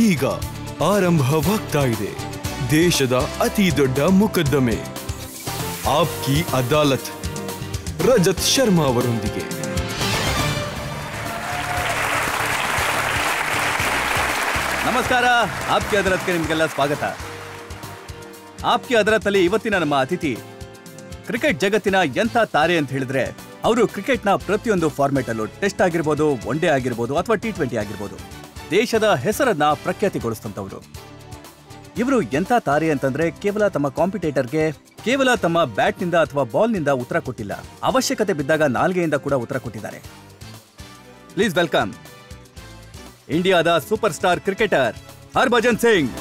ಈಗ ಆರಂಭವಾಗ್ತಾ ಇದೆ ದೇಶದ ಅತಿ ದೊಡ್ಡ ಮೊಕದ್ದಮೆ ಆಪ್ಕಿ ಅದಾಲತ್ ರಜತ್ ಶರ್ಮಾ ಅವರೊಂದಿಗೆ. ನಮಸ್ಕಾರ, ಆಪ್ಕಿ ಅದಾಲತ್ಗೆ ನಿಮಗೆಲ್ಲ ಸ್ವಾಗತ. ಆಪ್ಕಿ ಅದಾಲತ್ನಲ್ಲಿ ಇವತ್ತಿನ ನಮ್ಮ ಅತಿಥಿ ಕ್ರಿಕೆಟ್ ಜಗತ್ತಿನ ಎಂಥ ತಾರೆ ಅಂತ ಹೇಳಿದ್ರೆ ಅವರು ಕ್ರಿಕೆಟ್ನ ಪ್ರತಿಯೊಂದು ಫಾರ್ಮೆಟ್ ಅಲ್ಲೂ ಟೆಸ್ಟ್ ಆಗಿರ್ಬೋದು, ಒನ್ ಡೇ ಆಗಿರ್ಬೋದು ಅಥವಾ T20 ಆಗಿರ್ಬೋದು ದೇಶದ ಹೆಸರನ್ನ ಪ್ರಖ್ಯಾತಿಗೊಳಿಸಿದಂಥವ್ರು. ಇವರು ಎಂಥ ತಾರೆ ಅಂತಂದ್ರೆ ಕೇವಲ ತಮ್ಮ ಕಾಂಪಿಟೇಟರ್ಗೆ ಕೇವಲ ತಮ್ಮ ಬ್ಯಾಟ್ನಿಂದ ಅಥವಾ ಬಾಲ್ನಿಂದ ಉತ್ತರ ಕೊಟ್ಟಿಲ್ಲ, ಅವಶ್ಯಕತೆ ಬಿದ್ದಾಗ ನಾಲ್ಗೆಯಿಂದ ಕೂಡ ಉತ್ತರ ಕೊಟ್ಟಿದ್ದಾರೆ. ಪ್ಲೀಸ್ ವೆಲ್ಕಮ್ ಇಂಡಿಯಾದ super star cricketer Harbhajan Singh.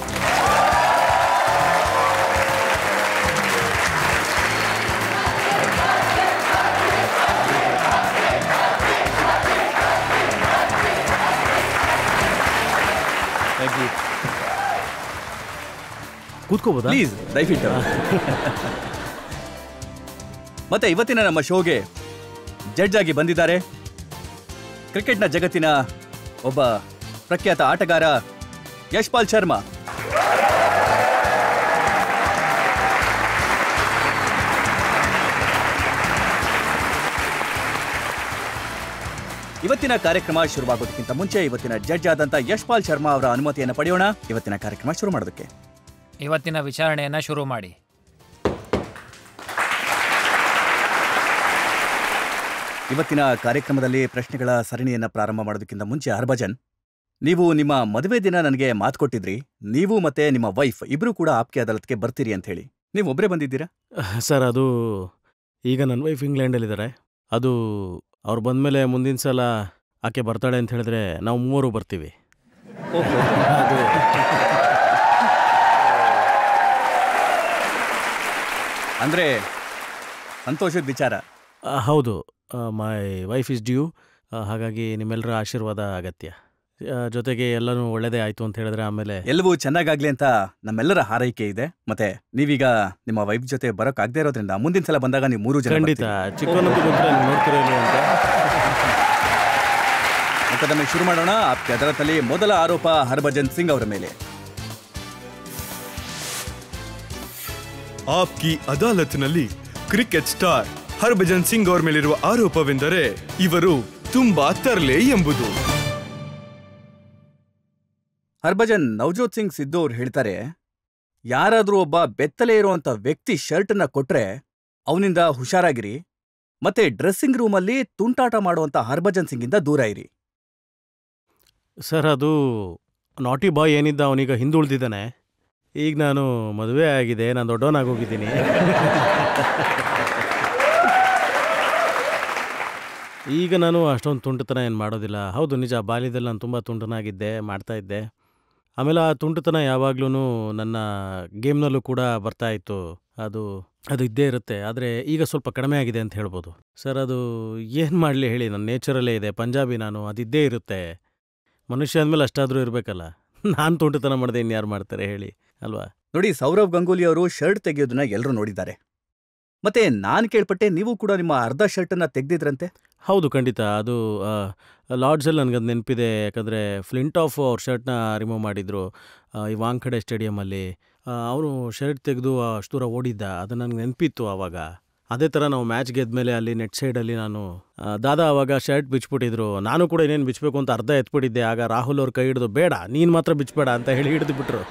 ಕೂತ್ಕೋಬೋದಾ? ಪ್ಲೀಸ್ ದಯವಿಟ್ಟು. ಮತ್ತೆ ಇವತ್ತಿನ ನಮ್ಮ ಶೋಗೆ ಜಡ್ಜ್ ಆಗಿ ಬಂದಿದ್ದಾರೆ ಕ್ರಿಕೆಟ್ನ ಜಗತ್ತಿನ ಒಬ್ಬ ಪ್ರಖ್ಯಾತ ಆಟಗಾರ ಯಶ್ಪಾಲ್ ಶರ್ಮಾ. ಇವತ್ತಿನ ಕಾರ್ಯಕ್ರಮ ಶುರುವಾಗೋದಕ್ಕಿಂತ ಮುಂಚೆ ಇವತ್ತಿನ ಜಡ್ಜ್ ಆದಂತ ಯಶ್ಪಾಲ್ ಶರ್ಮಾ ಅವರ ಅನುಮತಿಯನ್ನು ಪಡೆಯೋಣ ಇವತ್ತಿನ ಕಾರ್ಯಕ್ರಮ ಶುರು ಮಾಡೋದಕ್ಕೆ. ಇವತ್ತಿನ ವಿಚಾರಣೆಯನ್ನ ಶುರು ಮಾಡಿ. ಇವತ್ತಿನ ಕಾರ್ಯಕ್ರಮದಲ್ಲಿ ಪ್ರಶ್ನೆಗಳ ಸರಣಿಯನ್ನ ಪ್ರಾರಂಭ ಮಾಡೋದಕ್ಕಿಂತ ಮುಂಚೆ ಹರ್ಭಜನ್, ನೀವು ನಿಮ್ಮ ಮದುವೆ ದಿನ ನನಗೆ ಮಾತು ಕೊಟ್ಟಿದ್ರಿ, ನೀವು ಮತ್ತೆ ನಿಮ್ಮ ವೈಫ್ ಇಬ್ರು ಕೂಡ ಆಪ್ಕಿ ಅದಾಲತ್ಗೆ ಬರ್ತೀರಿ ಅಂತ ಹೇಳಿ. ನೀವು ಒಬ್ಬರೇ ಬಂದಿದ್ದೀರಾ? ಸರ್, ಅದು ಈಗ ನನ್ನ ವೈಫ್ ಇಂಗ್ಲೆಂಡಲ್ಲಿದ್ದಾರೆ. ಅದು ಅವ್ರು ಬಂದಮೇಲೆ ಮುಂದಿನ ಸಲ ಆಕೆ ಬರ್ತಾಳೆ ಅಂತ ಹೇಳಿದ್ರೆ ನಾವು ಮೂವರು ಬರ್ತೀವಿ. ಅದು ಅಂದ್ರೆ ಸಂತೋಷದ ವಿಚಾರ. ಹೌದು, ಮೈ ವೈಫ್ ಇಸ್ ಡ್ಯೂ. ಹಾಗಾಗಿ ನಿಮ್ಮೆಲ್ಲರ ಆಶೀರ್ವಾದ ಅಗತ್ಯ. ಜೊತೆಗೆ ಎಲ್ಲನೂ ಒಳ್ಳೆಯದೇ ಆಯಿತು ಅಂತ ಹೇಳಿದ್ರೆ ಆಮೇಲೆ ಎಲ್ಲವೂ ಚೆನ್ನಾಗಾಗ್ಲಿ ಅಂತ ನಮ್ಮೆಲ್ಲರ ಹಾರೈಕೆ ಇದೆ. ಮತ್ತೆ ನೀವೀಗ ನಿಮ್ಮ ವೈಫ್ ಜೊತೆ ಬರೋಕ್ಕಾಗದೇ ಇರೋದ್ರಿಂದ ಮುಂದಿನ ಸಲ ಬಂದಾಗ ನೀವು ಮೂರು ಜನ ಖಂಡಿತ ಚಿಕ್ಕವನಂತೂ ಬಂದರೆ ನೋಡ್ತಿರೋಲ್ಲ ಅಂತ. ಮೊಕದ್ದಮೆ ಶುರು ಮಾಡೋಣ. ಆಪ್ಕಿ ಅದಾಲತ್ನಲ್ಲಿ ಮೊದಲ ಆರೋಪ ಹರ್ಭಜನ್ ಸಿಂಗ್ ಅವರ ಮೇಲೆ. ಆಪ್ಕಿ ಅದಾಲತ್ನಲ್ಲಿ ಕ್ರಿಕೆಟ್ ಸ್ಟಾರ್ ಹರ್ಭಜನ್ ಸಿಂಗ್ ಅವರ ಮೇಲಿರುವ ಆರೋಪವೆಂದರೆ ಇವರು ತುಂಬಾ ತರ್ಲೆ ಎಂಬುದು. ಹರ್ಭಜನ್, ನವಜೋತ್ ಸಿಂಗ್ ಸಿದ್ದು ಅವ್ರು ಹೇಳ್ತಾರೆ, ಯಾರಾದ್ರೂ ಒಬ್ಬ ಬೆತ್ತಲೆ ಇರುವಂತ ವ್ಯಕ್ತಿ ಶರ್ಟ್ನ ಕೊಟ್ರೆ ಅವನಿಂದ ಹುಷಾರಾಗಿರಿ, ಮತ್ತೆ ಡ್ರೆಸ್ಸಿಂಗ್ ರೂಮಲ್ಲಿ ತುಂಟಾಟ ಮಾಡುವಂತ ಹರ್ಭಜನ್ ಸಿಂಗಿಂದ ದೂರ ಇರಿ. ಸರ್, ಅದು ನಾಟಿ ಬಾಯ್ ಏನಿದ್ದ ಅವನೀಗ ಹಿಂದುಳಿದಿದ್ದಾನೆ. ಈಗ ನಾನು ಮದುವೆ ಆಗಿದೆ, ನಾನು ದೊಡ್ಡವನಾಗೋಗಿದ್ದೀನಿ. ಈಗ ನಾನು ಅಷ್ಟೊಂದು ತುಂಟತನ ಏನು ಮಾಡೋದಿಲ್ಲ. ಹೌದು, ನಿಜ, ಬಾಲ್ಯದಲ್ಲಿ ನಾನು ತುಂಬ ತುಂಟನಾಗಿದ್ದೆ, ಮಾಡ್ತಾಯಿದ್ದೆ. ಆಮೇಲೆ ಆ ತುಂಟತನ ಯಾವಾಗ್ಲೂ ನನ್ನ ಗೇಮ್ನಲ್ಲೂ ಕೂಡ ಬರ್ತಾಯಿತ್ತು. ಅದು ಇದ್ದೇ ಇರುತ್ತೆ. ಆದರೆ ಈಗ ಸ್ವಲ್ಪ ಕಡಿಮೆ ಆಗಿದೆ ಅಂತ ಹೇಳ್ಬೋದು. ಸರ್, ಅದು ಏನು ಮಾಡಲಿ ಹೇಳಿ, ನನ್ನ ನೇಚರಲ್ಲೇ ಇದೆ. ಪಂಜಾಬಿ ನಾನು, ಅದಿದ್ದೇ ಇರುತ್ತೆ. ಮನುಷ್ಯ ಅಂದಮೇಲೆ ಅಷ್ಟಾದರೂ ಇರಬೇಕಲ್ಲ. ನಾನು ತುಂಟತನ ಮಾಡಿದೆ, ಇನ್ಯಾರು ಮಾಡ್ತಾರೆ ಹೇಳಿ, ಅಲ್ವಾ? ನೋಡಿ, ಸೌರವ್ ಗಂಗೂಲಿ ಅವರು ಶರ್ಟ್ ತೆಗೆಯೋದನ್ನ ಎಲ್ಲರೂ ನೋಡಿದ್ದಾರೆ. ಮತ್ತೆ ನಾನು ಕೇಳ್ಪಟ್ಟೆ ನೀವು ಕೂಡ ನಿಮ್ಮ ಅರ್ಧ ಶರ್ಟನ್ನ ತೆಗೆದಿದ್ರಂತೆ. ಹೌದು, ಖಂಡಿತ. ಅದು ಲಾರ್ಡ್ಸಲ್ಲಿ ನನಗದು ನೆನಪಿದೆ. ಯಾಕಂದರೆ ಫ್ಲಿಂಟ್ ಆಫ್ ಅವ್ರ ಶರ್ಟ್ನ ರಿಮೂವ್ ಮಾಡಿದರು ಈ ವಾಂಖಡೆ ಸ್ಟೇಡಿಯಮಲ್ಲಿ. ಅವನು ಶರ್ಟ್ ತೆಗೆದು ಅಷ್ಟು ದೂರ ಓಡಿದ್ದ, ಅದು ನನಗೆ ನೆನಪಿತ್ತು ಆವಾಗ. ಅದೇ ಥರ ನಾವು ಮ್ಯಾಚ್ ಗೆದ್ಮೇಲೆ ಅಲ್ಲಿ ನೆಟ್ ಸೈಡಲ್ಲಿ ನಾನು ದಾದಾ ಆವಾಗ ಶರ್ಟ್ ಬಿಚ್ಬಿಟ್ಟಿದ್ರು. ನಾನು ಕೂಡ ಇನ್ನೇನು ಬಿಚ್ಚಬೇಕು ಅಂತ ಅರ್ಧ ಎತ್ಬಿಟ್ಟಿದ್ದೆ. ಆಗ ರಾಹುಲ್ ಅವ್ರ ಕೈ ಹಿಡಿದು, ಬೇಡ ನೀನು ಮಾತ್ರ ಬಿಚ್ಚಬೇಡ ಅಂತ ಹೇಳಿ ಹಿಡಿದುಬಿಟ್ರು.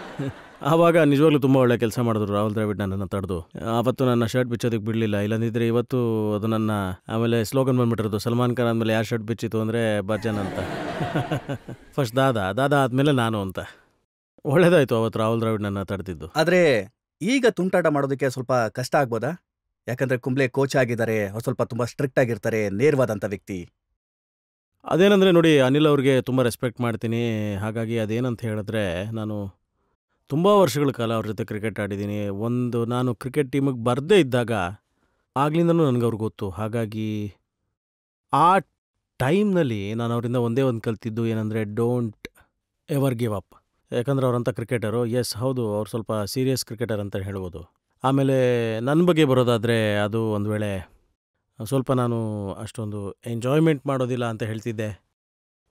ಆವಾಗ ನಿಜವಾಗ್ಲೂ ತುಂಬ ಒಳ್ಳೆ ಕೆಲಸ ಮಾಡಿದ್ರು ರಾಹುಲ್ ದ್ರಾವಿಡ್ ನನ್ನನ್ನು ತಡೆದು. ಆವತ್ತು ನನ್ನ ಶರ್ಟ್ ಬಿಚ್ಚೋದಕ್ಕೆ ಬಿಡಲಿಲ್ಲ. ಇಲ್ಲಂದಿದ್ರೆ ಇವತ್ತು ಅದು ನನ್ನ ಆಮೇಲೆ ಸ್ಲೋಗನ್ ಬಂದ್ಬಿಟ್ಟಿರೋದು, ಸಲ್ಮಾನ್ ಖಾನ್ ಆದಮೇಲೆ ಯಾರು ಶರ್ಟ್ ಬಿಚ್ಚಿತು ಅಂದರೆ ಬರ್ಜನ್ ಅಂತ. ಫಸ್ಟ್ ದಾದಾ ಆದಮೇಲೆ ನಾನು ಅಂತ. ಒಳ್ಳೇದಾಯಿತು ಅವತ್ತು ರಾಹುಲ್ ದ್ರಾವಿಡ್ ನನ್ನ ತಡೆದಿದ್ದು. ಆದರೆ ಈಗ ತುಂಟಾಟ ಮಾಡೋದಕ್ಕೆ ಸ್ವಲ್ಪ ಕಷ್ಟ ಆಗ್ಬೋದಾ? ಯಾಕಂದ್ರೆ ಕುಂಬ್ಳೆ ಕೋಚ್ ಆಗಿದ್ದಾರೆ, ಅವ್ರು ಸ್ವಲ್ಪ ತುಂಬ ಸ್ಟ್ರಿಕ್ಟ್ ಆಗಿರ್ತಾರೆ, ನೇರವಾದಂಥ ವ್ಯಕ್ತಿ. ಅದೇನಂದರೆ ನೋಡಿ, ಅನಿಲ್ ಅವ್ರಿಗೆ ತುಂಬ ರೆಸ್ಪೆಕ್ಟ್ ಮಾಡ್ತೀನಿ. ಹಾಗಾಗಿ ಅದೇನಂತ ಹೇಳಿದ್ರೆ, ನಾನು ತುಂಬ ವರ್ಷಗಳ ಕಾಲ ಅವ್ರ ಜೊತೆ ಕ್ರಿಕೆಟ್ ಆಡಿದ್ದೀನಿ. ನಾನು ಕ್ರಿಕೆಟ್ ಟೀಮಿಗೆ ಬರದೇ ಇದ್ದಾಗ ಆಗ್ಲಿಂದನೂ ನನಗೆ ಅವ್ರಿಗೆ ಗೊತ್ತು. ಹಾಗಾಗಿ ಆ ಟೈಮ್ನಲ್ಲಿ ನಾನು ಅವರಿಂದ ಒಂದೇ ಒಂದು ಕಲ್ತಿದ್ದು ಏನಂದರೆ, ಡೋಂಟ್ ಎವರ್ ಗಿವ್ ಅಪ್. ಯಾಕಂದರೆ ಅವರಂಥ ಕ್ರಿಕೆಟರು. ಎಸ್, ಹೌದು, ಅವ್ರು ಸ್ವಲ್ಪ ಸೀರಿಯಸ್ ಕ್ರಿಕೆಟರ್ ಅಂತ ಹೇಳ್ಬೋದು. ಆಮೇಲೆ ನನ್ನ ಬಗ್ಗೆ ಬರೋದಾದರೆ, ಅದು ಒಂದು ವೇಳೆ ಸ್ವಲ್ಪ ನಾನು ಅಷ್ಟೊಂದು ಎಂಜಾಯ್ಮೆಂಟ್ ಮಾಡೋದಿಲ್ಲ ಅಂತ ಹೇಳ್ತಿದ್ದೆ.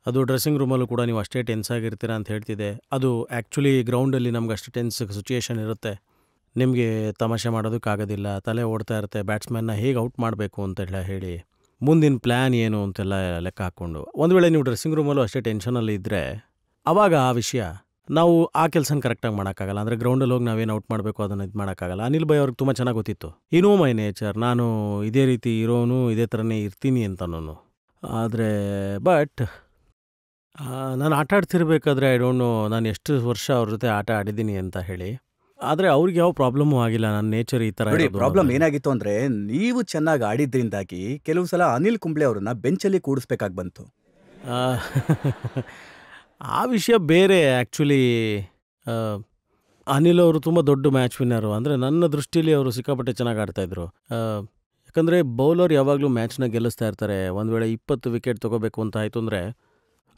ಅದು ಡ್ರೆಸ್ಸಿಂಗ್ ರೂಮಲ್ಲೂ ಕೂಡ ನೀವು ಅಷ್ಟೇ ಟೆನ್ಸ್ ಆಗಿರ್ತೀರಾ ಅಂತ ಹೇಳ್ತಿದೆ. ಅದು ಆ್ಯಕ್ಚುಲಿ ಗ್ರೌಂಡಲ್ಲಿ ನಮ್ಗೆ ಅಷ್ಟು ಟೆನ್ಸ್ ಸಿಚುಯೇಷನ್ ಇರುತ್ತೆ, ನಿಮಗೆ ತಮಾಷೆ ಮಾಡೋದಕ್ಕಾಗೋದಿಲ್ಲ, ತಲೆ ಓಡ್ತಾ ಇರುತ್ತೆ, ಬ್ಯಾಟ್ಸ್ಮನ್ನ ಹೇಗೆ ಔಟ್ ಮಾಡಬೇಕು ಅಂತೆಲ್ಲ ಹೇಳಿ ಮುಂದಿನ ಪ್ಲ್ಯಾನ್ ಏನು ಅಂತೆಲ್ಲ ಲೆಕ್ಕ ಹಾಕ್ಕೊಂಡು. ಒಂದು ವೇಳೆ ನೀವು ಡ್ರೆಸ್ಸಿಂಗ್ ರೂಮಲ್ಲೂ ಅಷ್ಟೇ ಟೆನ್ಷನಲ್ಲಿ ಇದ್ದರೆ ಆವಾಗ ಆ ವಿಷಯ ನಾವು ಆ ಕೆಲಸನ ಕರೆಕ್ಟಾಗಿ ಮಾಡೋಕ್ಕಾಗಲ್ಲ. ಅಂದರೆ ಗ್ರೌಂಡಲ್ಲಿ ಹೋಗಿ ನಾವೇನು ಔಟ್ ಮಾಡಬೇಕು ಅದನ್ನು ಇದು ಮಾಡೋಕ್ಕಾಗಲ್ಲ. ಅನಿಲ್ ಭಾಯ್ ಅವ್ರಿಗೆ ತುಂಬ ಚೆನ್ನಾಗಿ ಗೊತ್ತಿತ್ತು, ಏನೋ ಮೈ ನೇಚರ್, ನಾನು ಇದೇ ರೀತಿ ಇರೋನು, ಇದೇ ಥರನೇ ಇರ್ತೀನಿ ಅಂತನೂ. ಆದರೆ ಬಟ್ ನಾನು ಆಟ ಆಡ್ತಿರ್ಬೇಕಾದ್ರೆ ಐ ಡೋಂಟ್ ನೋ ನಾನು ಎಷ್ಟು ವರ್ಷ ಅವ್ರ ಜೊತೆ ಆಟ ಆಡಿದ್ದೀನಿ ಅಂತ ಹೇಳಿ, ಆದರೆ ಅವ್ರಿಗೆ ಯಾವ ಪ್ರಾಬ್ಲಮ್ಮೂ ಆಗಿಲ್ಲ. ನನ್ನ ನೇಚರ್ ಈ ಥರ ನೋಡಿ, ಪ್ರಾಬ್ಲಮ್ ಏನಾಗಿತ್ತು ಅಂದ್ರೆ ನೀವು ಚೆನ್ನಾಗಿ ಆಡಿದ್ರಿಂದಾಗಿ ಕೆಲವು ಸಲ ಅನಿಲ್ ಕುಂಬ್ಳೆ ಅವ್ರನ್ನ ಬೆಂಚಲ್ಲಿ ಕೂಡಿಸ್ಬೇಕಾಗಿ ಬಂತು. ಆ ವಿಷಯ ಬೇರೆ. ಆ್ಯಕ್ಚುಲಿ ಅನಿಲ್ ಅವರು ತುಂಬ ದೊಡ್ಡ ಮ್ಯಾಚ್ ವಿನ್ನರು. ಅಂದರೆ ನನ್ನ ದೃಷ್ಟಿಯಲ್ಲಿ ಅವರು ಸಿಕ್ಕಾಪಟ್ಟೆ ಚೆನ್ನಾಗಿ ಆಡ್ತಾಯಿದ್ರು. ಯಾಕಂದರೆ ಬೌಲರ್ ಯಾವಾಗಲೂ ಮ್ಯಾಚ್ನ ಗೆಲ್ಲಿಸ್ತಾ ಇರ್ತಾರೆ. ಒಂದು ವೇಳೆ 20 ವಿಕೆಟ್ ತೊಗೋಬೇಕು ಅಂತ ಆಯಿತು ಅಂದರೆ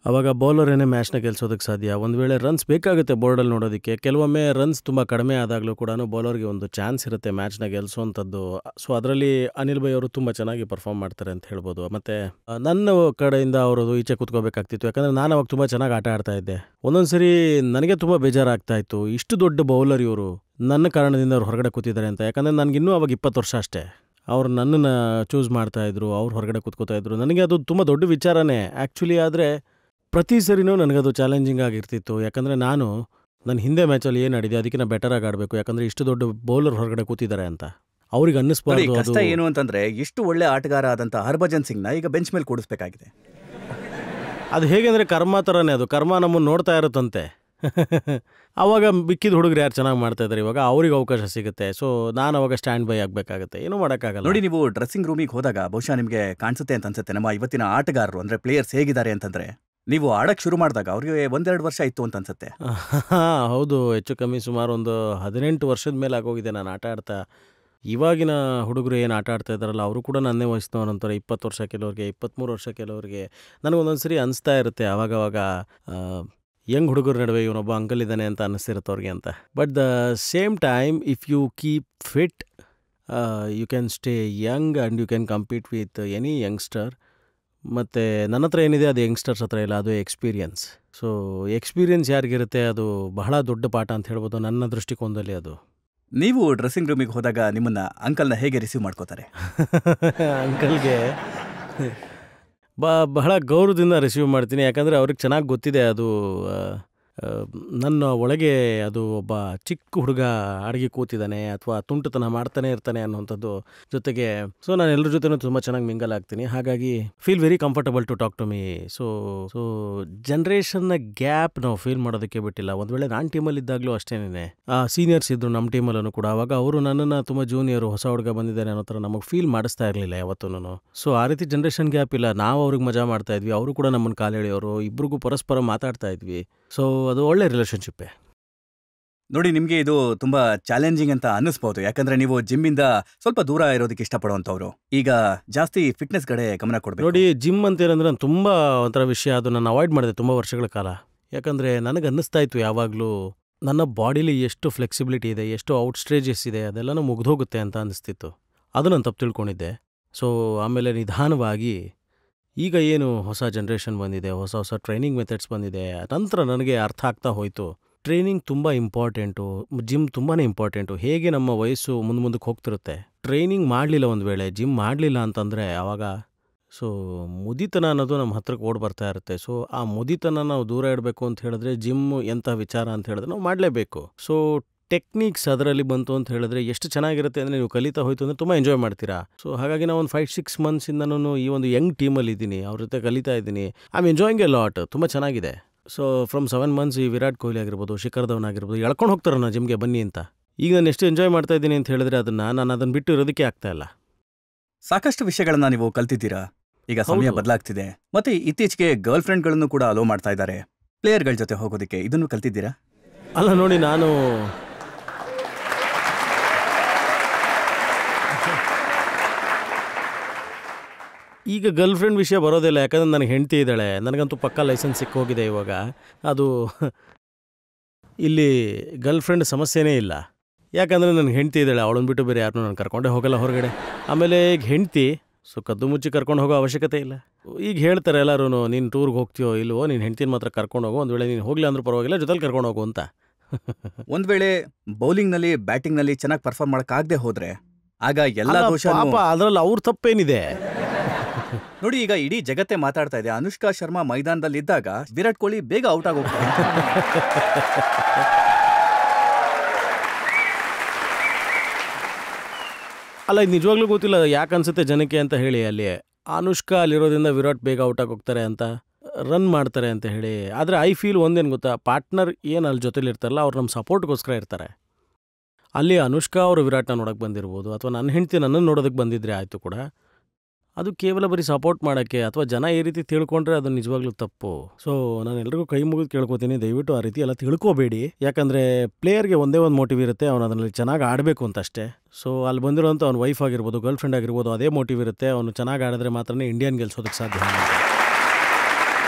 ಆವಾಗ ಬೌಲರೇನೇ ಮ್ಯಾಚ್ನ ಗೆಲ್ಸೋದಕ್ಕೆ ಸಾಧ್ಯ. ಒಂದು ವೇಳೆ ರನ್ಸ್ ಬೇಕಾಗುತ್ತೆ ಬೋರ್ಡಲ್ಲಿ ನೋಡೋದಕ್ಕೆ, ಕೆಲವೊಮ್ಮೆ ರನ್ಸ್ ತುಂಬ ಕಡಿಮೆ ಆದಾಗಲೂ ಕೂಡ ಬೌಲರ್ಗೆ ಒಂದು ಚಾನ್ಸ್ ಇರುತ್ತೆ ಮ್ಯಾಚ್ನ ಗೆಲ್ಲಿಸೋವಂಥದ್ದು. ಸೊ ಅದರಲ್ಲಿ ಅನಿಲ್ ಭಾಯ್ ಅವರು ತುಂಬ ಚೆನ್ನಾಗಿ ಪರ್ಫಾರ್ಮ್ ಮಾಡ್ತಾರೆ ಅಂತ ಹೇಳ್ಬೋದು. ಮತ್ತು ನನ್ನ ಕಡೆಯಿಂದ ಅವರು ಈಚೆ ಕೂತ್ಕೋಬೇಕಾಗ್ತಿತ್ತು, ಯಾಕಂದರೆ ನಾನು ಅವಾಗ ತುಂಬ ಚೆನ್ನಾಗಿ ಆಟ ಆಡ್ತಾ ಇದ್ದೆ. ಒಂದೊಂದು ಸರಿ ನನಗೆ ತುಂಬ ಬೇಜಾರಾಗ್ತಾ ಇತ್ತು, ಇಷ್ಟು ದೊಡ್ಡ ಬೌಲರ್ ಇವರು ನನ್ನ ಕಾರಣದಿಂದ ಅವ್ರು ಹೊರಗಡೆ ಕೂತಿದ್ದಾರೆ ಅಂತ. ಯಾಕಂದರೆ ನನಗಿನ್ನೂ ಅವಾಗ 20 ವರ್ಷ ಅಷ್ಟೇ. ಅವ್ರು ನನ್ನನ್ನು ಚೂಸ್ ಮಾಡ್ತಾಯಿದ್ರು, ಅವ್ರು ಹೊರಗಡೆ ಕೂತ್ಕೋತಾಯಿದ್ರು. ನನಗೆ ಅದು ತುಂಬ ದೊಡ್ಡ ವಿಚಾರನೇ ಆ್ಯಕ್ಚುಲಿ. ಆದರೆ ಪ್ರತಿ ಸರಿನೂ ನನಗದು ಚಾಲೆಂಜಿಂಗ್ ಆಗಿರ್ತಿತ್ತು. ಯಾಕಂದರೆ ನನ್ನ ಹಿಂದೆ ಮ್ಯಾಚಲ್ಲಿ ಏನು ಆಡಿದೆ ಅದಕ್ಕಿಂತ ಬೆಟರಾಗಿ ಆಡಬೇಕು, ಯಾಕಂದರೆ ಇಷ್ಟು ದೊಡ್ಡ ಬೌಲರ್ ಹೊರಗಡೆ ಕೂತಿದ್ದಾರೆ ಅಂತ ಅವ್ರಿಗೆ ಅನ್ನಿಸ್ಬಾರ್ದು. ಕಷ್ಟ ಏನು ಅಂತಂದರೆ ಇಷ್ಟು ಒಳ್ಳೆ ಆಟಗಾರ ಆದಂಥ ಹರ್ಭಜನ್ ಸಿಂಗ್ನ ಈಗ ಬೆಂಚ್ ಮೇಲೆ ಕೂಡಿಸ್ಬೇಕಾಗಿದೆ. ಅದು ಹೇಗೆ ಅಂದರೆ ಕರ್ಮ ಥರನೇ, ಅದು ಕರ್ಮ ನಮ್ಮನ್ನು ನೋಡ್ತಾ ಇರುತ್ತಂತೆ. ಆವಾಗ ಬಿಕ್ಕಿದ ಹುಡುಗರು ಯಾರು ಚೆನ್ನಾಗಿ ಮಾಡ್ತಾಯಿದ್ದಾರೆ, ಇವಾಗ ಅವ್ರಿಗೆ ಅವಕಾಶ ಸಿಗುತ್ತೆ. ಸೊ ನಾನು ಅವಾಗ ಸ್ಟ್ಯಾಂಡ್ ಬೈ ಆಗಬೇಕಾಗುತ್ತೆ, ಏನೂ ಮಾಡೋಕ್ಕಾಗಲ್ಲ. ನೋಡಿ, ನೀವು ಡ್ರೆಸ್ಸಿಂಗ್ ರೂಮಿಗೆ ಹೋದಾಗ ಬಹುಶಃ ನಿಮಗೆ ಕಾಣಿಸುತ್ತೆ ಅಂತ ಅನ್ಸುತ್ತೆ, ನಮ್ಮ ಇವತ್ತಿನ ಆಟಗಾರರು ಅಂದರೆ ಪ್ಲೇಯರ್ಸ್ ಹೇಗಿದ್ದಾರೆ ಅಂತಂದರೆ, ನೀವು ಆಡಕ್ಕೆ ಶುರು ಮಾಡಿದಾಗ ಅವ್ರಿಗೆ 1-2 ವರ್ಷ ಇತ್ತು ಅಂತ ಅನ್ಸುತ್ತೆ. ಹೌದು, ಹೆಚ್ಚು ಕಮ್ಮಿ ಸುಮಾರು ಒಂದು 18 ವರ್ಷದ ಮೇಲೆ ಆಗೋಗಿದೆ ನಾನು ಆಟ ಆಡ್ತಾ. ಇವಾಗಿನ ಹುಡುಗರು ಏನು ಆಟ ಆಡ್ತಾ ಇದ್ದಾರಲ್ಲ ಅವರು ಕೂಡ ನನ್ನೇ ವಯಸ್ಸಿನವ್ರು ಅಂತಾರೆ. 20 ವರ್ಷ ಕೆಲವ್ರಿಗೆ, 23 ವರ್ಷ ಕೆಲವ್ರಿಗೆ. ನನಗೊಂದೊಂದು ಸರಿ ಅನಿಸ್ತಾ ಇರುತ್ತೆ ಆವಾಗವಾಗ ಯಂಗ್ ಹುಡುಗರ ನಡುವೆ ಇವನೊಬ್ಬ ಅಂಕಲ್ ಇದ್ದಾನೆ ಅಂತ ಅನ್ನಿಸ್ತಿರುತ್ತೆ ಅವ್ರಿಗೆ ಅಂತ. But the same time if you keep fit you can stay young and you can compete with any youngster. ಮತ್ತು ನನ್ನ ಹತ್ರ ಏನಿದೆ ಅದು ಯಂಗ್ಸ್ಟರ್ಸ್ ಹತ್ರ ಇಲ್ಲ, ಅದು ಎಕ್ಸ್ಪೀರಿಯನ್ಸ್. ಸೊ ಎಕ್ಸ್ಪೀರಿಯನ್ಸ್ ಯಾರಿಗಿರುತ್ತೆ ಅದು ಬಹಳ ದೊಡ್ಡ ಪಾಠ ಅಂತ ಹೇಳ್ಬೋದು ನನ್ನ ದೃಷ್ಟಿಕೋನದಲ್ಲಿ. ಅದು ನೀವು ಡ್ರೆಸ್ಸಿಂಗ್ ರೂಮಿಗೆ ಹೋದಾಗ ನಿಮ್ಮನ್ನ ಅಂಕಲ್ನ ಹೇಗೆ ರಿಸೀವ್ ಮಾಡ್ಕೋತಾರೆ? ಅಂಕಲ್ಗೆ ಬಹಳ ಗೌರವದಿಂದ ರಿಸೀವ್ ಮಾಡ್ತೀನಿ. ಯಾಕಂದರೆ ಅವ್ರಿಗೆ ಚೆನ್ನಾಗಿ ಗೊತ್ತಿದೆ ಅದು ನನ್ನ ಒಳಗೆ ಅದು ಒಬ್ಬ ಚಿಕ್ಕ ಹುಡುಗ ಅಡುಗೆ ಕೂತಿದ್ದಾನೆ ಅಥವಾ ತುಂಟತನ ಮಾಡ್ತಾನೆ ಇರ್ತಾನೆ ಅನ್ನೋಂಥದ್ದು. ಜೊತೆಗೆ ಸೊ ನಾನು ಎಲ್ಲರ ಜೊತೆನೂ ತುಂಬ ಚೆನ್ನಾಗಿ ಮಿಂಗಲ್ ಆಗ್ತೀನಿ. ಹಾಗಾಗಿ feel very comfortable to talk to me. So ಜನ್ರೇಷನ್ನ ಗ್ಯಾಪ್ ನಾವು ಫೀಲ್ ಮಾಡೋದಕ್ಕೆ ಬಿಟ್ಟಿಲ್ಲ. ಒಂದು ವೇಳೆ ನಾನು ಟೀಮಲ್ಲಿದ್ದಾಗಲೂ ಅಷ್ಟೇನೆ ಸೀನಿಯರ್ಸ್ ಇದ್ದರು ನಮ್ಮ ಟೀಮಲ್ಲೂ ಕೂಡ. ಆವಾಗ ಅವರು ನನ್ನನ್ನು ತುಂಬ ಜೂನಿಯರು, ಹೊಸ ಹುಡುಗ ಬಂದಿದ್ದಾರೆ ಅನ್ನೋ ಥರ ನಮಗೆ ಫೀಲ್ ಮಾಡಿಸ್ತಾ ಇರಲಿಲ್ಲ ಯಾವತ್ತೂ. ಸೊ ಆ ರೀತಿ ಜನ್ರೇಷನ್ ಗ್ಯಾಪ್ ಇಲ್ಲ. ನಾವು ಅವ್ರಿಗೆ ಮಜಾ ಮಾಡ್ತಾ ಇದ್ವಿ, ಅವರು ಕೂಡ ನಮ್ಮನ್ನು ಕಾಲೆಳೆಯೋರು, ಇಬ್ರಿಗೂ ಪರಸ್ಪರ ಮಾತಾಡ್ತಾ ಇದ್ವಿ. ಸೊ ಅದು ಒಳ್ಳೆ ರಿಲೇಷನ್ಶಿಪ್ಪೇ. ನೋಡಿ, ನಿಮಗೆ ಇದು ತುಂಬ ಚಾಲೆಂಜಿಂಗ್ ಅಂತ ಅನ್ನಿಸ್ಬೋದು, ಯಾಕಂದರೆ ನೀವು ಜಿಮ್ಮಿಂದ ಸ್ವಲ್ಪ ದೂರ ಇರೋದಕ್ಕೆ ಇಷ್ಟಪಡುವಂಥವ್ರು. ಈಗ ಜಾಸ್ತಿ ಫಿಟ್ನೆಸ್ ಕಡೆ ಗಮನ ಕೊಡಬೇಕು. ನೋಡಿ, ಜಿಮ್ ಅಂತೇನಂದ್ರೆ ನಾನು ತುಂಬ ಒಂಥರ ವಿಷಯ, ಅದು ನಾನು ಅವಾಯ್ಡ್ ಮಾಡಿದೆ ತುಂಬ ವರ್ಷಗಳ ಕಾಲ. ಯಾಕಂದರೆ ನನಗೆ ಅನ್ನಿಸ್ತಾ ಇತ್ತು ಯಾವಾಗಲೂ ನನ್ನ ಬಾಡಿಲಿ ಎಷ್ಟು ಫ್ಲೆಕ್ಸಿಬಿಲಿಟಿ ಇದೆ, ಎಷ್ಟು ಔಟ್ಸ್ಟ್ರೇಜಸ್ ಇದೆ, ಅದೆಲ್ಲನೂ ಮುಗ್ದೋಗುತ್ತೆ ಅಂತ ಅನ್ನಿಸ್ತಿತ್ತು. ಅದು ನಾನು ತಪ್ಪು ತಿಳ್ಕೊಂಡಿದ್ದೆ. ಸೊ ಆಮೇಲೆ ನಿಧಾನವಾಗಿ ಈಗ ಏನು ಹೊಸ ಜನ್ರೇಷನ್ ಬಂದಿದೆ, ಹೊಸ ಹೊಸ ಟ್ರೈನಿಂಗ್ ಮೆಥಡ್ಸ್ ಬಂದಿದೆ, ನಂತರ ನನಗೆ ಅರ್ಥ ಆಗ್ತಾ ಹೋಯಿತು ಟ್ರೈನಿಂಗ್ ತುಂಬ ಇಂಪಾರ್ಟೆಂಟು, ಜಿಮ್ ತುಂಬಾ ಇಂಪಾರ್ಟೆಂಟು. ಹೇಗೆ ನಮ್ಮ ವಯಸ್ಸು ಮುಂದಕ್ಕೆ ಹೋಗ್ತಿರುತ್ತೆ, ಟ್ರೈನಿಂಗ್ ಮಾಡಲಿಲ್ಲ, ಒಂದು ವೇಳೆ ಜಿಮ್ ಮಾಡಲಿಲ್ಲ ಅಂತಂದರೆ ಆವಾಗ ಸೊ ಮುದಿತನ ಅನ್ನೋದು ನಮ್ಮ ಹತ್ರಕ್ಕೆ ಓಡಿ ಬರ್ತಾ ಇರುತ್ತೆ. ಸೊ ಆ ಮುದಿತನ ನಾವು ದೂರ ಇಡಬೇಕು ಅಂತ ಹೇಳಿದ್ರೆ ಜಿಮ್ ಎಂಥ ವಿಚಾರ ಅಂತ ಹೇಳಿದ್ರೆ ನಾವು ಮಾಡಲೇಬೇಕು. ಸೊ ಟೆಕ್ನಿಕ್ಸ್ ಅದರಲ್ಲಿ ಬಂತು ಅಂತ ಹೇಳಿದ್ರೆ ಎಷ್ಟು ಚೆನ್ನಾಗಿರುತ್ತೆ ಅಂದರೆ ನೀವು ಕಲಿತಾ ಹೋಯ್ತು ಅಂದರೆ ತುಂಬ ಎಂಜಾಯ್ ಮಾಡ್ತೀರಾ. ಸೊ ಹಾಗಾಗಿ ನಾವು ಒಂದು 5-6 ಮಂತ್ಸಿಂದನೂ ಈ ಒಂದು ಯಂಗ್ ಟೀಮಲ್ಲಿ ಇದ್ದೀನಿ, ಅವ್ರ ಜೊತೆ ಕಲಿತಾ ಇದ್ದೀನಿ. I am enjoying A lot, ತುಂಬ ಚೆನ್ನಾಗಿದೆ. ಸೊ ಫ್ರಮ್ 7 ಮಂತ್ಸ್ ಈ ವಿರಾಟ್ ಕೊಹ್ಲಿ ಆಗಿರ್ಬೋದು, ಶಿಖರ್ ಧವನ್ ಆಗಿರ್ಬೋದು ಎಳ್ಕೊಂಡು ಹೋಗ್ತಾರೆ ನಾನು ಜಿಮ್ಗೆ ಬನ್ನಿ ಅಂತ. ಈಗ ನಾನು ಎಷ್ಟು ಎಂಜಾಯ್ ಮಾಡ್ತಾ ಇದ್ದೀನಿ ಅಂತ ಹೇಳಿದ್ರೆ ನಾನು ಅದನ್ನು ಬಿಟ್ಟು ಇರೋದಕ್ಕೆ ಆಗ್ತಾ ಇಲ್ಲ. ಸಾಕಷ್ಟು ವಿಷಯಗಳನ್ನ ನೀವು ಕಲ್ತಿದ್ದೀರಾ. ಈಗ ಸಮಯ ಬದಲಾಗ್ತಿದೆ, ಮತ್ತೆ ಇತ್ತೀಚೆಗೆ ಗರ್ಲ್ ಫ್ರೆಂಡ್ಗಳನ್ನು ಕೂಡ ಅಲೋ ಮಾಡ್ತಾ ಇದ್ದಾರೆ ಪ್ಲೇಯರ್ಗಳ ಜೊತೆ ಹೋಗೋದಕ್ಕೆ. ಇದನ್ನು ಕಲ್ತಿದ್ದೀರಾ? ಅಲ್ಲ ನೋಡಿ, ನಾನು ಈಗ ಗರ್ಲ್ ಫ್ರೆಂಡ್ ವಿಷಯ ಬರೋದಿಲ್ಲ. ಯಾಕಂದರೆ ನನಗೆ ಹೆಂಡತಿ ಇದ್ದಾಳೆ, ನನಗಂತೂ ಪಕ್ಕಾ ಲೈಸೆನ್ಸ್ ಸಿಕ್ಕೋಗಿದೆ ಇವಾಗ. ಅದು ಇಲ್ಲಿ ಗರ್ಲ್ ಫ್ರೆಂಡ್ ಸಮಸ್ಯೆನೇ ಇಲ್ಲ. ಯಾಕಂದರೆ ನನಗೆ ಹೆಂಡತಿ ಇದ್ದಾಳೆ, ಅವಳನ್ನು ಬಿಟ್ಟು ಬೇರೆ ಯಾರನ್ನೂ ನಾನು ಕರ್ಕೊಂಡೇ ಹೋಗಲ್ಲ ಹೊರಗಡೆ. ಆಮೇಲೆ ಈಗ ಹೆಂಡತಿ ಸೊ ಕದ್ದು ಮುಚ್ಚಿ ಕರ್ಕೊಂಡು ಹೋಗೋ ಅವಶ್ಯಕತೆ ಇಲ್ಲ. ಈಗ ಹೇಳ್ತಾರೆ ಎಲ್ಲರೂ, ನೀನು ಟೂರ್ಗೆ ಹೋಗ್ತೀಯೋ ಇಲ್ವೋ, ನೀನು ಹೆಂಡ್ತಿನ ಮಾತ್ರ ಕರ್ಕೊಂಡು ಹೋಗೋ, ಒಂದು ವೇಳೆ ನೀನು ಹೋಗಲಿ ಅಂದ್ರೂ ಪರವಾಗಿಲ್ಲ, ಜೊತೆಲಿ ಕರ್ಕೊಂಡು ಹೋಗು ಅಂತ. ಒಂದ್ ವೇಳೆ ಬೌಲಿಂಗ್ನಲ್ಲಿ ಬ್ಯಾಟಿಂಗ್ನಲ್ಲಿ ಚೆನ್ನಾಗಿ ಪರ್ಫಾರ್ಮ್ ಮಾಡೋಕ್ಕಾಗದೆ ಹೋದ್ರೆ ಆಗ ಎಲ್ಲ ದೋಷ. ಪಾಪ ಅದ್ರಲ್ಲಿ ಅವ್ರ ತಪ್ಪೇನಿದೆ? ನೋಡಿ, ಈಗ ಇಡೀ ಜಗತ್ತೇ ಮಾತಾಡ್ತಾ ಇದೆ, ಅನುಷ್ಕಾ ಶರ್ಮಾ ಮೈದಾನದಲ್ಲಿ ಇದ್ದಾಗ ವಿರಾಟ್ ಕೊಹ್ಲಿ ಬೇಗ ಔಟ್ ಆಗೋಗ್ತಾರೆ. ಅಲ್ಲ, ಇದು ನಿಜವಾಗ್ಲೂ ಗೊತ್ತಿಲ್ಲ ಯಾಕೆ ಅನ್ಸುತ್ತೆ ಜನಕ್ಕೆ ಅಂತ ಹೇಳಿ. ಅಲ್ಲಿ ಅನುಷ್ಕಾ ಅಲ್ಲಿರೋದ್ರಿಂದ ವಿರಾಟ್ ಬೇಗ ಔಟ್ ಆಗೋಗ್ತಾರೆ ಅಂತ, ರನ್ ಮಾಡ್ತಾರೆ ಅಂತ ಹೇಳಿ. ಆದರೆ ಐ ಫೀಲ್ ಒಂದೇನು ಗೊತ್ತಾ, ಪಾರ್ಟ್ನರ್ ಏನು ಅಲ್ಲಿ ಜೊತೆಲಿ ಇರ್ತಾರಲ್ಲ, ಅವ್ರು ನಮ್ಮ ಸಪೋರ್ಟ್ಗೋಸ್ಕರ ಇರ್ತಾರೆ. ಅಲ್ಲಿ ಅನುಷ್ಕಾ ಅವರು ವಿರಾಟ್ನ ನೋಡೋಕ್ಕೆ ಬಂದಿರ್ಬೋದು, ಅಥವಾ ನನ್ನ ಹೆಂಡ್ತಿ ನನ್ನನ್ನು ನೋಡೋದಕ್ಕೆ ಬಂದಿದ್ರೆ ಆಯಿತು ಕೂಡ, ಅದು ಕೇವಲ ಬರೀ ಸಪೋರ್ಟ್ ಮಾಡೋಕ್ಕೆ. ಅಥವಾ ಜನ ಈ ರೀತಿ ತಿಳ್ಕೊಂಡ್ರೆ ಅದು ನಿಜವಾಗ್ಲೂ ತಪ್ಪು. ಸೊ ನಾನು ಎಲ್ರಿಗೂ ಕೈ ಮುಗಿದು ಕೇಳ್ಕೊತೀನಿ, ದಯವಿಟ್ಟು ಆ ರೀತಿ ಎಲ್ಲ ತಿಳ್ಕೊಬೇಡಿ. ಯಾಕಂದರೆ ಪ್ಲೇಯರ್ಗೆ ಒಂದೇ ಒಂದು ಮೋಟಿವ್ ಇರುತ್ತೆ, ಅವನು ಅದರಲ್ಲಿ ಚೆನ್ನಾಗಿ ಆಡಬೇಕು ಅಂತ ಅಷ್ಟೇ. ಸೊ ಅಲ್ಲಿ ಬಂದಿರೋಂಥ ಅವ್ನ ವೈಫ್ ಆಗಿರ್ಬೋದು, ಗರ್ಲ್ ಫ್ರೆಂಡ್ ಆಗಿರ್ಬೋದು, ಅದೇ ಮೋಟಿವ್ ಇರುತ್ತೆ. ಅವನು ಚೆನ್ನಾಗಿ ಆಡಿದ್ರೆ ಮಾತ್ರ ಇಂಡಿಯನ್ ಗೆಲ್ಸೋದಕ್ಕೆ ಸಾಧ್ಯ.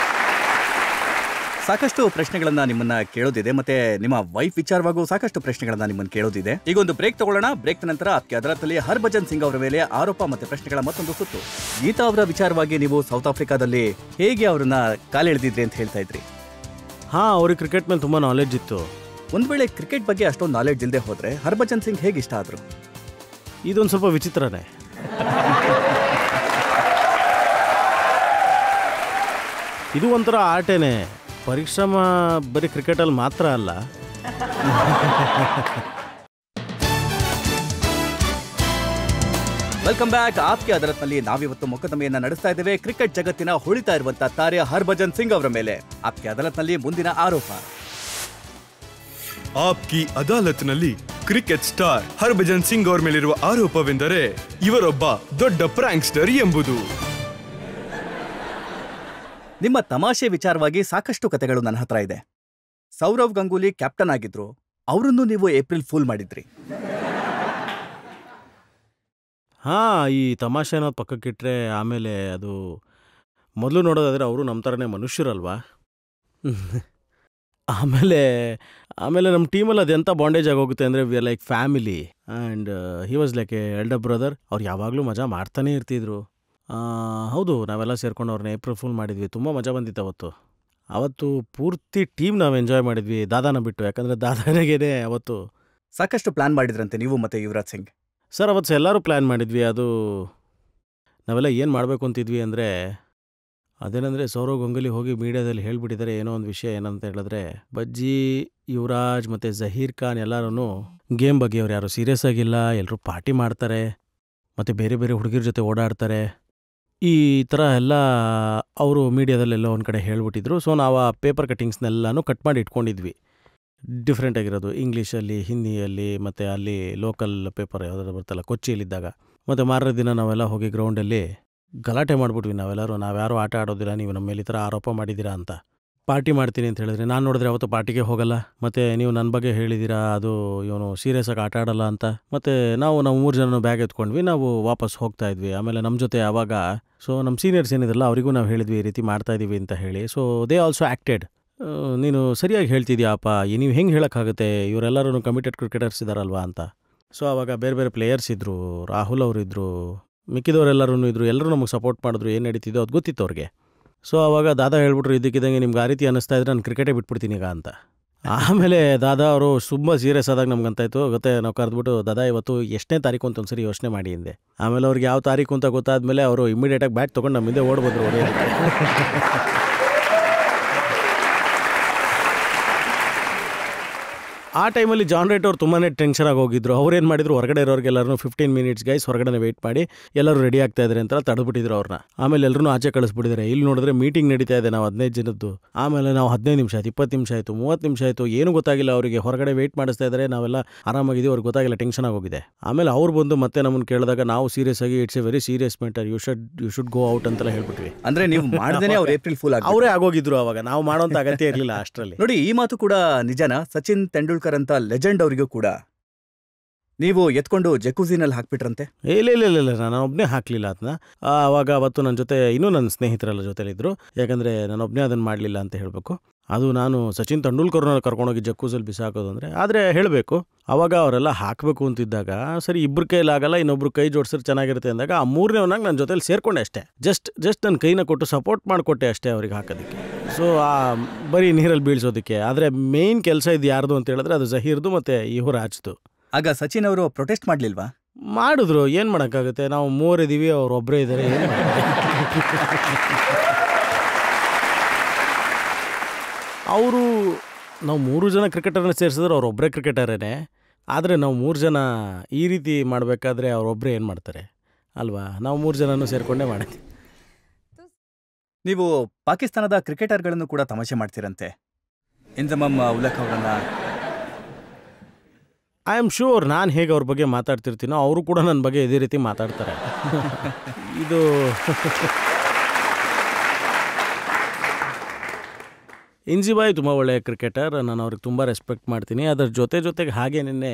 ಸಾಕಷ್ಟು ಪ್ರಶ್ನೆಗಳನ್ನ ನಿಮ್ಮನ್ನ ಕೇಳೋದಿದೆ, ಮತ್ತೆ ನಿಮ್ಮ ವೈಫ್ ವಿಚಾರವಾಗೂ ಸಾಕಷ್ಟು ಪ್ರಶ್ನೆಗಳನ್ನ ನಿಮ್ಮನ್ನ ಕೇಳೋದಿದೆ. ಈಗ ಒಂದು ಬ್ರೇಕ್ ತಗೊಳ್ಳೋಣ. ಬ್ರೇಕ್ ನಂತರ ಆಪ್ಕೆ ಅದರತ್ತಲ್ಲಿ ಹರ್ಭಜನ್ ಸಿಂಗ್ ಅವರ ಮೇಲೆ ಆರೋಪ ಮತ್ತೆ ಪ್ರಶ್ನೆಗಳ ಮತ್ತೊಂದು ಸುತ್ತು. ಗೀತಾ ಅವರ ವಿಚಾರವಾಗಿ ನೀವು ಸೌತ್ ಆಫ್ರಿಕಾದಲ್ಲಿ ಹೇಗೆ ಅವರನ್ನ ಕಾಲೆಳೆದಿದ್ರಿ ಅಂತ ಹೇಳ್ತಾ ಇದ್ರಿ. ಅವ್ರಿಗೆ ಕ್ರಿಕೆಟ್ ಮೇಲೆ ತುಂಬ ನಾಲೆಡ್ಜ್ ಇತ್ತು. ಒಂದ್ ವೇಳೆ ಕ್ರಿಕೆಟ್ ಬಗ್ಗೆ ಅಷ್ಟೊಂದು ನಾಲೆಡ್ಜ್ ಇಲ್ಲದೆ ಹೋದ್ರೆ ಹರ್ಭಜನ್ ಸಿಂಗ್ ಹೇಗೆ ಇಷ್ಟ ಆದ್ರು? ಇದೊಂದು ಸ್ವಲ್ಪ ವಿಚಿತ್ರನೇ. ಇದು ಒಂಥರ ಆಟೇನೆ. ಪರಿಶ್ರಮ ಬರೀ ಕ್ರಿಕೆಟಲ್ಲಿ ಮಾತ್ರ ಅಲ್ಲ. Welcome back. ಆಪ್ಕೆ ಅದರತ್ನಲ್ಲಿ ನಾವಿವತ್ತು ಮೊಕದ್ದಮೆಯನ್ನ ನಡೆಸ್ತಾ ಇದ್ದೇವೆ ಕ್ರಿಕೆಟ್ ಜಗತ್ತಿನ ಹೊಳಿತಾ ಇರುವಂತಹ ತಾರೆ ಹರ್ಭಜನ್ ಸಿಂಗ್ ಅವರ ಮೇಲೆ. ಆಪ್ಕೆ ಅದಾಲತ್ನಲ್ಲಿ ಮುಂದಿನ ಆರೋಪ. ಆಪ್ಕಿ ಅದಾಲತ್ನಲ್ಲಿ ಕ್ರಿಕೆಟ್ ಸ್ಟಾರ್ ಹರ್ಭಜನ್ ಸಿಂಗ್ ಅವರ ಮೇಲಿರುವ ಆರೋಪವೆಂದರೆ ಇವರೊಬ್ಬ ದೊಡ್ಡ ಪ್ರಾಂಕ್ಸ್ಟರ್ ಎಂಬುದು. ನಿಮ್ಮ ತಮಾಷೆ ವಿಚಾರವಾಗಿ ಸಾಕಷ್ಟು ಕಥೆಗಳು ನನ್ನ ಹತ್ರ ಇದೆ. ಸೌರವ್ ಗಂಗೂಲಿ ಕ್ಯಾಪ್ಟನ್ ಆಗಿದ್ರು, ಅವರನ್ನು ನೀವು ಏಪ್ರಿಲ್ ಫೂಲ್ ಮಾಡಿದ್ರಿ. ಈ ತಮಾಷೆ ಅನ್ನೋದು ಪಕ್ಕಕ್ಕಿಟ್ರೆ ಆಮೇಲೆ ಅದು ಮೊದಲು ನೋಡೋದಾದರೆ ಅವರು ನಮ್ಮ ಥರನೇ ಮನುಷ್ಯರಲ್ವಾ. ಆಮೇಲೆ ನಮ್ಮ ಟೀಮಲ್ಲಿ ಅದೆಂಥ ಬಾಂಡೇಜ್ ಆಗೋಗುತ್ತೆ ಅಂದರೆ we are like family and he was like A elder brother. ಅವ್ರು ಯಾವಾಗಲೂ ಮಜಾ ಮಾಡ್ತಾನೇ ಇರ್ತಿದ್ರು. ಹೌದು, ನಾವೆಲ್ಲ ಸೇರ್ಕೊಂಡು ಅವ್ರನ್ನ ಏಪ್ರಿಲ್ ಫುಲ್ ಮಾಡಿದ್ವಿ. ತುಂಬ ಮಜಾ ಬಂದಿತ್ತು ಅವತ್ತು ಪೂರ್ತಿ ಟೀಮ್ ನಾವು ಎಂಜಾಯ್ ಮಾಡಿದ್ವಿ, ದಾದಾನ ಬಿಟ್ಟು. ಯಾಕಂದರೆ ದಾದಾನಿಗೇನೆ ಅವತ್ತು ಸಾಕಷ್ಟು ಪ್ಲಾನ್ ಮಾಡಿದ್ರಂತೆ ನೀವು ಮತ್ತು ಯುವರಾಜ್ ಸಿಂಗ್ ಸರ್. ಅವತ್ತು ಎಲ್ಲರೂ ಪ್ಲ್ಯಾನ್ ಮಾಡಿದ್ವಿ. ಅದು ನಾವೆಲ್ಲ ಏನು ಮಾಡಬೇಕು ಅಂತಿದ್ವಿ ಅಂದರೆ, ಅದೇನೆಂದರೆ ಸೌರವ್ ಗಂಗೂಲಿ ಹೋಗಿ ಮೀಡಿಯಾದಲ್ಲಿ ಹೇಳಿಬಿಟ್ಟಿದ್ದಾರೆ ಏನೋ ಒಂದು ವಿಷಯ. ಏನಂತ ಹೇಳಿದ್ರೆ, ಬಜ್ಜಿ, ಯುವರಾಜ್ ಮತ್ತು ಜಹೀರ್ ಖಾನ್ ಎಲ್ಲರೂ ಗೇಮ್ ಬಗ್ಗೆ ಅವ್ರು ಯಾರು ಸೀರಿಯಸ್ ಆಗಿಲ್ಲ, ಎಲ್ಲರೂ ಪಾರ್ಟಿ ಮಾಡ್ತಾರೆ ಮತ್ತು ಬೇರೆ ಬೇರೆ ಹುಡುಗಿರ ಜೊತೆ ಓಡಾಡ್ತಾರೆ, ಈ ಥರ ಎಲ್ಲ ಅವರು ಮೀಡಿಯಾದಲ್ಲೆಲ್ಲ ಒಂದು ಕಡೆ ಹೇಳ್ಬಿಟ್ಟಿದ್ರು. ಸೊ ನಾವು ಆ ಪೇಪರ್ ಕಟ್ಟಿಂಗ್ಸ್ನೆಲ್ಲನೂ ಕಟ್ ಮಾಡಿ ಇಟ್ಕೊಂಡಿದ್ವಿ, ಡಿಫ್ರೆಂಟ್ ಆಗಿರೋದು, ಇಂಗ್ಲೀಷಲ್ಲಿ, ಹಿಂದಿಯಲ್ಲಿ, ಮತ್ತು ಅಲ್ಲಿ ಲೋಕಲ್ ಪೇಪರ್ ಯಾವುದಾದ್ರು ಬರ್ತಲ್ಲ ಕೊಚ್ಚಿಯಲ್ಲಿದ್ದಾಗ. ಮತ್ತು ಮಾರನೇ ದಿನ ನಾವೆಲ್ಲ ಹೋಗಿ ಗ್ರೌಂಡಲ್ಲಿ ಗಲಾಟೆ ಮಾಡಿಬಿಟ್ವಿ ನಾವೆಲ್ಲರೂ. ನಾವ್ಯಾರೂ ಆಟ ಆಡೋದಿಲ್ಲ, ನೀವು ನಮ್ಮ ಮೇಲೆ ಈ ಥರ ಆರೋಪ ಮಾಡಿದ್ದೀರಾ ಅಂತ. ಪಾರ್ಟಿ ಮಾಡ್ತೀನಿ ಅಂತ ಹೇಳಿದ್ರೆ, ನಾನು ನೋಡಿದ್ರೆ ಅವತ್ತು ಪಾರ್ಟಿಗೆ ಹೋಗಲ್ಲ, ಮತ್ತು ನೀವು ನನ್ನ ಬಗ್ಗೆ ಹೇಳಿದ್ದೀರಾ ಅದು ಇವನು ಸೀರಿಯಸ್ ಆಗಿ ಆಟ ಆಡಲ್ಲ ಅಂತ. ಮತ್ತು ನಾವು 3 ಜನ ಬ್ಯಾಗ್ ಎತ್ಕೊಂಡ್ವಿ, ನಾವು ವಾಪಸ್ ಹೋಗ್ತಾ ಇದ್ವಿ. ಆಮೇಲೆ ನಮ್ಮ ಜೊತೆ ಆವಾಗ ನಮ್ಮ ಸೀನಿಯರ್ಸ್ ಏನಿದ್ರಲ್ಲ ಅವರಿಗೂ ನಾವು ಹೇಳಿದ್ವಿ ಈ ರೀತಿ ಮಾಡ್ತಾ ಇದ್ದೀವಿ ಅಂತ ಹೇಳಿ. So they also acted. ನೀನು ಸರಿಯಾಗಿ ಹೇಳ್ತಿದ್ಯಾಪ್ಪ, ನೀವು ಹೆಂಗೆ ಹೇಳೋಕ್ಕಾಗುತ್ತೆ, ಇವರೆಲ್ಲರೂ ಕಮಿಟೆಡ್ ಕ್ರಿಕೆಟರ್ಸ್ ಇದ್ದಾರಲ್ವಾ ಅಂತ. ಸೊ ಆವಾಗ ಬೇರೆ ಬೇರೆ ಪ್ಲೇಯರ್ಸ್ ಇದ್ದರು, ರಾಹುಲ್ ಅವರಿದ್ದರು, ಮಿಕ್ಕಿದವರೆಲ್ಲರೂ ಇದ್ದರು, ಎಲ್ಲರೂ ನಮಗೆ ಸಪೋರ್ಟ್ ಮಾಡಿದ್ರು. ಏನು ನಡೀತಿದ್ದೋ ಅದು ಗೊತ್ತಿತ್ತು ಅವ್ರಿಗೆ. ಸೊ ಆವಾಗ ದಾದಾ ಹೇಳ್ಬಿಟ್ರು, ಇದಕ್ಕಿದ್ದಂಗೆ ನಿಮ್ಗೆ ಆ ರೀತಿ ಅನ್ನಿಸ್ತಾ ಇದ್ರೆ ನಾನು ಕ್ರಿಕೆಟೇ ಬಿಟ್ಬಿಡ್ತೀನಿ ಈಗ ಅಂತ. ಆಮೇಲೆ ದಾದಾ ಅವರು ತುಂಬ ಸೀರಿಯಸ್ ಆದಾಗ ನಮ್ಗೆ ಅಂತಾಯಿತು, ಗೊತ್ತೇ ನಾವು ಕರೆದ್ಬಿಟ್ಟು, ದಾದಾ ಇವತ್ತು ಎಷ್ಟನೇ ತಾರೀಕು ಅಂತ ಒಂದ್ಸರಿ ಯೋಚನೆ ಮಾಡಿ ಹಿಂದೆ. ಆಮೇಲೆ ಅವ್ರಿಗೆ ಯಾವ ತಾರೀಕು ಅಂತ ಗೊತ್ತಾದ್ಮೇಲೆ ಅವರು ಇಮಿಡಿಯೇಟಾಗಿ ಬ್ಯಾಟ್ ತೊಗೊಂಡು ನಮ್ಮ ಹಿಂದೆ ಓಡ್ಬೋದ್ರು ಹೊಡೆಯೋದಕ್ಕೆ. ಆ ಟೈಮಲ್ಲಿ ಜಾನ್ ರೈಟ್ ಅವ್ರು ತುಂಬಾ ಟೆನ್ಷನ್ ಆಗಿ ಹೋಗಿದ್ರು. ಅವ್ರೇನು ಮಾಡಿದ್ರು, ಹೊರಗಡೆ ಇರೋರಿಗೆಲ್ಲರೂ 15 ಮಿನಿಟ್ಸ್ ಗೈಸ್ ಹೊರಗಡೆ ವೆಯ್ಟ್ ಮಾಡಿ ಎಲ್ಲರೂ ರೆಡಿ ಆಗ್ತಾ ಇದ್ದಾರೆ ಅಂತ ತಡೆದ್ಬಿಟ್ಟಿದ್ರು ಅವ್ರನ್ನ. ಆಮೇಲೆ ಎಲ್ಲರೂ ಆಚೆ ಕಳಿಸ್ಬಿಟ್ಟಿದ್ದಾರೆ. ಇಲ್ಲಿ ನೋಡಿದ್ರೆ ಮೀಟಿಂಗ್ ನಡೀತಾ ಇದೆ, ನಾವು 15 ಜನದ್ದು. ಆಮೇಲೆ ನಾವು 15 ನಿಮಿಷ ಆಯ್ತು, 20 ನಿಮಿಷ ಆಯಿತು, 30 ನಿಮಿಷ ಆಯಿತು, ಏನೂ ಗೊತ್ತಾಗಿಲ್ಲ ಅವರಿಗೆ. ಹೊರಗಡೆ ವೆಯ್ಟ್ ಮಾಡಿಸ್ತಾ ಇದ್ದಾರೆ, ನಾವೆಲ್ಲ ಆರಾಮಾಗಿದ್ದೀವಿ, ಅವ್ರಿಗೆ ಗೊತ್ತಾಗಿಲ್ಲ, ಟೆನ್ಷನ್ ಆಗೋಗಿದೆ. ಆಮೇಲೆ ಅವ್ರು ಬಂದು ಮತ್ತೆ ನಮ್ಮನ್ನು ಕೇಳಿದಾಗ ನಾವು ಸೀರಿಯಸ್ ಆಗಿ, it's a very serious matter, you should go out ಅಂತೆಲ್ಲ ಹೇಳ್ಬಿಟ್ವಿ. ಅಂದ್ರೆ ನೀವು ಮಾಡ್ದೇನೆ ಅವ್ರು ಏಪ್ರಿಲ್ ಫೂಲ್ ಅವರೇ ಆಗೋಗಿದ್ರು. ಅವಾಗ ನಾವು ಮಾಡೋಂಥ ಅಗತ್ಯ ಇರಲಿಲ್ಲ ಅಷ್ಟರಲ್ಲಿ. ನೋಡಿ, ಈ ಮಾತು ಕೂಡ ನಿಜನ. ಸಚಿನ್ ತೆಂಡೂಲ್ಕರ್ ಅಂತ ಲೆಜೆಂಡ್ ಅವರಿಗೂ ಕೂಡ ನೀವು ಎತ್ಕೊಂಡು ಜಕೂಸಿನಲ್ಲಿ ಹಾಕ್ಬಿಟ್ರಂತೆ. ಇಲ್ಲ, ನಾನು ಒಬ್ಬನೇ ಹಾಕಲಿಲ್ಲ ಅದನ್ನ. ಅವತ್ತು ನನ್ನ ಜೊತೆ ಇನ್ನೂ ನನ್ನ ಸ್ನೇಹಿತರೆಲ್ಲ ಜೊತೆಲಿದ್ದರು, ಯಾಕಂದರೆ ನಾನು ಒಬ್ಬನೇ ಅದನ್ನು ಮಾಡಲಿಲ್ಲ ಅಂತ ಹೇಳಬೇಕು. ಅದು ನಾನು ಸಚಿನ್ ತೆಂಡೂಲ್ಕರ್ನ ಕರ್ಕೊಂಡೋಗಿ ಜಕ್ಕೂಸಲ್ಲಿ ಬಿಸಾಕೋದು ಅಂದರೆ. ಆದರೆ ಹೇಳಬೇಕು, ಆವಾಗ ಅವರೆಲ್ಲ ಹಾಕಬೇಕು ಅಂತಿದ್ದಾಗ ಸರಿ ಇಬ್ಬರ ಕೈಲಾಗಲ್ಲ, ಇನ್ನೊಬ್ರು ಕೈ ಜೋಡಿಸಿದ್ರೆ ಚೆನ್ನಾಗಿರುತ್ತೆ ಅಂದಾಗ ಆ ಮೂರನೇವನಾಗ ನನ್ನ ಜೊತೆಲಿ ಸೇರಿಕೊಂಡೆ ಅಷ್ಟೇ. ಜಸ್ಟ್ ನನ್ನ ಕೈನ ಕೊಟ್ಟು ಸಪೋರ್ಟ್ ಮಾಡಿಕೊಟ್ಟೆ ಅಷ್ಟೇ ಅವ್ರಿಗೆ ಹಾಕೋದಕ್ಕೆ. ಸೊ ಬರೀ ನೀರಲ್ಲಿ ಬೀಳ್ಸೋದಕ್ಕೆ. ಆದರೆ ಮೇಯ್ನ್ ಕೆಲಸ ಇದು ಯಾರ್ದು ಅಂತ ಹೇಳಿದ್ರೆ ಅದು ಜಹೀರ್ದು ಮತ್ತು ಯುವರಾಜ್ದು. ಆಗ ಸಚಿನ್ ಅವರು ಪ್ರೊಟೆಸ್ಟ್ ಮಾಡಲಿಲ್ವಾ? ಮಾಡಿದ್ರು, ಏನು ಮಾಡೋಕ್ಕಾಗುತ್ತೆ, ನಾವು ಮೂವರಿದ್ದೀವಿ, ಅವ್ರು ಒಬ್ಬರೇ ಇದ್ದಾರೆ, ಏನು ಅವರು ನಾವು 3 ಜನ ಕ್ರಿಕೆಟರ್ನ ಸೇರಿಸಿದ್ರೆ ಅವರೊಬ್ಬರೇ ಕ್ರಿಕೆಟರೇನೆ. ಆದರೆ ನಾವು 3 ಜನ ಈ ರೀತಿ ಮಾಡಬೇಕಾದ್ರೆ ಅವರೊಬ್ಬರೇ ಏನು ಮಾಡ್ತಾರೆ ಅಲ್ವಾ? ನಾವು 3 ಜನನೂ ಸೇರಿಕೊಂಡೇ ಮಾಡಿದ್ವಿ. ನೀವು ಪಾಕಿಸ್ತಾನದ ಕ್ರಿಕೆಟರ್ಗಳನ್ನು ಕೂಡ ತಮಾಷೆ ಮಾಡ್ತೀರಂತೆ. ಇಂಜಮಮ್ ಉಲಕ್ ಅವರನ್ನ. ಐ ಆಮ್ ಶ್ಯೂರ್ ನಾನು ಹೇಗೆ ಅವ್ರ ಬಗ್ಗೆ ಮಾತಾಡ್ತಿರ್ತೀನೋ ಅವರು ಕೂಡ ನನ್ನ ಬಗ್ಗೆ ಇದೇ ರೀತಿ ಮಾತಾಡ್ತಾರೆ. ಇದು ಇಂಜಿಬಾಯ್ ತುಂಬ ಒಳ್ಳೆಯ ಕ್ರಿಕೆಟರ್, ನಾನು ಅವ್ರಿಗೆ ತುಂಬ ರೆಸ್ಪೆಕ್ಟ್ ಮಾಡ್ತೀನಿ. ಅದರ ಜೊತೆಗೆ ಹಾಗೆ ನಿನ್ನೆ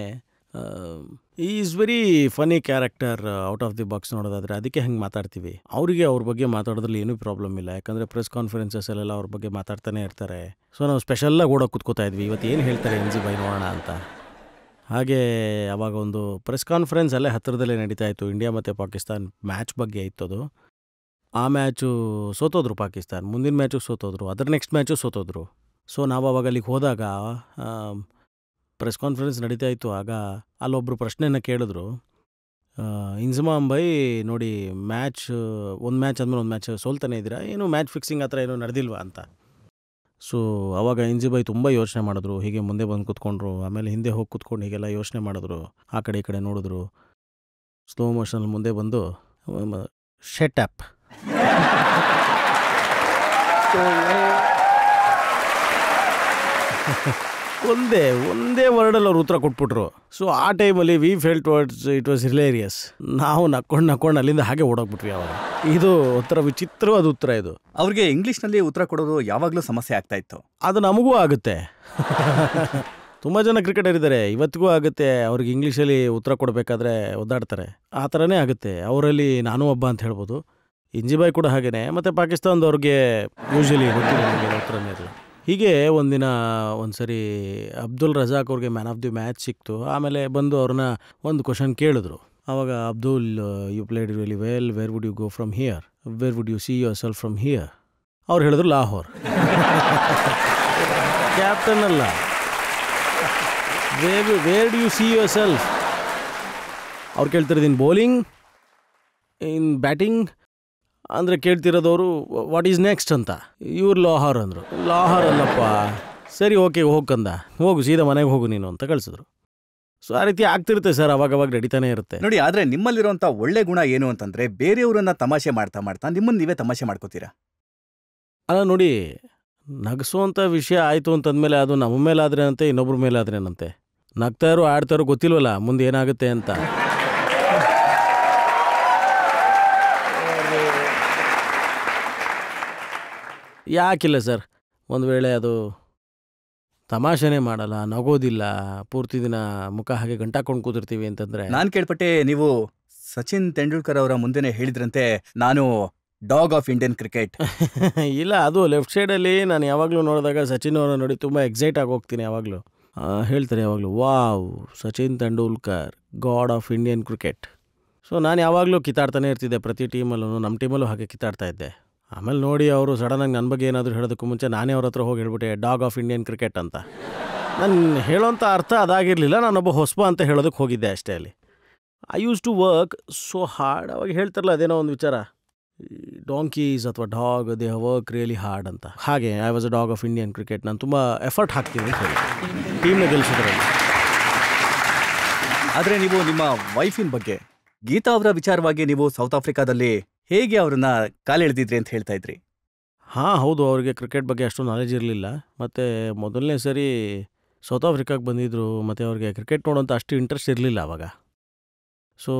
is very Ghani character out of the box ನೋಡೋದಾದರೆ, ಅದಕ್ಕೆ ಹೆಂಗೆ ಮಾತಾಡ್ತೀವಿ. ಅವರಿಗೆ ಅವ್ರ ಬಗ್ಗೆ ಮಾತಾಡೋದ್ರಲ್ಲಿ ಏನೂ ಪ್ರಾಬ್ಲಮ್ ಇಲ್ಲ, ಯಾಕಂದರೆ ಪ್ರೆಸ್ ಕಾನ್ಫರೆನ್ಸಸ್ಸಲ್ಲೆಲ್ಲ ಅವ್ರ ಬಗ್ಗೆ ಮಾತಾಡ್ತಾನೆ ಇರ್ತಾರೆ. ಸೊ ನಾವು ಸ್ಪೆಷಲ್ಲಾಗಿ ಓಡೋಕೆ ಕೂತ್ಕೋತಾ ಇದ್ವಿ, ಇವತ್ತು ಏನು ಹೇಳ್ತಾರೆ ಇಂಜಿಬಾಯ್ ನೋಡೋಣ ಅಂತ. ಹಾಗೆ ಅವಾಗ ಒಂದು ಪ್ರೆಸ್ ಕಾನ್ಫರೆನ್ಸ್ ಅಲ್ಲೇ ಹತ್ತಿರದಲ್ಲೇ ನಡೀತಾ ಇತ್ತು. ಇಂಡಿಯಾ ಮತ್ತು ಪಾಕಿಸ್ತಾನ್ ಮ್ಯಾಚ್ ಬಗ್ಗೆ ಇತ್ತದು. ಆ ಮ್ಯಾಚು ಸೋತೋದ್ರು ಪಾಕಿಸ್ತಾನ್, ಮುಂದಿನ ಮ್ಯಾಚು ಸೋತೋದ್ರು, ಅದರ ನೆಕ್ಸ್ಟ್ ಮ್ಯಾಚು ಸೋತೋದ್ರು. ಸೊ ನಾವು ಅವಾಗ ಅಲ್ಲಿಗೆ ಹೋದಾಗ ಪ್ರೆಸ್ ಕಾನ್ಫರೆನ್ಸ್ ನಡೀತಾ ಇತ್ತು. ಆಗ ಅಲ್ಲೊಬ್ಬರು ಪ್ರಶ್ನೆಯನ್ನು ಕೇಳಿದ್ರು, ಇಂಜಮಾಮ್ ಬೈ ನೋಡಿ ಒಂದು ಮ್ಯಾಚ್ ಆದಮೇಲೆ ಒಂದು ಮ್ಯಾಚ್ ಸೋಲ್ತಾನೆ ಇದ್ದೀರಾ, ಏನು ಮ್ಯಾಚ್ ಫಿಕ್ಸಿಂಗ್ ಆ ಥರ ಏನೂ ನಡೆದಿಲ್ವಾ ಅಂತ. ಸೊ ಆವಾಗ ಇಂಜಿಬಾಯ್ ತುಂಬ ಯೋಚನೆ ಮಾಡಿದ್ರು, ಹೀಗೆ ಮುಂದೆ ಬಂದು ಕೂತ್ಕೊಂಡ್ರು, ಆಮೇಲೆ ಹಿಂದೆ ಹೋಗಿ ಕೂತ್ಕೊಂಡು ಹೀಗೆಲ್ಲ ಯೋಚನೆ ಮಾಡಿದ್ರು, ಆ ಕಡೆ ಈ ಕಡೆ ನೋಡಿದ್ರು, ಸ್ಲೋ ಮೋಷನಲ್ಲಿ ಮುಂದೆ ಬಂದು ಶಟ್ ಅಪ್ ಒಂದೇ ವರ್ಡಲ್ಲಿ ಅವ್ರು ಉತ್ತರ ಕೊಟ್ಬಿಟ್ರು. ಸೊ ಆ ಟೈಮಲ್ಲಿ we felt it was hilarious. ನಾವು ನಕ್ಕೊಂಡು ಅಲ್ಲಿಂದ ಹಾಗೆ ಓಡೋಗ್ಬಿಟ್ವಿ. ಅವಾಗ ಇದು ಒಂಥರ ವಿಚಿತ್ರವಾದ ಉತ್ತರ. ಇದು ಅವ್ರಿಗೆ ಇಂಗ್ಲೀಷ್ನಲ್ಲಿ ಉತ್ತರ ಕೊಡೋದು ಯಾವಾಗಲೂ ಸಮಸ್ಯೆ ಆಗ್ತಾ ಇತ್ತು. ಅದು ನಮಗೂ ಆಗುತ್ತೆ. ತುಂಬ ಜನ ಕ್ರಿಕೆಟರ್ ಇದ್ದಾರೆ, ಇವತ್ತಿಗೂ ಆಗುತ್ತೆ. ಅವ್ರಿಗೆ ಇಂಗ್ಲೀಷಲ್ಲಿ ಉತ್ತರ ಕೊಡಬೇಕಾದ್ರೆ ಒದ್ದಾಡ್ತಾರೆ. ಆ ಥರನೇ ಆಗುತ್ತೆ. ಅವರಲ್ಲಿ ನಾನು ಒಬ್ಬ ಅಂತ ಹೇಳ್ಬೋದು. ಇಂಜಿಬಾಯ್ ಕೂಡ ಹಾಗೇನೆ. ಮತ್ತು ಪಾಕಿಸ್ತಾನದವ್ರಿಗೆ ಯೂಶ್ವಲಿ ಗೊತ್ತಿಲ್ಲ ನಮಗೆ ಉತ್ತರನೇ ಇರಲ್ಲ. ಹೀಗೆ ಒಂದು ಸರಿ ಅಬ್ದುಲ್ ರಜಾಕ್ ಅವ್ರಿಗೆ ಮ್ಯಾನ್ ಆಫ್ ದಿ ಮ್ಯಾಚ್ ಸಿಕ್ತು. ಆಮೇಲೆ ಬಂದು ಅವ್ರನ್ನ ಒಂದು ಕ್ವಶನ್ ಕೇಳಿದ್ರು. ಆವಾಗ Abdul, you played really well, where would you go from here, where would you see yourself from here? ಅವ್ರು ಹೇಳಿದ್ರು ಲಾಹೋರ್. ಕ್ಯಾಪ್ಟನ್ ಅಲ್ಲ, where do you see yourself? ಅವ್ರು ಕೇಳ್ತಿರೋದು ಇನ್ ಬೌಲಿಂಗ್, ಇನ್ ಬ್ಯಾಟಿಂಗ್ ಅಂದರೆ ಕೇಳ್ತಿರೋದವರು ವಾಟ್ ಈಸ್ ನೆಕ್ಸ್ಟ್ ಅಂತ. ಇವ್ರು ಲಾಹೋರ್ ಅಂದರು. ಲಾಹೋರ್ ಅಲ್ಲಪ್ಪ. ಸರಿ ಓಕೆ ಹೋಗ್ಕಂದ, ಹೋಗು ಸೀದಾ ಮನೆಗೆ ಹೋಗು ನೀನು ಅಂತ ಕಳಿಸಿದ್ರು. ಸೊ ಆ ರೀತಿ ಆಗ್ತಿರುತ್ತೆ ಸರ್, ಅವಾಗವಾಗ ನಡೀತಾನೆ ಇರುತ್ತೆ ನೋಡಿ. ಆದರೆ ನಿಮ್ಮಲ್ಲಿರುವಂಥ ಒಳ್ಳೆ ಗುಣ ಏನು ಅಂತಂದರೆ ಬೇರೆಯವರನ್ನ ತಮಾಷೆ ಮಾಡ್ತಾ ನಿಮ್ಮನ್ನು ನೀವೇ ತಮಾಷೆ ಮಾಡ್ಕೋತೀರಾ. ಅಲ್ಲ ನೋಡಿ, ನಗಿಸುವಂಥ ವಿಷಯ ಆಯಿತು ಅಂತಂದಮೇಲೆ ಅದು ನಮ್ಮ ಮೇಲಾದ್ರೇನಂತೆ, ಇನ್ನೊಬ್ರ ಮೇಲಾದ್ರೇನಂತೆ. ನಗ್ತಾರೋ ಆಡ್ತಾರೋ ಗೊತ್ತಿಲ್ವಲ್ಲ ಮುಂದೆ ಏನಾಗುತ್ತೆ ಅಂತ. ಯಾಕಿಲ್ಲ ಸರ್, ಒಂದು ವೇಳೆ ಅದು ತಮಾಷೆನೇ ಮಾಡಲ್ಲ, ನಗೋದಿಲ್ಲ, ಪೂರ್ತಿ ದಿನ ಮುಖ ಹಾಗೆ ಗಂಟಾಕೊಂಡು ಕೂತಿರ್ತೀವಿ ಅಂತಂದರೆ. ನಾನು ಕೇಳ್ಪಟ್ಟೆ ನೀವು ಸಚಿನ್ ತೆಂಡೂಲ್ಕರ್ ಅವರ ಮುಂದೆನೇ ಹೇಳಿದ್ರಂತೆ, ನಾನು ಡಾಗ್ ಆಫ್ ಇಂಡಿಯನ್ ಕ್ರಿಕೆಟ್. ಇಲ್ಲ, ಅದು ಲೆಫ್ಟ್ ಸೈಡಲ್ಲಿ ನಾನು ಯಾವಾಗಲೂ ನೋಡಿದಾಗ ಸಚಿನ್ ಅವರ ನೋಡಿ ತುಂಬ ಎಕ್ಸೈಟ್ ಆಗಿ ಹೋಗ್ತೀನಿ. ಯಾವಾಗಲೂ ಹೇಳ್ತಾರೆ, ಯಾವಾಗಲೂ wow Sachin Tendulkar god of Indian cricket. So ನಾನು ಯಾವಾಗಲೂ ಕಿತ್ತಾಡ್ತಾನೆ ಇರ್ತಿದ್ದೆ, ಪ್ರತಿ ಟೀಮಲ್ಲೂ, ನಮ್ಮ ಟೀಮಲ್ಲೂ ಹಾಗೆ ಕಿತ್ತಾಡ್ತಾ ಇದ್ದೆ. ಆಮೇಲೆ ನೋಡಿ ಅವರು ಸಡನ್ನಾಗಿ ನನ್ನ ಬಗ್ಗೆ ಏನಾದರೂ ಹೇಳೋದಕ್ಕೂ ಮುಂಚೆ ನಾನೇ ಅವ್ರ ಹತ್ರ ಹೋಗಿ ಹೇಳ್ಬಿಟ್ಟೆ ಡಾಗ್ ಆಫ್ ಇಂಡಿಯನ್ ಕ್ರಿಕೆಟ್ ಅಂತ. ನಾನು ಹೇಳೋಂಥ ಅರ್ಥ ಅದಾಗಿರಲಿಲ್ಲ, ನಾನೊಬ್ಬ ಹೊಸಬ ಅಂತ ಹೇಳೋದಕ್ಕೆ ಹೋಗಿದ್ದೆ ಅಷ್ಟೇ. ಅಲ್ಲಿ I use to work so hard. ಅವಾಗ ಹೇಳ್ತಾರಲ್ಲ ಅದೇನೋ ಒಂದು ವಿಚಾರ, ಡಾಂಕೀಸ್ ಅಥವಾ dog they work really hard ಅಂತ. ಹಾಗೆ I was a dog of Indian cricket. ನಾನು ತುಂಬ ಎಫರ್ಟ್ ಹಾಕ್ತೀನಿ ಅಂತ ಹೇಳಿ ಟೀಮ್ನ ಗೆಲ್ಲಿಸಿದ್ರಲ್ಲಿ. ಆದರೆ ನೀವು ನಿಮ್ಮ ವೈಫಿನ ಬಗ್ಗೆ, ಗೀತಾ ಅವರ ವಿಚಾರವಾಗಿ ನೀವು ಸೌತ್ ಆಫ್ರಿಕಾದಲ್ಲಿ ಹೇಗೆ ಅವ್ರನ್ನ ಕಾಲೆಳೆದಿದ್ರಿ ಅಂತ ಹೇಳ್ತಾ ಇದ್ರಿ. ಹಾಂ ಹೌದು, ಅವ್ರಿಗೆ ಕ್ರಿಕೆಟ್ ಬಗ್ಗೆ ಅಷ್ಟು ನಾಲೆಜ್ ಇರಲಿಲ್ಲ. ಮತ್ತು ಮೊದಲನೇ ಸರಿ ಸೌತ್ ಆಫ್ರಿಕಾಗೆ ಬಂದಿದ್ದರು, ಮತ್ತು ಅವ್ರಿಗೆ ಕ್ರಿಕೆಟ್ ನೋಡೋಂಥ ಅಷ್ಟು ಇಂಟ್ರೆಸ್ಟ್ ಇರಲಿಲ್ಲ ಆವಾಗ. ಸೊ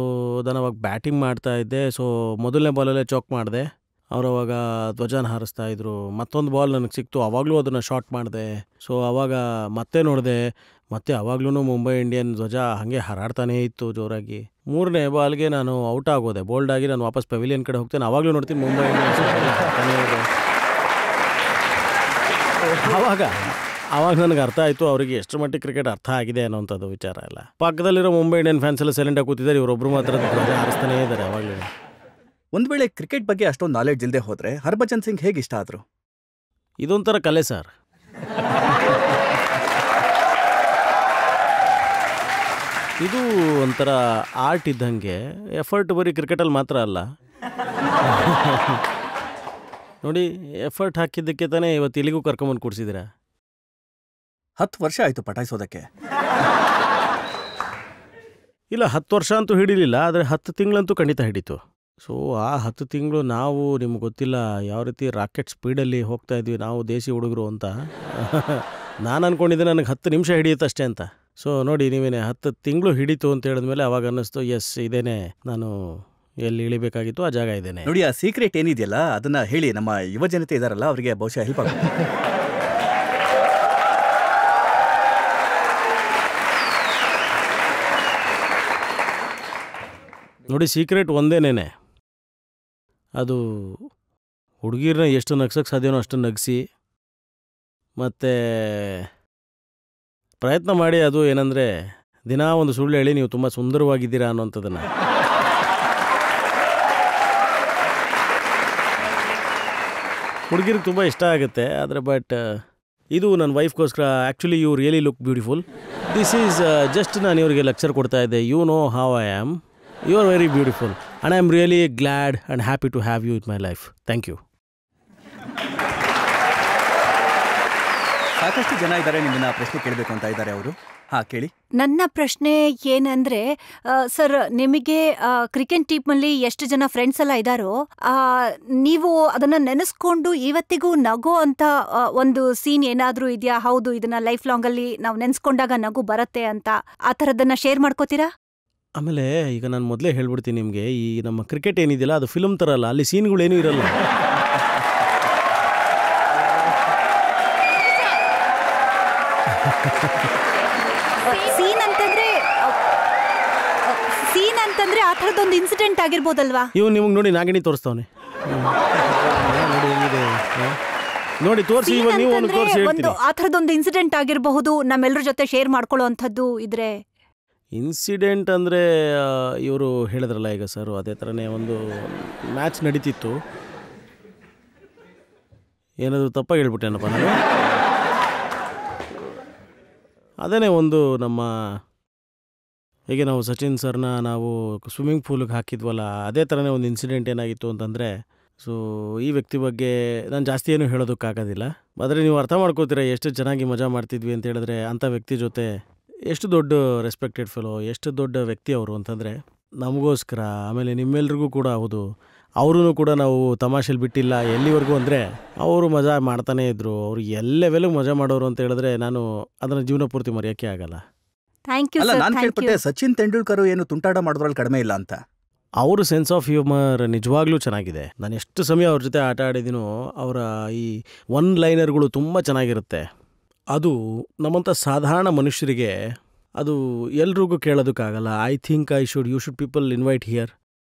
ನಾನು ಅವಾಗ ಬ್ಯಾಟಿಂಗ್ ಮಾಡ್ತಾಯಿದ್ದೆ. ಸೊ ಮೊದಲನೇ ಬಾಲಲ್ಲೇ ಚೌಕ್ ಮಾಡಿದೆ. ಅವರು ಅವಾಗ ಧ್ವಜಾನ ಹಾರಿಸ್ತಾಯಿದ್ರು. ಮತ್ತೊಂದು ಬಾಲ್ ನನಗೆ ಸಿಕ್ತು, ಆವಾಗಲೂ ಅದನ್ನು ಶಾಟ್ ಮಾಡಿದೆ. ಸೊ ಆವಾಗ ಮತ್ತೆ ನೋಡಿದೆ, ಮತ್ತೆ ಆವಾಗ್ಲೂ ಮುಂಬೈ ಇಂಡಿಯನ್ ಧ್ವಜ ಹಾಗೆ ಹಾರಾಡ್ತಾನೇ ಇತ್ತು ಜೋರಾಗಿ. ಮೂರನೇ ಬಾಲ್ಗೆ ನಾನು ಔಟ್ ಆಗೋದೆ, ಬೋಲ್ಡ್ ಆಗಿ ನಾನು ವಾಪಸ್ ಪೆವಿಲಿಯನ್ ಕಡೆ ಹೋಗ್ತೇನೆ. ಆವಾಗಲೂ ನೋಡ್ತೀನಿ ಮುಂಬೈ ಇಂಡಿಯನ್ಸ್ ಹಾರ್ತಾನೇ ಇದೆ. ಆವಾಗ ನನಗೆ ಅರ್ಥ ಆಯಿತು ಅವರಿಗೆ ಎಷ್ಟು ಮಟ್ಟಿಗೆ ಕ್ರಿಕೆಟ್ ಅರ್ಥ ಆಗಿದೆ ಅನ್ನೋಂಥದ್ದು ವಿಚಾರ ಎಲ್ಲ. ಪಕ್ಕದಲ್ಲಿರೋ ಮುಂಬೈ ಇಂಡಿಯನ್ ಫ್ಯಾನ್ಸ್ ಎಲ್ಲ ಸೈಲೆಂಟಾಗಿ ಕೂತಿದ್ದಾರೆ, ಇವರೊಬ್ಬರು ಮಾತ್ರ ಹಾರಿಸ್ತಾನೇ ಇದ್ದಾರೆ ಅವಾಗಲೇ. ಒಂದು ವೇಳೆ ಕ್ರಿಕೆಟ್ ಬಗ್ಗೆ ಅಷ್ಟೊಂದು ನಾಲೆಡ್ಜ್ ಇಲ್ಲದೆ ಹೋದರೆ ಹರ್ಭಜನ್ ಸಿಂಗ್ ಹೇಗೆ ಇಷ್ಟ ಆದರು? ಇದೊಂಥರ ಕಲೆ ಸರ್. ಇದು ಒಂಥರ ಆರ್ಟ್ ಇದ್ದಂಗೆ. ಎಫರ್ಟ್ ಬರೀ ಕ್ರಿಕೆಟಲ್ಲಿ ಮಾತ್ರ ಅಲ್ಲ ನೋಡಿ, ಎಫರ್ಟ್ ಹಾಕಿದ್ದಕ್ಕೆ ತಾನೇ ಇವತ್ತು ಇಲ್ಲಿಗೂ ಕರ್ಕೊಂಬಂದು ಕೂಡಿಸಿದ್ದೀರಾ. 10 ವರ್ಷ ಆಯಿತು ಪಟಾಯಿಸೋದಕ್ಕೆ. ಇಲ್ಲ 10 ವರ್ಷ ಅಂತೂ ಹಿಡಿಲಿಲ್ಲ, ಆದರೆ 10 ತಿಂಗಳಂತೂ ಖಂಡಿತ ಹಿಡಿತು. ಸೊ ಆ 10 ತಿಂಗಳು ನಾವು ನಿಮ್ಗೆ ಗೊತ್ತಿಲ್ಲ ಯಾವ ರೀತಿ ರಾಕೆಟ್ ಸ್ಪೀಡಲ್ಲಿ ಹೋಗ್ತಾ ಇದ್ವಿ ನಾವು ದೇಸಿ ಹುಡುಗರು ಅಂತ. ನಾನು ಅಂದ್ಕೊಂಡಿದ್ದೆ ನನಗೆ 10 ನಿಮಿಷ ಹಿಡಿಯುತ್ತೆ ಅಷ್ಟೇ ಅಂತ. ಸೊ ನೋಡಿ ನೀವೇನೆ 10 ತಿಂಗಳು ಹಿಡಿತು ಅಂತ ಹೇಳಿದ್ಮೇಲೆ ಅವಾಗ ಅನ್ನಿಸ್ತು ಎಸ್ ಇದೇನೆ ನಾನು ಎಲ್ಲಿ ಇಳಿಬೇಕಾಗಿತ್ತು ಆ ಜಾಗ ಇದೇನೆ. ನೋಡಿ ಆ ಸೀಕ್ರೆಟ್ ಏನಿದೆಯಲ್ಲ ಅದನ್ನ ಹೇಳಿ, ನಮ್ಮ ಯುವ ಜನತೆ ಇದಾರಲ್ಲ ಅವರಿಗೆ ಬಹುಶಃ ಹೆಲ್ಪ್ ಆಗುತ್ತೆ. ನೋಡಿ ಸೀಕ್ರೆಟ್ ಒಂದೇನೇನೆ, ಅದು ಹುಡುಗಿರನ್ನ ಎಷ್ಟು ನಗ್ಸೋಕ್ಕೆ ಸಾಧ್ಯನೋ ಅಷ್ಟು ನಗಿಸಿ, ಮತ್ತು ಪ್ರಯತ್ನ ಮಾಡಿ. ಅದು ಏನಂದರೆ ದಿನಾ ಒಂದು ಸುಳ್ಳು ಹೇಳಿ ನೀವು ತುಂಬ ಸುಂದರವಾಗಿದ್ದೀರಾ ಅನ್ನೋಂಥದ್ದನ್ನು. ಹುಡುಗಿರಿಗೆ ತುಂಬ ಇಷ್ಟ ಆಗುತ್ತೆ. ಆದರೆ ಬಟ್ ಇದು ನನ್ನ ವೈಫ್ಗೋಸ್ಕರ actually you really look beautiful. This is just ನಾನು ಇವರಿಗೆ ಲೆಕ್ಚರ್ ಕೊಡ್ತಾ ಇದ್ದೆ. You know how I am, you are very beautiful and I am really glad and happy to have you in my life. Thank you. ಸಾಕಷ್ಟು ಜನ ಇದ್ದಾರೆ ನಿಮ್ಮನ್ನ ಪ್ರಶ್ನೆ ಕೇಳಬೇಕು ಅಂತ ಇದ್ದಾರೆ ಅವರು. ಕೇಳಿ. ನನ್ನ ಪ್ರಶ್ನೆ ಏನಂದ್ರೆ ಸರ್, ನಿಮಗೆ ಕ್ರಿಕೆಟ್ ಟೀಮಲ್ಲಿ ಎಷ್ಟು ಜನ ಫ್ರೆಂಡ್ಸ್ ಎಲ್ಲ ಇದ್ದಾರೋ, ನೀವು ಅದನ್ನ ನೆನೆಸ್ಕೊಂಡು ಇವತ್ತಿಗೂ ನಗೋ ಅಂತ ಒಂದು ಸೀನ್ ಏನಾದ್ರೂ ಇದೆಯಾ? ಹೌದು, ಇದನ್ನ ಲೈಫ್ ಲಾಂಗ್ ಅಲ್ಲಿ ನಾವು ನೆನೆಸ್ಕೊಂಡಾಗ ನಗು ಬರುತ್ತೆ ಅಂತ, ಆ ಥರದನ್ನ ಶೇರ್ ಮಾಡ್ಕೋತೀರಾ? ಆಮೇಲೆ ಈಗ ನಾನು ಮೊದಲೇ ಹೇಳ್ಬಿಡ್ತೀನಿ ನಿಮಗೆ, ಈ ನಮ್ಮ ಕ್ರಿಕೆಟ್ ಏನಿದೆಯಲ್ಲ ಅದು ಫಿಲ್ಮ್ ಥರ ಅಲ್ಲ, ಅಲ್ಲಿ ಸೀನ್ಗಳೇನೂ ಇರಲ್ಲ. ಸೀನ್ ಅಂತಂದ್ರೆ ಆ ಥರದೊಂದು ಇನ್ಸಿಡೆಂಟ್ ಆಗಿರ್ಬೋದಲ್ವಾ? ಇವ್ ನಿಮಗೆ ನೋಡಿ ನಾಗಿಣಿ ತೋರಿಸ್ತವನೆ ನೋಡಿ ತೋರಿಸಿ, ಇವಾಗ ನೀವು ಒಂದು ತೋರಿಸಿ ಹೇಳ್ತೀನಿ. ಆ ಥರದೊಂದು ಇನ್ಸಿಡೆಂಟ್ ಆಗಿರಬಹುದು ನಮ್ಮೆಲ್ಲರ ಜೊತೆ ಶೇರ್ ಮಾಡ್ಕೊಳ್ಳೋ ಅಂಥದ್ದು ಇದ್ರೆ. ಇನ್ಸಿಡೆಂಟ್ ಅಂದರೆ ಇವರು ಹೇಳಿದ್ರಲ್ಲ ಈಗ ಸರ್, ಅದೇ ಥರನೇ ಒಂದು ಮ್ಯಾಚ್ ನಡೀತಿತ್ತು. ಏನಾದರೂ ತಪ್ಪಾಗಿ ಹೇಳ್ಬಿಟ್ಟೇನಪ್ಪ ನಾನು. ಅದೇ ಒಂದು ನಮ್ಮ ಹೀಗೆ ನಾವು ಸಚಿನ್ ಸರ್ನ ನಾವು ಸ್ವಿಮ್ಮಿಂಗ್ ಪೂಲಿಗೆ ಹಾಕಿದ್ವಲ್ಲ, ಅದೇ ಥರನೇ ಒಂದು ಇನ್ಸಿಡೆಂಟ್ ಏನಾಗಿತ್ತು ಅಂತಂದರೆ, ಸೊ ಈ ವ್ಯಕ್ತಿ ಬಗ್ಗೆ ನಾನು ಜಾಸ್ತಿ ಏನೂ ಹೇಳೋದಕ್ಕಾಗೋದಿಲ್ಲ. ಆದರೆ ನೀವು ಅರ್ಥ ಮಾಡ್ಕೋತೀರ ಎಷ್ಟು ಚೆನ್ನಾಗಿ ಮಜಾ ಮಾಡ್ತಿದ್ವಿ ಅಂತ ಹೇಳಿದ್ರೆ, ಅಂಥ ವ್ಯಕ್ತಿ ಜೊತೆ ಎಷ್ಟು ದೊಡ್ಡ ರೆಸ್ಪೆಕ್ಟೆಡ್ ಫೆಲೋ, ಎಷ್ಟು ದೊಡ್ಡ ವ್ಯಕ್ತಿ ಅವರು ಅಂತಂದರೆ ನಮಗೋಸ್ಕರ, ಆಮೇಲೆ ನಿಮ್ಮೆಲ್ರಿಗೂ ಕೂಡ. ಹೌದು, ಅವರೂ ಕೂಡ ನಾವು ತಮಾಷೆಲಿ ಬಿಟ್ಟಿಲ್ಲ ಎಲ್ಲಿವರೆಗೂ ಅಂದರೆ ಅವರು ಮಜಾ ಮಾಡ್ತಾನೇ ಇದ್ದರು. ಅವರು ಎಲ್ಲ ಲೆವೆಲ್ಗೆ ಮಜಾ ಮಾಡೋರು ಅಂತ ಹೇಳಿದ್ರೆ ನಾನು ಅದನ್ನು ಜೀವನ ಪೂರ್ತಿ ಮರೆಯೋಕ್ಕೆ ಆಗಲ್ಲ. ನಾನು ಕೇಳ್ಪಟ್ಟೆ ಸಚಿನ್ ತೆಂಡೂಲ್ಕರ್ ಏನು ತುಂಟಾಟ ಮಾಡೋದ್ರಲ್ಲಿ ಕಡಿಮೆ ಇಲ್ಲ ಅಂತ. ಅವ್ರ ಸೆನ್ಸ್ ಆಫ್ ಹ್ಯೂಮರ್ ನಿಜವಾಗ್ಲೂ ಚೆನ್ನಾಗಿದೆ. ನಾನು ಎಷ್ಟು ಸಮಯ ಅವ್ರ ಜೊತೆ ಆಟ ಆಡಿದ್ದೀನೋ, ಅವರ ಈ ಒನ್ ಲೈನರ್ಗಳು ತುಂಬ ಚೆನ್ನಾಗಿರುತ್ತೆ. ಅದು ನಮ್ಮಂಥ ಸಾಧಾರಣ ಮನುಷ್ಯರಿಗೆ ಅದು ಎಲ್ರಿಗೂ ಕೇಳೋದಕ್ಕಾಗಲ್ಲ. I think you should people invite here.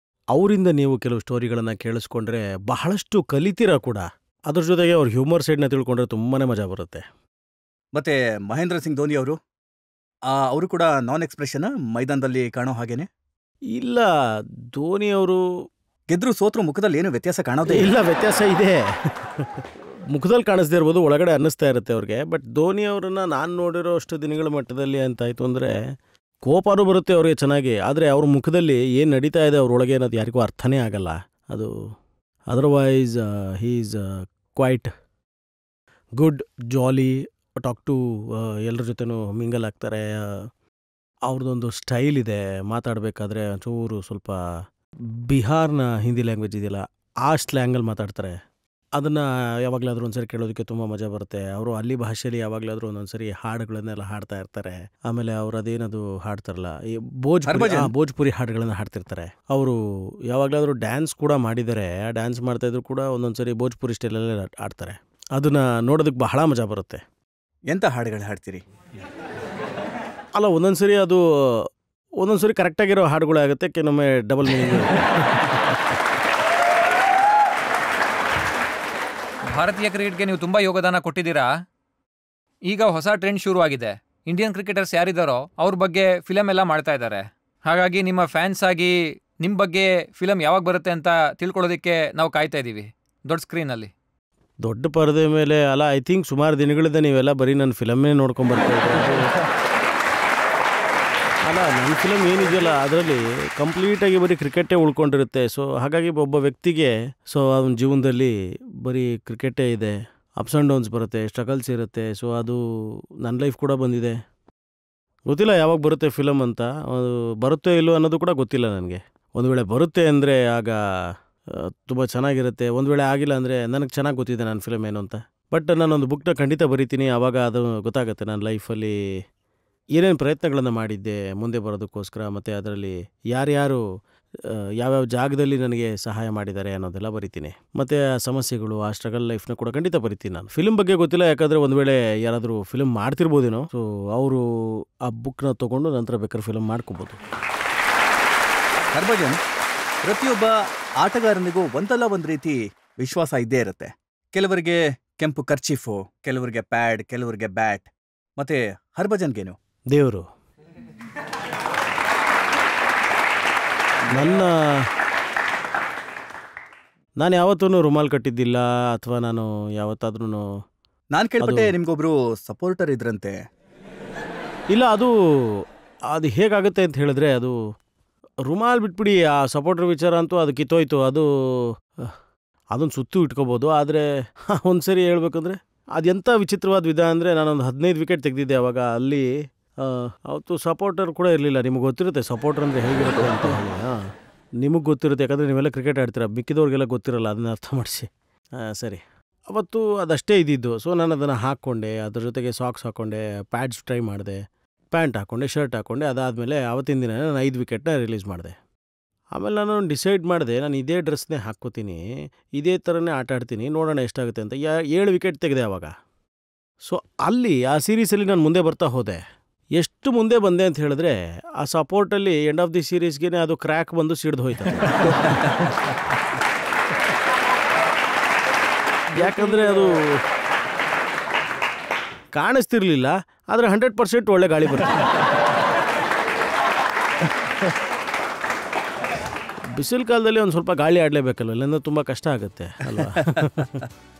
ಅವರಿಂದ ನೀವು ಕೆಲವು ಸ್ಟೋರಿಗಳನ್ನು ಕೇಳಿಸ್ಕೊಂಡ್ರೆ ಬಹಳಷ್ಟು ಕಲಿತೀರಾ ಕೂಡ. ಅದ್ರ ಜೊತೆಗೆ ಅವ್ರ ಹ್ಯೂಮರ್ ಸೈಡ್ನ ತಿಳ್ಕೊಂಡ್ರೆ ತುಂಬಾ ಮಜಾ ಬರುತ್ತೆ. ಮತ್ತು ಮಹೇಂದ್ರ ಸಿಂಗ್ ಧೋನಿ ಅವರು ಕೂಡ ನಾನ್ ಎಕ್ಸ್ಪ್ರೆಷನ್ ಮೈದಾನದಲ್ಲಿ ಕಾಣೋ ಹಾಗೇನೆ? ಇಲ್ಲ, ಧೋನಿ ಅವರು ಗೆದ್ರು ಸೋತ್ರು ಮುಖದಲ್ಲಿ ಏನು ವ್ಯತ್ಯಾಸ ಕಾಣೋದೇ ಇಲ್ಲ. ವ್ಯತ್ಯಾಸ ಇದೆ, ಮುಖದಲ್ಲಿ ಕಾಣಿಸ್ದೇ ಇರ್ಬೋದು, ಒಳಗಡೆ ಅನ್ನಿಸ್ತಾ ಇರುತ್ತೆ ಅವ್ರಿಗೆ. ಬಟ್ ಧೋನಿ ಅವರನ್ನು ನಾನು ನೋಡಿರೋ ಅಷ್ಟು ದಿನಗಳ ಮಟ್ಟದಲ್ಲಿ ಅಂತಾಯಿತು ಅಂದರೆ ಕೋಪನೂ ಬರುತ್ತೆ ಅವ್ರಿಗೆ ಚೆನ್ನಾಗಿ. ಆದರೆ ಅವ್ರ ಮುಖದಲ್ಲಿ ಏನು ನಡೀತಾ ಇದೆ ಅವ್ರೊಳಗೆ ಅನ್ನೋದು ಯಾರಿಗೂ ಅರ್ಥನೇ ಆಗಲ್ಲ. ಅದು otherwise he is quite good, jolly, talk to ಎಲ್ಲರ ಜೊತೆನೂ ಮಿಂಗಲ್ ಆಗ್ತಾರೆ. ಅವ್ರದ್ದೊಂದು ಸ್ಟೈಲ್ ಇದೆ ಮಾತಾಡಬೇಕಾದ್ರೆ, ಚೂರು ಸ್ವಲ್ಪ ಬಿಹಾರ್ನ ಹಿಂದಿ ಲ್ಯಾಂಗ್ವೇಜ್ ಇದೆಯಲ್ಲ ಆ ಸ್ಲ್ಯಾಂಗಲ್ಲಿ ಮಾತಾಡ್ತಾರೆ. ಅದನ್ನು ಯಾವಾಗಲಾದ್ರೂ ಒಂದ್ಸರಿ ಕೇಳೋದಕ್ಕೆ ತುಂಬ ಮಜಾ ಬರುತ್ತೆ. ಅವರು ಅಲ್ಲಿ ಭಾಷೆಯಲ್ಲಿ ಯಾವಾಗಲಾದ್ರೂ ಒಂದೊಂದ್ಸರಿ ಹಾಡುಗಳನ್ನೆಲ್ಲ ಹಾಡ್ತಾ ಇರ್ತಾರೆ. ಆಮೇಲೆ ಅವ್ರು ಅದೇನದು ಹಾಡ್ತಾರಲ್ಲ, ಈ ಭೋಜ್ಪುರಿ ಹಾಡುಗಳನ್ನು ಹಾಡ್ತಿರ್ತಾರೆ. ಅವರು ಯಾವಾಗಲಾದ್ರೂ ಡ್ಯಾನ್ಸ್ ಕೂಡ ಮಾಡಿದ್ದಾರೆ. ಆ ಡ್ಯಾನ್ಸ್ ಮಾಡ್ತಾಯಿದ್ರು ಕೂಡ ಒಂದೊಂದ್ಸರಿ ಭೋಜ್ಪುರಿ ಸ್ಟೈಲಲ್ಲೇ ಆಡ್ತಾರೆ. ಅದನ್ನು ನೋಡೋದಕ್ಕೆ ಬಹಳ ಮಜಾ ಬರುತ್ತೆ. ಎಂಥ ಹಾಡುಗಳು ಹಾಡ್ತೀರಿ? ಅಲ್ಲ, ಒಂದೊಂದ್ಸರಿ ಕರೆಕ್ಟಾಗಿರೋ ಹಾಡುಗಳೇ ಆಗುತ್ತೆ, ಕೆಲವೊಮ್ಮೆ ಡಬಲ್ ಮೀನಿಂಗ್. ಭಾರತೀಯ ಕ್ರಿಕೆಟ್ಗೆ ನೀವು ತುಂಬಾ ಯೋಗದಾನ ಕೊಟ್ಟಿದ್ದೀರಾ. ಈಗ ಹೊಸ ಟ್ರೆಂಡ್ ಶುರುವಾಗಿದೆ. ಇಂಡಿಯನ್ ಕ್ರಿಕೆಟರ್ಸ್ ಯಾರಿದ್ದಾರೋ ಅವ್ರ ಬಗ್ಗೆ ಫಿಲಮ್ ಎಲ್ಲ ಮಾಡ್ತಾ ಇದ್ದಾರೆ. ಹಾಗಾಗಿ ನಿಮ್ಮ ಫ್ಯಾನ್ಸ್ ಆಗಿ ನಿಮ್ಮ ಬಗ್ಗೆ ಫಿಲಮ್ ಯಾವಾಗ ಬರುತ್ತೆ ಅಂತ ತಿಳ್ಕೊಳ್ಳೋದಕ್ಕೆ ನಾವು ಕಾಯ್ತಾ ಇದ್ದೀವಿ ದೊಡ್ಡ ಸ್ಕ್ರೀನಲ್ಲಿ. ದೊಡ್ಡ ಪರದೆ ಮೇಲೆ ಅಲ್ಲ, ಐ ಥಿಂಕ್ ಸುಮಾರು ದಿನಗಳಿಂದ ನೀವೆಲ್ಲ ಬರೀ ನನ್ನ ಫಿಲಮ್ನೇ ನೋಡ್ಕೊಂಬರ್ತಾ ಇದ್ದೀರಿ. ಅಲ್ಲ, ನನ್ನ ಫಿಲಮ್ ಏನಿದೆಯಲ್ಲ ಅದರಲ್ಲಿ ಕಂಪ್ಲೀಟಾಗಿ ಬರೀ ಕ್ರಿಕೆಟೇ ಉಳ್ಕೊಂಡಿರುತ್ತೆ. ಸೊ ಹಾಗಾಗಿ ಒಬ್ಬ ವ್ಯಕ್ತಿಗೆ ಅವನ ಜೀವನದಲ್ಲಿ ಬರೀ ಕ್ರಿಕೆಟೇ ಇದೆ, ಅಪ್ಸ್ ಆ್ಯಂಡ್ ಡೌನ್ಸ್ ಬರುತ್ತೆ, ಸ್ಟ್ರಗಲ್ಸ್ ಇರುತ್ತೆ. ಸೊ ಅದು ನನ್ನ ಲೈಫ್ ಕೂಡ ಬಂದಿದೆ. ಗೊತ್ತಿಲ್ಲ ಯಾವಾಗ ಬರುತ್ತೆ ಫಿಲಮ್ ಅಂತ, ಅದು ಬರುತ್ತೋ ಇಲ್ಲೋ ಅನ್ನೋದು ಕೂಡ ಗೊತ್ತಿಲ್ಲ ನನಗೆ. ಒಂದು ವೇಳೆ ಬರುತ್ತೆ ಅಂದರೆ ಆಗ ತುಂಬ ಚೆನ್ನಾಗಿರುತ್ತೆ, ಒಂದು ವೇಳೆ ಆಗಿಲ್ಲ ಅಂದರೆ ನನಗೆ ಚೆನ್ನಾಗಿ ಗೊತ್ತಿದೆ ನನ್ನ ಫಿಲಮ್ ಏನು ಅಂತ. ಬಟ್ ನಾನೊಂದು ಬುಕ್ನ ಖಂಡಿತ ಬರಿತೀನಿ, ಆವಾಗ ಅದು ಗೊತ್ತಾಗುತ್ತೆ ನನ್ನ ಲೈಫಲ್ಲಿ ಏನೇನು ಪ್ರಯತ್ನಗಳನ್ನು ಮಾಡಿದ್ದೆ ಮುಂದೆ ಬರೋದಕ್ಕೋಸ್ಕರ, ಮತ್ತು ಅದರಲ್ಲಿ ಯಾರ್ಯಾರು ಯಾವ್ಯಾವ ಜಾಗದಲ್ಲಿ ನನಗೆ ಸಹಾಯ ಮಾಡಿದ್ದಾರೆ ಅನ್ನೋದೆಲ್ಲ ಬರಿತೀನಿ. ಮತ್ತು ಆ ಸಮಸ್ಯೆಗಳು, ಆ ಸ್ಟ್ರಗಲ್ ಲೈಫ್ನ ಕೂಡ ಖಂಡಿತ ಬರಿತೀನಿ ನಾನು. ಫಿಲ್ಮ್ ಬಗ್ಗೆ ಗೊತ್ತಿಲ್ಲ, ಯಾಕಂದರೆ ಒಂದು ವೇಳೆ ಯಾರಾದರೂ ಫಿಲ್ಮ್ ಮಾಡ್ತಿರ್ಬೋದೇನೋ, ಸೊ ಅವರು ಆ ಬುಕ್ನ ತೊಗೊಂಡು ನಂತರ ಬೇಕಾದ್ರೆ ಫಿಲ್ಮ್ ಮಾಡ್ಕೋಬೋದು. ಹರ್ಭಜನ್, ಪ್ರತಿಯೊಬ್ಬ ಆಟಗಾರನಿಗೂ ಒಂದಲ್ಲ ಒಂದು ರೀತಿ ವಿಶ್ವಾಸ ಇದ್ದೇ ಇರುತ್ತೆ. ಕೆಲವರಿಗೆ ಕೆಂಪು ಕರ್ಚೀಫು, ಕೆಲವರಿಗೆ ಪ್ಯಾಡ್, ಕೆಲವರಿಗೆ ಬ್ಯಾಟ್. ಮತ್ತೆ ಹರ್ಭಜನ್ಗೇನು? ದೇವರು. ನಾನು ಯಾವತ್ತೂ ರುಮಾಲ್ ಕಟ್ಟಿದ್ದಿಲ್ಲ, ಅಥವಾ ನಾನು ಯಾವತ್ತಾದ್ರೂ ನಾನು ಕೇಳ್ಪಟ್ಟೆ ನಿಮ್ಗೊಬ್ರು ಸಪೋರ್ಟರ್ ಇದ್ರಂತೆ. ಇಲ್ಲ, ಅದು ಹೇಗಾಗುತ್ತೆ ಅಂತ ಹೇಳಿದ್ರೆ, ಅದು ರುಮಾಲ್ ಬಿಟ್ಬಿಡಿ, ಆ ಸಪೋರ್ಟರ್ ವಿಚಾರ ಅಂತೂ ಅದು ಕಿತ್ತೋಯ್ತು. ಅದನ್ನು ಸುತ್ತು ಇಟ್ಕೋಬೋದು. ಆದರೆ ಒಂದು ಸರಿ ಹೇಳ್ಬೇಕಂದ್ರೆ ಅದೆಂಥ ವಿಚಿತ್ರವಾದ ವಿಧ ಅಂದರೆ, ನಾನೊಂದು 15 ವಿಕೆಟ್ ತೆಗೆದಿದ್ದೆ ಅವಾಗ. ಅಲ್ಲಿ ಅವತ್ತು ಸಪೋರ್ಟರ್ ಕೂಡ ಇರಲಿಲ್ಲ. ನಿಮಗೆ ಗೊತ್ತಿರುತ್ತೆ ಸಪೋರ್ಟರ್ ಅಂದರೆ ಹೇಗಿರುತ್ತೆ ಅಂತ ಹೇಳಿ. ನಿಮಗೆ ಗೊತ್ತಿರುತ್ತೆ, ಯಾಕಂದರೆ ನೀವೆಲ್ಲ ಕ್ರಿಕೆಟ್ ಆಡ್ತೀರ, ಮಿಕ್ಕಿದವ್ರಿಗೆಲ್ಲ ಗೊತ್ತಿರಲ್ಲ, ಅದನ್ನ ಅರ್ಥ ಮಾಡಿಸಿ. ಸರಿ, ಅವತ್ತು ಅದಷ್ಟೇ ಇದ್ದಿದ್ದು. ಸೊ ನಾನು ಅದನ್ನು ಹಾಕ್ಕೊಂಡೆ, ಅದ್ರ ಜೊತೆಗೆ ಸಾಕ್ಸ್ ಹಾಕ್ಕೊಂಡೆ, ಪ್ಯಾಡ್ಸ್ ಟ್ರೈ ಮಾಡಿದೆ, ಪ್ಯಾಂಟ್ ಹಾಕ್ಕೊಂಡೆ, ಶರ್ಟ್ ಹಾಕ್ಕೊಂಡೆ. ಅದಾದಮೇಲೆ ಆವತ್ತಿನ ದಿನ ನಾನು 5 ವಿಕೆಟ್ನ ರಿಲೀಸ್ ಮಾಡಿದೆ. ಆಮೇಲೆ ನಾನು ಡಿಸೈಡ್ ಮಾಡಿದೆ, ನಾನು ಇದೇ ಡ್ರೆಸ್ನೇ ಹಾಕ್ಕೋತೀನಿ, ಇದೇ ಥರನೇ ಆಟ ಆಡ್ತೀನಿ, ನೋಡೋಣ ಎಷ್ಟಾಗುತ್ತೆ ಅಂತ. 7 ವಿಕೆಟ್ ತೆಗೆದೆ ಆವಾಗ. ಸೊ ಅಲ್ಲಿ ಆ ಸೀರೀಸಲ್ಲಿ ನಾನು ಮುಂದೆ ಬರ್ತಾ ಹೋದೆ. ಎಷ್ಟು ಮುಂದೆ ಬಂದೆ ಅಂತ ಹೇಳಿದ್ರೆ, ಆ ಸಪೋರ್ಟಲ್ಲಿ ಎಂಡ್ ಆಫ್ ದಿ ಸೀರೀಸ್ಗೆ ಅದು ಕ್ರ್ಯಾಕ್ ಬಂದು ಸಿಡ್ದು ಹೋಯ್ತು. ಯಾಕಂದರೆ ಅದು ಕಾಣಿಸ್ತಿರ್ಲಿಲ್ಲ, ಆದರೆ 100% ಒಳ್ಳೆ ಗಾಳಿ ಬರ್ತದೆ. ಬಿಸಿಲು ಕಾಲದಲ್ಲಿ ಒಂದು ಸ್ವಲ್ಪ ಗಾಳಿ ಆಡಲೇಬೇಕಲ್ಲ, ಇಲ್ಲಾಂದ್ರೆ ತುಂಬ ಕಷ್ಟ ಆಗುತ್ತೆ ಅಲ್ವಾ?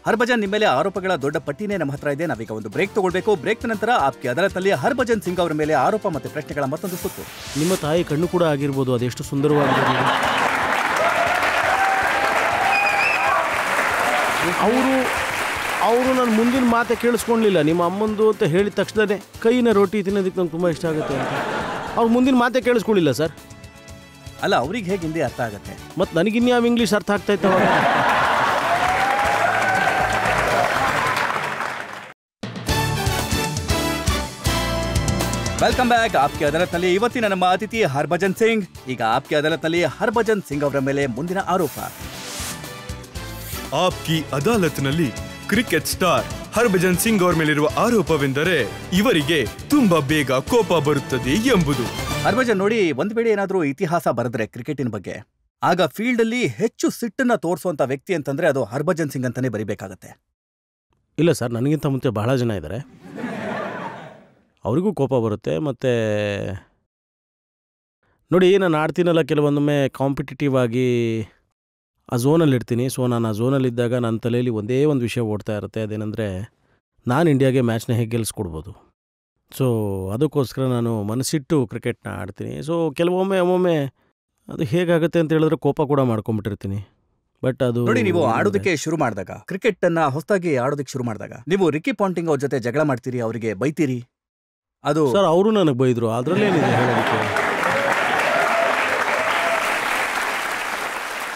ಹರ್ಭಜನ್, ನಿಮ್ಮ ಮೇಲೆ ಆರೋಪಗಳ ದೊಡ್ಡ ಪಟ್ಟಿನೇ ನಮ್ಮ ಹತ್ರ ಇದೆ. ನಾವೀಗ ಒಂದು ಬ್ರೇಕ್ ತಗೊಳ್ಬೇಕು. ಬ್ರೇಕ್ ನಂತರ ಆಪ್ಕೆ ಅದಾಲತ್ನಲ್ಲಿ ಹರ್ಭಜನ್ ಸಿಂಗ್ ಅವರ ಮೇಲೆ ಆರೋಪ ಮತ್ತು ಪ್ರಶ್ನೆಗಳ ಮತ್ತೊಂದು ಸುತ್ತು. ನಿಮ್ಮ ತಾಯಿ ಕಣ್ಣು ಕೂಡ ಆಗಿರ್ಬೋದು, ಅದೆಷ್ಟು ಸುಂದರವಾಗಿದೆ. ಅವರು ನನ್ನ ಮುಂದಿನ ಮಾತೆ ಕೇಳಿಸ್ಕೊಳ್ಳಲಿಲ್ಲ. ನಿಮ್ಮ ಅಮ್ಮಂದು ಅಂತ ಹೇಳಿದ ತಕ್ಷಣವೇ ಕೈನ ರೋಟಿ ತಿನ್ನೋದಕ್ಕೆ ನಂಗೆ ತುಂಬ ಇಷ್ಟ ಆಗುತ್ತೆ ಅಂತ ಅವ್ರು ಮುಂದಿನ ಮಾತೆ ಕೇಳಿಸ್ಕೊಳ್ಳಿಲ್ಲ ಸರ್. ಅಲ್ಲ, ಅವ್ರಿಗೆ ಹೇಗೆ ಹಿಂದಿ ಅರ್ಥ ಆಗುತ್ತೆ? ಮತ್ತು ನನಗಿನ್ಯಾವ ಇಂಗ್ಲೀಷ್ ಅರ್ಥ ಆಗ್ತಾಯಿತ್ತು ಅವಾಗ? Welcome back. ಆಪ್ಕೆ ಅದಾಲತ್ನಲ್ಲಿ ಇವತ್ತಿನ ನಮ್ಮ ಅತಿಥಿ ಹರ್ಭಜನ್ ಸಿಂಗ್. ಈಗ ಆಪ್ಕೆ ಅದಾಲತ್ನಲ್ಲಿ ಹರ್ಭಜನ್ ಸಿಂಗ್ ಅವರ ಮೇಲೆ ಮುಂದಿನ ಆರೋಪ. ಆಪ್ಕಿ ಅದಾಲತ್ನಲ್ಲಿ ಕ್ರಿಕೆಟ್ ಸ್ಟಾರ್ ಹರ್ಭಜನ್ ಸಿಂಗ್ ಅವರ ಮೇಲಿರುವ ಆರೋಪವೆಂದರೆ ಇವರಿಗೆ ತುಂಬಾ ಬೇಗ ಕೋಪ ಬರುತ್ತದೆ ಎಂಬುದು. ಹರ್ಭಜನ್, ನೋಡಿ, ಒಂದ್ ವೇಳೆ ಏನಾದ್ರೂ ಇತಿಹಾಸ ಬರೆದ್ರೆ ಕ್ರಿಕೆಟಿನ ಬಗ್ಗೆ, ಆಗ ಫೀಲ್ಡ್ ಅಲ್ಲಿ ಹೆಚ್ಚು ಸಿಟ್ಟನ್ನ ತೋರಿಸುವಂತ ವ್ಯಕ್ತಿ ಅಂತಂದ್ರೆ ಅದು ಹರ್ಭಜನ್ ಸಿಂಗ್ ಅಂತಾನೆ ಬರಿಬೇಕಾಗತ್ತೆ. ಇಲ್ಲ ಸರ್, ನನಗಿಂತ ಮುಂಚೆ ಬಹಳ ಜನ ಇದ್ದಾರೆ, ಅವರಿಗೂ ಕೋಪ ಬರುತ್ತೆ. ಮತ್ತು ನೋಡಿ, ನಾನು ಆಡ್ತೀನಲ್ಲ, ಕೆಲವೊಂದೊಮ್ಮೆ ಕಾಂಪಿಟೇಟಿವ್ ಆಗಿ ಆ ಝೋನಲ್ಲಿ ಇರ್ತೀನಿ. ಸೊ ನಾನು ಆ ಝೋನಲ್ಲಿದ್ದಾಗ ನನ್ನ ತಲೆಯಲ್ಲಿ ಒಂದೇ ಒಂದು ವಿಷಯ ಓಡ್ತಾ ಇರುತ್ತೆ, ಅದೇನೆಂದರೆ ನಾನು ಇಂಡಿಯಾಗೆ ಮ್ಯಾಚ್ನ ಹೇಗೆ ಗೆಲ್ಲಿಸ್ಕೊಡ್ಬೋದು. ಸೊ ಅದಕ್ಕೋಸ್ಕರ ನಾನು ಮನಸ್ಸಿಟ್ಟು ಕ್ರಿಕೆಟ್ನ ಆಡ್ತೀನಿ. ಸೊ ಒಮ್ಮೊಮ್ಮೆ ಅದು ಹೇಗಾಗುತ್ತೆ ಅಂತ ಹೇಳಿದ್ರೆ ಕೋಪ ಕೂಡ ಮಾಡ್ಕೊಂಡ್ಬಿಟ್ಟಿರ್ತೀನಿ. ಬಟ್ ಅದು ನೋಡಿ, ನೀವು ಆಡೋದಕ್ಕೆ ಶುರು ಮಾಡಿದಾಗ, ಕ್ರಿಕೆಟ್ ಅನ್ನ ಹೊಸದಾಗಿ ಆಡೋದಕ್ಕೆ ಶುರು ಮಾಡಿದಾಗ, ನೀವು ರಿಕ್ಕಿ ಪಾಂಟಿಂಗ್ ಅವ್ರ ಜೊತೆ ಜಗಳ ಮಾಡ್ತೀರಿ, ಅವರಿಗೆ ಬೈತೀರಿ. ಅದು ಸರ್, ಅವರು ನನಗೆ ಬೈದರು, ಅದರಲ್ಲೇನಿದೆ ಹೇಳೋದಕ್ಕೆ.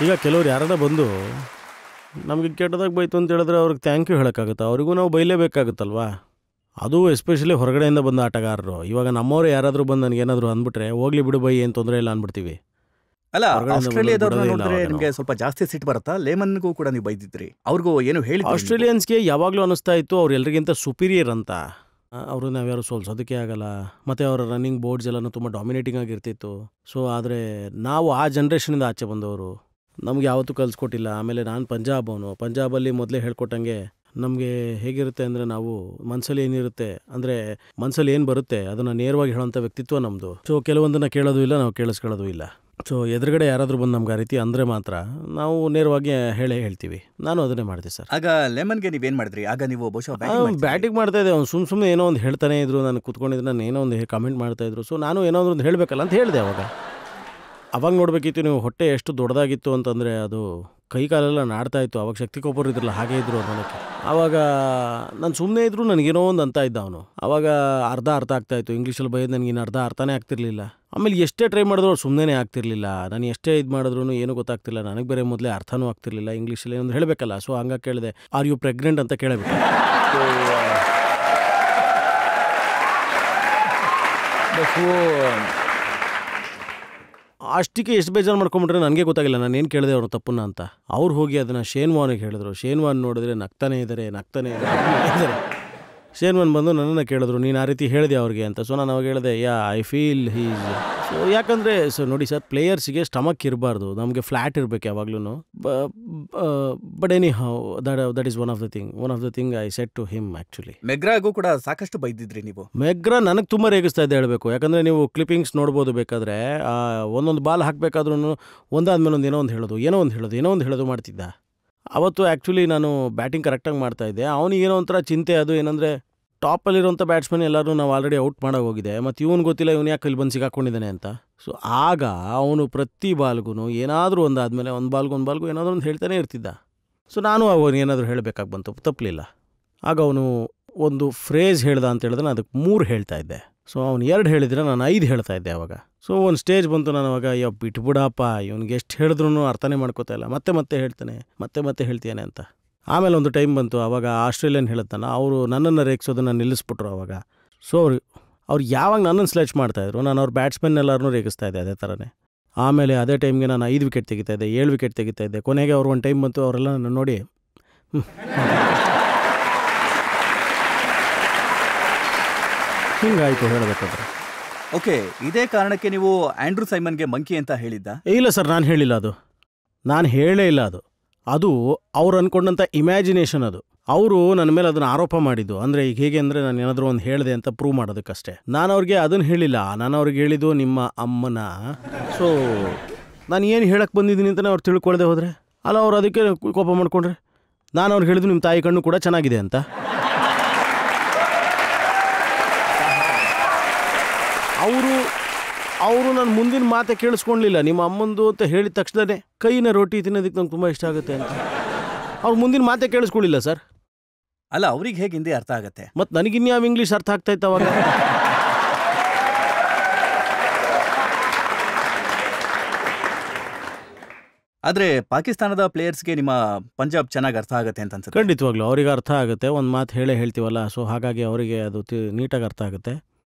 ಈಗ ಕೆಲವ್ರು ಯಾರಾದ ಬಂದು ನಮಗೆ ಕೆಟ್ಟದಾಗ ಬೈತು ಅಂತ ಹೇಳಿದ್ರೆ ಅವ್ರಿಗೆ ಥ್ಯಾಂಕ್ ಯು ಹೇಳೋಕ್ಕಾಗುತ್ತೆ, ಅವ್ರಿಗೂ ನಾವು ಬೈಲೇಬೇಕಾಗುತ್ತಲ್ವಾ. ಅದು ಎಸ್ಪೆಷಲಿ ಹೊರಗಡೆಯಿಂದ ಬಂದ ಆಟಗಾರರು. ಇವಾಗ ನಮ್ಮವ್ರು ಯಾರಾದರೂ ಬಂದು ನನಗೇನಾದರೂ ಅಂದ್ಬಿಟ್ರೆ ಹೋಗ್ಲಿ ಬಿಡು ಬೈ, ಏನು ತೊಂದರೆ ಇಲ್ಲ ಅಂದ್ಬಿಡ್ತೀವಿ. ಅಲ್ಲ, ಆಸ್ಟ್ರೇಲಿಯಾದವ್ರನ್ನ ನೋಡಿದ್ರೆ ನಿಮಗೆ ಸ್ವಲ್ಪ ಜಾಸ್ತಿ ಸಿಟ್ಟು ಬರುತ್ತಾ? ಲೇಮನ್ಗೂ ಕೂಡ ನೀವು ಬೈದಿದ್ರಿ, ಅವ್ರಿಗೂ ಏನು ಹೇಳಿ? ಆಸ್ಟ್ರೇಲಿಯನ್ಸ್ಗೆ ಯಾವಾಗಲೂ ಅನ್ನಿಸ್ತಾ ಇತ್ತು ಅವ್ರು ಎಲ್ರಿಗಿಂತ ಸುಪೀರಿಯರ್ ಅಂತ. ಅವರು ನಾವ್ಯಾರು ಸೋಲ್ಸೋದಕ್ಕೆ ಆಗಲ್ಲ. ಮತ್ತು ಅವರ ರನ್ನಿಂಗ್ ಬೋರ್ಡ್ಸ್ ಎಲ್ಲನೂ ತುಂಬ ಡಾಮಿನೇಟಿಂಗ್ ಆಗಿರ್ತಿತ್ತು. ಸೊ ಆದರೆ ನಾವು ಆ ಜನ್ರೇಷನಿಂದ ಆಚೆ ಬಂದವರು, ನಮ್ಗೆ ಯಾವತ್ತೂ ಕಲಿಸ್ಕೊಟ್ಟಿಲ್ಲ. ಆಮೇಲೆ ನಾನು ಪಂಜಾಬಲ್ಲಿ ಮೊದಲೇ ಹೇಳ್ಕೊಟ್ಟಂಗೆ ನಮಗೆ ಹೇಗಿರುತ್ತೆ ಅಂದರೆ ನಾವು ಮನಸ್ಸಲ್ಲಿ ಏನಿರುತ್ತೆ ಅಂದರೆ ಮನಸ್ಸಲ್ಲಿ ಏನು ಬರುತ್ತೆ ಅದನ್ನು ನೇರವಾಗಿ ಹೇಳೋಂಥ ವ್ಯಕ್ತಿತ್ವ ನಮ್ಮದು. ಸೊ ಕೆಲವೊಂದನ್ನು ಕೇಳೋದು ಇಲ್ಲ, ನಾವು ಕೇಳಿಸ್ಕೊಳ್ಳೋದು ಇಲ್ಲ. ಸೊ ಎದುರುಗಡೆ ಯಾರಾದರೂ ಬಂದು ನಮ್ಗೆ ಆ ರೀತಿ ಅಂದರೆ ಮಾತ್ರ ನಾವು ನೇರವಾಗಿ ಹೇಳ್ತೀವಿ. ನಾನು ಅದನ್ನೇ ಮಾಡಿದೆ ಸರ್. ಆಗ ಲೆಮನ್ಗೆ ನೀವೇನು ಮಾಡಿದ್ರಿ? ಆಗ ನೀವು ಬಹುಶಃ ಬ್ಯಾಟಿಂಗ್ ಮಾಡ್ತಾ ಇದ್ದೆ. ಅವ್ನು ಸುಮ್ಮನೆ ಏನೋ ಒಂದು ಹೇಳ್ತಾನೆ ಇದ್ರು, ನಾನು ಕೂತ್ಕೊಂಡಿದ್ರೆ ನಾನು ಏನೋ ಒಂದು ಕಮೆಂಟ್ ಮಾಡ್ತಾಯಿದ್ರು. ಸೊ ನಾನು ಏನೋ ಒಂದು ಹೇಳಬೇಕಲ್ಲ ಅಂತ ಹೇಳಿದೆ. ಅವಾಗ ನೋಡಬೇಕಿತ್ತು ನೀವು ಹೊಟ್ಟೆ ಎಷ್ಟು ದೊಡ್ಡದಾಗಿತ್ತು ಅಂತಂದರೆ ಅದು ಕೈ ಕಾಲೆಲ್ಲ ನಾಡ್ತಾ ಇತ್ತು. ಅವಾಗ ಶಕ್ತಿ ಕೊಪ್ಪರು ಇದ್ರಲ್ಲ ಹಾಗೆ ಇದ್ರು ನೋಡೋಕ್ಕೆ. ಆವಾಗ ನಾನು ಸುಮ್ಮನೆ ಇದ್ದರೂ ನನಗೇನೋ ಒಂದು ಅಂತ ಇದ್ದ ಅವನು. ಆವಾಗ ಅರ್ಧ ಆಗ್ತಾಯಿತ್ತು ಇಂಗ್ಲೀಷಲ್ಲಿ ಬೈಯೋದು, ನನಗಿನ್ನು ಅರ್ಧ ಅರ್ಥನೇ ಆಗ್ತಿರ್ಲಿಲ್ಲ. ಆಮೇಲೆ ಎಷ್ಟೇ ಟ್ರೈ ಮಾಡಿದ್ರು ಅವ್ರು ಸುಮ್ಮನೆ ಆಗ್ತಿರ್ಲಿಲ್ಲ. ನಾನು ಎಷ್ಟೇ ಇದು ಮಾಡಿದ್ರು ಏನೂ ಗೊತ್ತಾಗ್ತಿಲ್ಲ. ನನಗೆ ಬೇರೆ ಮೊದಲೇ ಅರ್ಥನೂ ಆಗ್ತಿರ್ಲಿಲ್ಲ ಇಂಗ್ಲೀಷಲ್ಲಿ. ಒಂದು ಹೇಳಬೇಕಲ್ಲ. ಸೊ ಹಂಗಾಗಿ ಕೇಳಿದೆ, ಆರ್ ಯು ಪ್ರೆಗ್ನೆಂಟ್ ಅಂತ ಕೇಳಬೇಕು. ಅಷ್ಟಕ್ಕೆ ಎಷ್ಟು ಬೇಜಾರು ಮಾಡ್ಕೊಂಬಿಟ್ರೆ ನನಗೆ ಗೊತ್ತಾಗಿಲ್ಲ ನಾನು ಏನು ಕೇಳಿದೆ ಅವ್ರ ತಪ್ಪನ್ನ ಅಂತ. ಅವ್ರು ಹೋಗಿ ಅದನ್ನು ಶೇನ್ ವಾನಿಗೆ ಹೇಳಿದ್ರು. ಶೇನ್ ವಾನ್ ನೋಡಿದ್ರೆ ನಗ್ತಾನೇ ಇದ್ದಾರೆ. ಶೇನ್ ವಾನ್ ಬಂದು ನನ್ನನ್ನು ಕೇಳಿದ್ರು, ನೀನು ಆ ರೀತಿ ಹೇಳಿದೆ ಅವ್ರಿಗೆ ಅಂತ. ಸೊ ನಾನು ಅವಾಗ ಹೇಳಿದೆ, ಐ ಫೀಲ್ ಹೀಸ್. ಸೊ ಯಾಕಂದರೆ ನೋಡಿ ಸರ್, ಪ್ಲೇಯರ್ಸಿಗೆ ಸ್ಟಮಕ್ ಇರಬಾರ್ದು, ನಮಗೆ ಫ್ಲ್ಯಾಟ್ ಇರಬೇಕು ಯಾವಾಗ್ಲೂ. But anyhow that is one of the thing I said to him. Actually ಮೆಗ್ರಾಗೂ ಕೂಡ ಸಾಕಷ್ಟು ಬೈದಿದ್ರಿ ನೀವು. ಮೆಗ್ರಾ ನನಗೆ ತುಂಬ ರೇಗಿಸ್ತಾ ಇದ್ದೆ ಹೇಳಬೇಕು. ಯಾಕಂದರೆ ನೀವು ಕ್ಲಿಪ್ಪಿಂಗ್ಸ್ ನೋಡ್ಬೋದು ಬೇಕಾದರೆ. ಒಂದೊಂದು ಬಾಲ್ ಹಾಕಬೇಕಾದ್ರೂ ಒಂದಾದ್ಮೇಲೆ ಏನೋ ಒಂದು ಹೇಳೋದು ಮಾಡ್ತಿದ್ದ. ಅವತ್ತು ಆ್ಯಕ್ಚುಲಿ ನಾನು ಬ್ಯಾಟಿಂಗ್ ಕರೆಕ್ಟಾಗಿ ಮಾಡ್ತಾಯಿದ್ದೆ. ಅವನಿಗೆ ಏನೋ ಒಂಥರ ಚಿಂತೆ. ಅದು ಏನಂದರೆ ಟಾಪಲ್ಲಿರೋಂಥ ಬ್ಯಾಟ್ಸ್ಮನ್ ಎಲ್ಲರೂ ನಾವು ಆಲ್ರೆಡಿ ಔಟ್ ಮಾಡೋಗೋಗಿದೆ, ಮತ್ತು ಇವನು ಗೊತ್ತಿಲ್ಲ ಇವನು ಯಾಕೆ ಇಲ್ಲಿ ಬಂದು ಸಿಗಾಕೊಂಡಿದ್ದಾನೆ ಅಂತ. ಸೊ ಆಗ ಅವನು ಪ್ರತಿ ಬಾಲ್ಗೂ ಏನಾದರೂ ಒಂದಾದಮೇಲೆ ಒಂದು ಬಾಲ್ಗೂ ಏನಾದರೂ ಒಂದು ಹೇಳ್ತಾನೆ ಇರ್ತಿದ್ದ. ಸೊ ನಾನು ಅವನು ಏನಾದರೂ ಹೇಳಬೇಕಾಗಿ ಬಂತು, ತಪ್ಪಲಿಲ್ಲ. ಆಗ ಅವನು ಒಂದು ಫ್ರೇಸ್ ಹೇಳ್ದ ಅಂತ ಹೇಳಿದ್ರೆ ನಾನು ಅದಕ್ಕೆ 3 ಹೇಳ್ತಾ ಇದ್ದೆ. ಸೊ ಅವ್ನು 2 ಹೇಳಿದ್ರೆ ನಾನು 5 ಹೇಳ್ತಾ ಇದ್ದೆ ಅವಾಗ. ಸೊ ಒಂದು ಸ್ಟೇಜ್ ಬಂತು, ನಾನು ಅವಾಗ ಬಿಟ್ಬಿಡಪ್ಪ, ಇವನಿಗೆ ಎಷ್ಟು ಹೇಳಿದ್ರೂ ಅರ್ಥನೇ ಮಾಡ್ಕೋತಾ ಇಲ್ಲ, ಮತ್ತೆ ಹೇಳ್ತಾನೆ, ಮತ್ತೆ ಹೇಳ್ತೀಯಾನೆ ಅಂತ. ಆಮೇಲೆ ಒಂದು ಟೈಮ್ ಬಂತು, ಆವಾಗ ಆಸ್ಟ್ರೇಲಿಯನ್ ಹೇಳ್ತಾನೆ, ಅವರು ನನ್ನನ್ನು ರೇಗಿಸೋದನ್ನು ನಿಲ್ಲಿಸ್ಬಿಟ್ರು ಅವಾಗ. ಸೊ ಅವ್ರು ಯಾವಾಗ ನನ್ನನ್ನು ಸ್ಲೆಚ್ ಮಾಡ್ತಾಯಿದ್ರು, ನಾನು ಅವ್ರ ಬ್ಯಾಟ್ಸ್ಮನ್ ಎಲ್ಲರೂ ರೇಗಿಸ್ತಾ ಇದ್ದೆ ಅದೇ ಥರನೇ. ಆಮೇಲೆ ಅದೇ ಟೈಮ್ಗೆ ನಾನು 5 ವಿಕೆಟ್ ತೆಗಿತಾ ಇದ್ದೆ, 7 ವಿಕೆಟ್ ತೆಗಿತಾ ಇದ್ದೆ. ಕೊನೆಗೆ ಅವ್ರು ಒಂದು ಟೈಮ್ ಬಂತು, ಅವರೆಲ್ಲ ನನ್ನ ನೋಡಿ ಹಿಂಗಾಯಿತು ಹೇಳಬೇಕಾದ್ರೆ. ಓಕೆ, ಇದೇ ಕಾರಣಕ್ಕೆ ನೀವು ಆಂಡ್ರೂ ಸೈಮನ್ಗೆ ಮಂಕಿ ಅಂತ ಹೇಳಿದ್ದ? ಇಲ್ಲ ಸರ್, ನಾನು ಹೇಳಿಲ್ಲ. ನಾನು ಹೇಳೇ ಇಲ್ಲ. ಅದು ಅವ್ರು ಅಂದ್ಕೊಂಡಂಥ ಇಮ್ಯಾಜಿನೇಷನ್. ಅವರು ನನ್ನ ಮೇಲೆ ಅದನ್ನು ಆರೋಪ ಮಾಡಿದ್ದು. ಅಂದರೆ ಈಗ ಹೇಗೆ ಅಂದರೆ ನಾನು ಏನಾದರೂ ಒಂದು ಹೇಳಿದೆ ಅಂತ ಪ್ರೂವ್ ಮಾಡೋದಕ್ಕಷ್ಟೇ. ನಾನು ಅವ್ರಿಗೆ ಅದನ್ನು ಹೇಳಿಲ್ಲ. ನಾನು ಅವ್ರಿಗೆ ಹೇಳಿದ್ದು ನಿಮ್ಮ ಅಮ್ಮನ. ಸೊ ನಾನು ಏನು ಹೇಳಕ್ಕೆ ಬಂದಿದ್ದೀನಿ ಅಂತಲೇ ಅವ್ರು ತಿಳ್ಕೊಳ್ದೆ ಹೋದರೆ ಅಲ್ಲ, ಅವ್ರು ಅದಕ್ಕೆ ಕೋಪ ಮಾಡ್ಕೊಂಡ್ರೆ. ನಾನು ಅವ್ರಿಗೆ ಹೇಳಿದ್ದು ನಿಮ್ಮ ತಾಯಿ ಕಣ್ಣು ಕೂಡ ಚೆನ್ನಾಗಿದೆ ಅಂತ. ಅವರು ನನ್ನ ಮುಂದಿನ ಮಾತೆ ಕೇಳಿಸ್ಕೊಳ್ಲಿಲ್ಲ. ನಿಮ್ಮ ಅಮ್ಮಂದು ಅಂತ ಹೇಳಿದ ತಕ್ಷಣವೇ ಕೈನ ರೋಟಿ ತಿನ್ನೋದಕ್ಕೆ ನಂಗೆ ತುಂಬ ಇಷ್ಟ ಆಗುತ್ತೆ ಅಂತ ಅವ್ರು ಮುಂದಿನ ಮಾತೆ ಕೇಳಿಸ್ಕೊಳ್ಳಿಲ್ಲ ಸರ್. ಅಲ್ಲ, ಅವ್ರಿಗೆ ಹೇಗೆ ಹಿಂದಿ ಅರ್ಥ ಆಗುತ್ತೆ? ಮತ್ತು ನನಗಿನ್ಯಾವ ಇಂಗ್ಲೀಷ್ ಅರ್ಥ ಆಗ್ತಾ ಇತ್ತು ಅವಾಗ. ಆದರೆ ಪಾಕಿಸ್ತಾನದ ಪ್ಲೇಯರ್ಸ್ಗೆ ನಿಮ್ಮ ಪಂಜಾಬ್ ಚೆನ್ನಾಗಿ ಅರ್ಥ ಆಗುತ್ತೆ ಅಂತ ಅನ್ಸುತ್ತೆ. ಖಂಡಿತವಾಗ್ಲೂ ಅವರಿಗೆ ಅರ್ಥ ಆಗುತ್ತೆ. ಒಂದು ಮಾತು ಹೇಳ್ತೀವಲ್ಲ, ಸೊ ಹಾಗಾಗಿ ಅವರಿಗೆ ಅದು ನೀಟಾಗಿ ಅರ್ಥ ಆಗುತ್ತೆ.